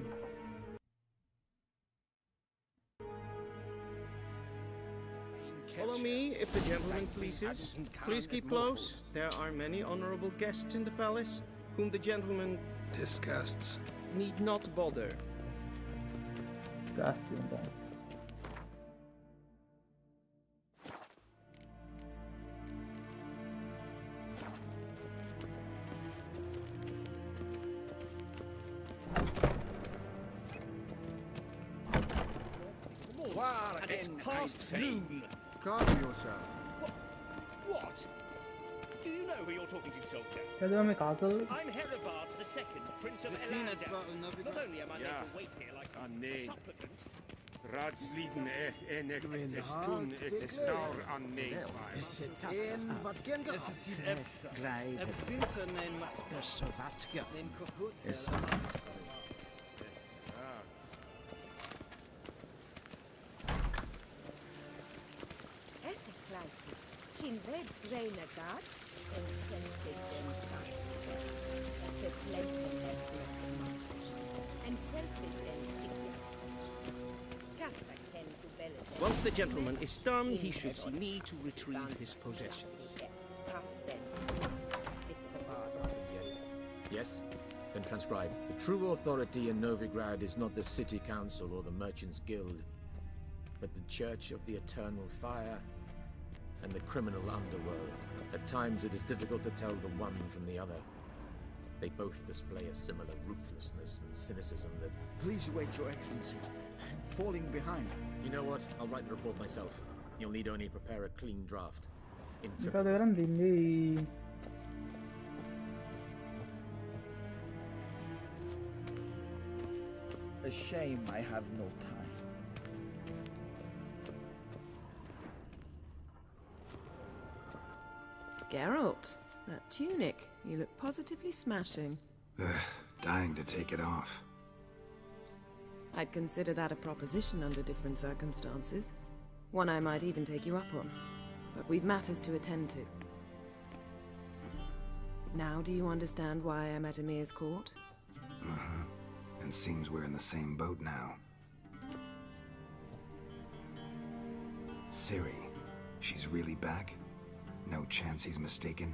Follow me, if the gentleman pleases. Please keep close. There are many honorable guests in the palace, whom the gentleman... Disgusts. ...need not bother. And it's past noon. Calm yourself. What? Do you know who you're talking to, soldier? I'm Herivard II, Prince of Elanda. Not only am I made to wait here like some supplicant. Raadsliden echt es tun, es ist sauer an neefvaar. Es het een wat geen gehad. Es glijden. Het vindt een macht. Zo wat ja. Neem goed. Es Kin red reina gat en selfie den gat. Se pleiten en selfie den sikya. Kasper ken kubelle. Once the gentleman is done, he should see me to retrieve his possessions. Yes? Then transcribe. True authority in Novigrad is not the city council or the merchants' guild, but the Church of the Eternal Fire and the criminal underworld. At times it is difficult to tell the one from the other. They both display a similar ruthlessness and cynicism that... Please wait, Your Excellency. I'm falling behind. You know what? I'll write the report myself. You'll need only prepare a clean draft. In Kita dengeran ini. A shame I have no time. Geralt, that tunic. You look positively smashing. Ugh, dying to take it off. I'd consider that a proposition under different circumstances. One I might even take you up on. But we've matters to attend to. Now do you understand why I'm at Emir's court? Uh-huh. And seems we're in the same boat now. Ciri, she's really back? No chance he's mistaken?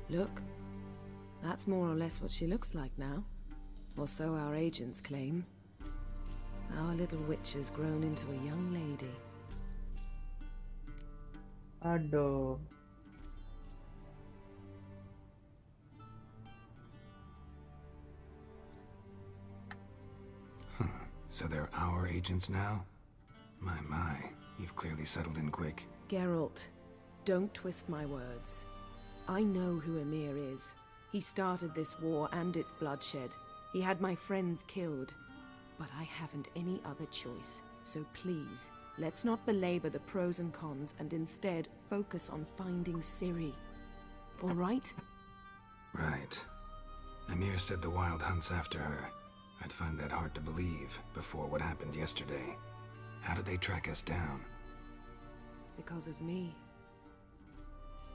Look, that's more or less what she looks like now. Or so our agents claim. Our little witch has grown into a young lady. Aduh. So they're our agents now? My, you've clearly settled in quick. Geralt, don't twist my words. I know who Emir is. He started this war and its bloodshed. He had my friends killed. But I haven't any other choice. So please, let's not belabor the pros and cons and instead focus on finding Ciri. All right? Right. Emir said the Wild Hunt's after her. I'd find that hard to believe before what happened yesterday. How did they track us down? Because of me.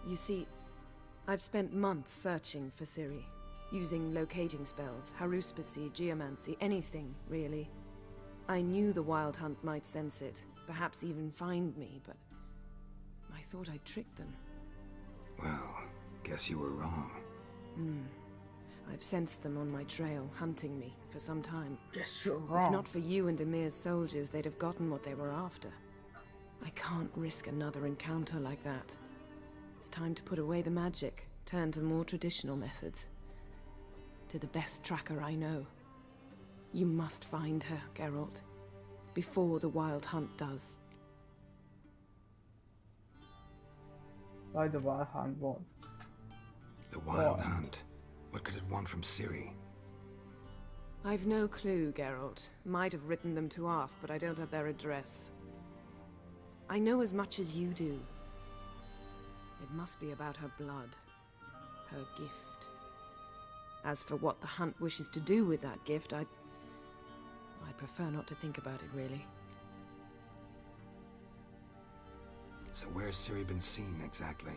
You see, I've spent months searching for Ciri, using locating spells, haruspicy, geomancy, anything, really. I knew the Wild Hunt might sense it, perhaps even find me, but I thought I'd tricked them. Well, guess you were wrong. I've sensed them on my trail, hunting me, for some time. Yes, you're wrong. If not for you and Emir's soldiers, they'd have gotten what they were after. I can't risk another encounter like that. It's time to put away the magic, turn to more traditional methods. To the best tracker I know. You must find her, Geralt, before the Wild Hunt does. Why the Wild Hunt what? The Wild Hunt? What could it want from Ciri? I've no clue, Geralt. Might have written them to ask, but I don't have their address. I know as much as you do. It must be about her blood. Her gift. As for what the Hunt wishes to do with that gift, I'd prefer not to think about it, really. So where's Ciri been seen, exactly?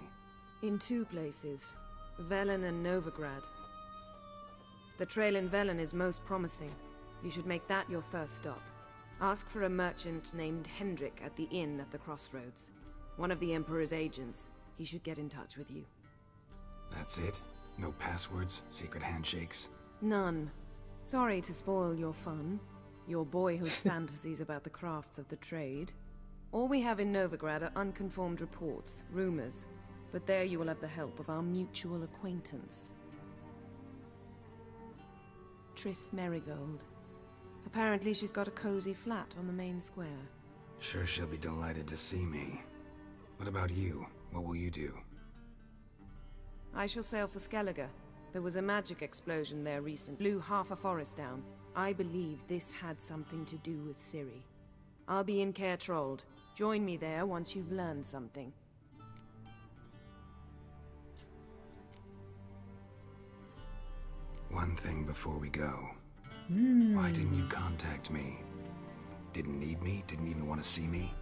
In two places. Velen and Novigrad. The trail in Velen is most promising. You should make that your first stop. Ask for a merchant named Hendrik at the inn at the crossroads. One of the Emperor's agents. He should get in touch with you. That's it? No passwords? Secret handshakes? None. Sorry to spoil your fun. Your boyhood fantasies about the crafts of the trade. All we have in Novigrad are unconformed reports, rumors. But there you will have the help of our mutual acquaintance. Triss Merigold. Apparently she's got a cozy flat on the main square. Sure she'll be delighted to see me. What about you? What will you do? I shall sail for Skellige. There was a magic explosion there recently. Blew half a forest down. I believe this had something to do with Ciri. I'll be in Caer Trold. Join me there once you've learned something. One thing before we go. Why didn't you contact me? Didn't need me? Didn't even want to see me?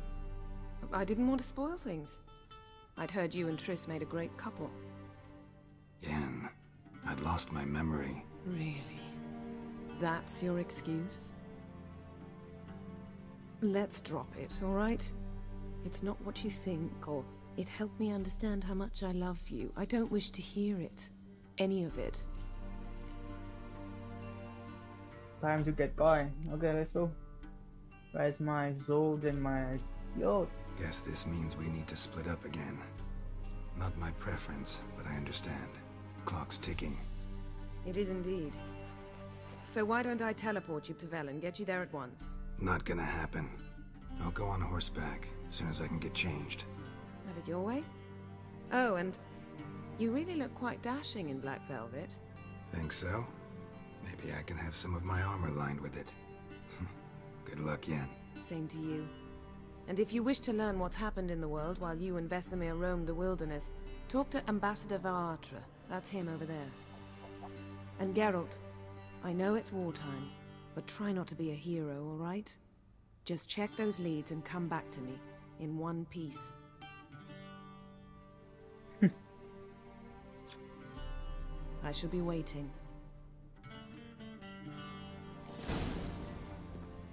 I didn't want to spoil things. I'd heard you and Triss made a great couple. Yen, I'd lost my memory. Really? That's your excuse? Let's drop it, all right? It's not what you think, or it helped me understand how much I love you. I don't wish to hear it. Any of it. Time to get going. Okay, let's go. Where's my sword and my clothes? Guess this means we need to split up again. Not my preference, but I understand. Clock's ticking. It is indeed. So why don't I teleport you to Vel and get you there at once? Not gonna happen. I'll go on horseback as soon as I can get changed. Have it your way? Oh, and you really look quite dashing in black velvet. Think so? Maybe I can have some of my armor lined with it. Good luck, Yen. Same to you. And if you wish to learn what's happened in the world while you and Vesemir roamed the wilderness, talk to Ambassador Varatra. That's him over there. And Geralt, I know it's wartime, but try not to be a hero, all right? Just check those leads and come back to me, in one piece. I shall be waiting.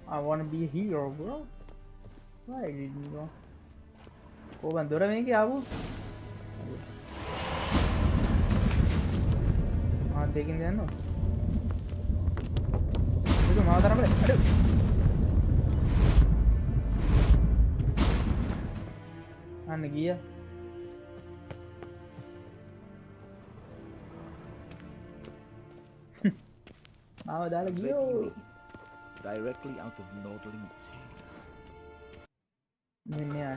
I want to be a hero, bro. Why didn't you go? Oh, bandura vem aqui, abo. Ah, taking them no. Itu mau taruh boleh? Aduh. Mana dia? Mau dah lagi yo. Directly out of Nordling Tales. Ini ya.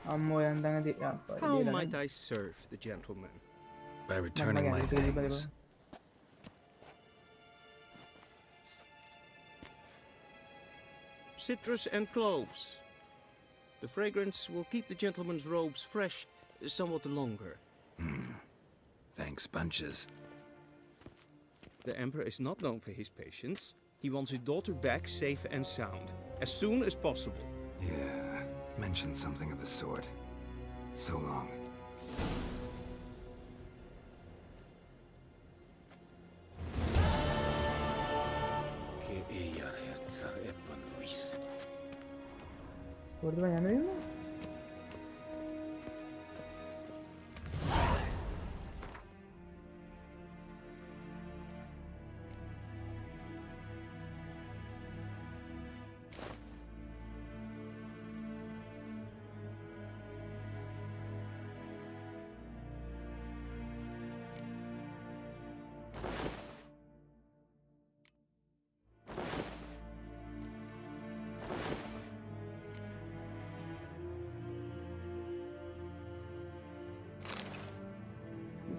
Ammo yang tangan di apa? How might I serve the gentleman? By returning my things. Citrus and cloves. The fragrance will keep the gentleman's robes fresh somewhat longer. Thanks, bunches. The Emperor is not known for his patience. He wants his daughter back safe and sound, as soon as possible. Yeah, mentioned something of the sort. So long. Guarda banhando aí, mano.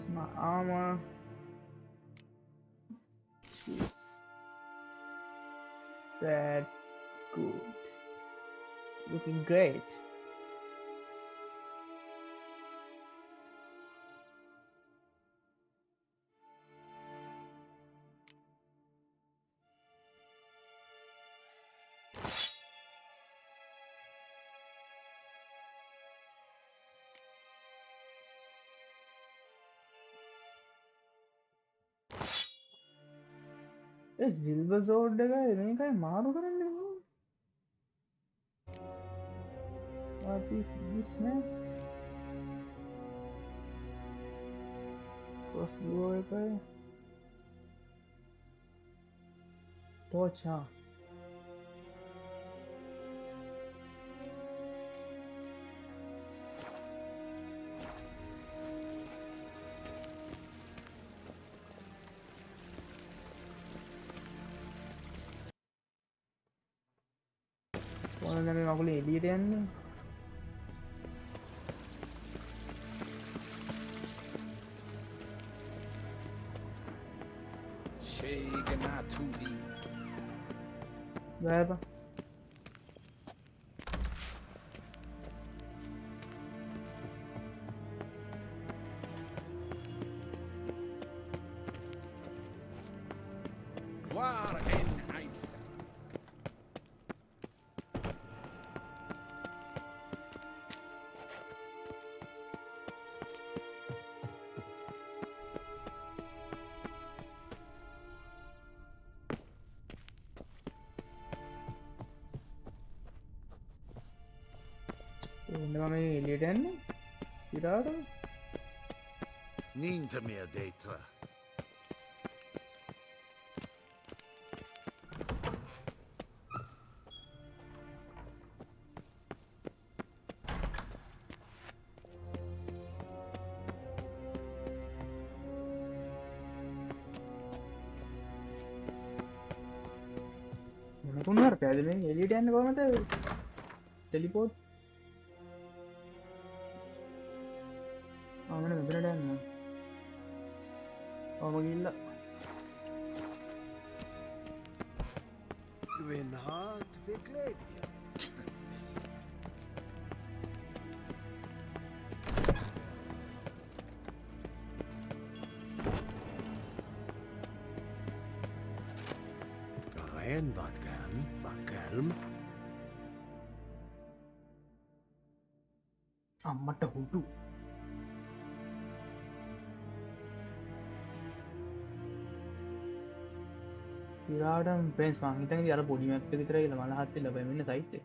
My armor. Jeez. That's good. Looking great. Silver sword එක මේකයි මාරු කරන්නේ what is this man crossbow එකයි torch ha කොහොමද මේ මගුල එළියට යන්නේ Wherever. Niente mehr data. මොනකුණාර පැද මේ එලියට යන්න කොහමද ටෙලිපෝට් ආ මම මෙතනට යන්න ගිහිල්ලා Wenn hart verkleed wird. Karen, wat kalm. අම්මට හුටු ඉරාටම් පෙන්ස් මංහිතන් අර පොඩි මැප් එක විතරයි කියලා මල හත්තේ ලබයි මෙන්න සයිට් එක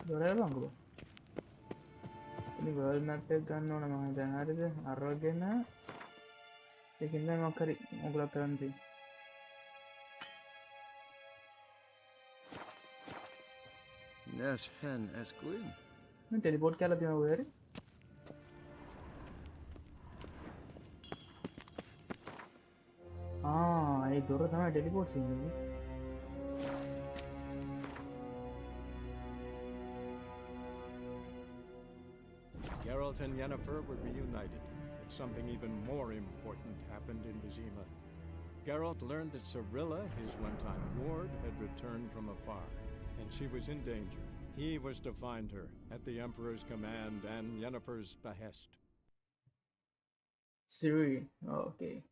දොරේ ලංගුව ඉතින් වර්ල්ඩ් මැප් එක ගන්න ඕන මම දැන් හරියද අරගෙන ඒකෙන් දැන් මොකක් හරි ඔයගොල්ලෝ කරන්න තියෙන්නේ Nas hen as queen. मैं टेलीपोर्ट क्या लगता है वो यार हाँ ये दो रहा था टेलीपोर्ट सीन में Geralt and Yennefer were reunited, but something even more important happened in Vizima. Geralt learned that Cirilla, his one-time ward, had returned from afar, and she was in danger. He was to find her at the Emperor's command and Yennefer's behest. Siri, okay.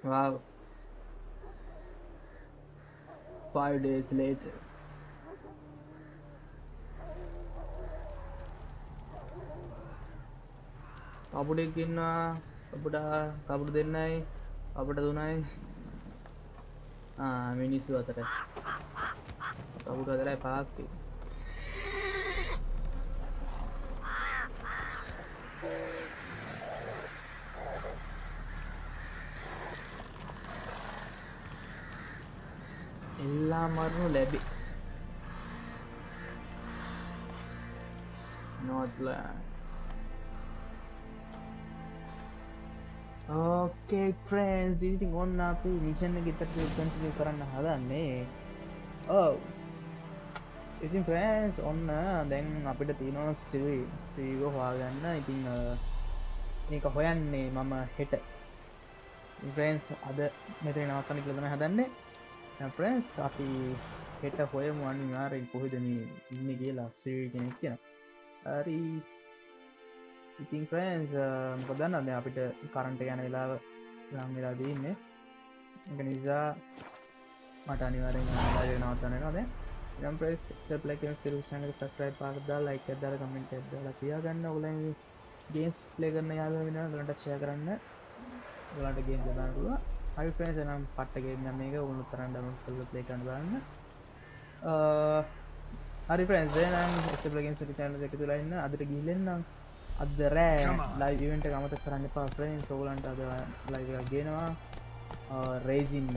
Wow. 5 days later. අපුඩෙක් ඉන්නවා අපුඩ කපුරු දෙන්නයි අපට තුනයි මිනිස්සු අතර කපුරු අතරයි පහක් එල්ලා මරනු ලැබි Northland Okay friends, ඉතින් ඔන්න අපි මිෂන් එක ඉදිරියට කන්ටිනියු කරන්න හදන්නේ. ඔව්. ඉතින් friends ඔන්න දැන් අපිට තියෙනවා සීව හොයාගන්න. ඉතින් මේක හොයන්නේ මම හෙට. friends අද මෙතන නවත්තන්න කියලා තමයි හදන්නේ. දැන් friends අපි හෙට හොයමු අනිවාර්යෙන් කොහෙද මේ ඉන්නේ කියලා සීව කෙනෙක් කියනවා. හරි. ඉතින් friends මොකද දන්නවද දැන් අපිට කරන්ට් එක යන වෙලාව ගම් වෙලා තියෙන්නේ ඒක නිසා මට අනිවාර්යෙන් ලයිව් එක නවත්තන්න වෙනවා දැන් ඉතින් friends subscribe කරන සොලියුෂන් එක subscribe පාරක් දාලා like එකක් දාලා comment එකක් දාලා තියාගන්න ඔයගොල්ලෝ games play කරන යාළුවෝ වෙනවා ඔයගොල්ලන්ට share කරන්න ඔයගොල්ලන්ට game දාන්න පුළුවන් හරි friends නම් පට්ට game නම් මේක ඔයගොල්ලෝ තරම් download කරලා play කරන්න බලන්න හරි friends එහෙනම් subscribe games channel එක තුලා ඉන්න අදට ගිහින් අද රෑ ලයිව් ඉවෙන්ට් එක අමතක කරන්න එපා friends ඔයගලන්ට අද ලයිව් එකක් ගේනවා රේසින්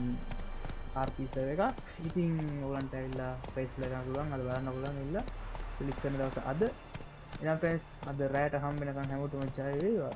RP සර්වර් එක ඉතින් ඔයගලන්ට ඇවිල්ලා ප්‍රයිස් ප්ලේ කරන්න පුළුවන් අද බලන්න පුළුවන් ඉල්ල ක්ලික් කරන දවස අද එහෙනම් friends අද රෑට හම් වෙනකන් හැමෝටම ජය වේවා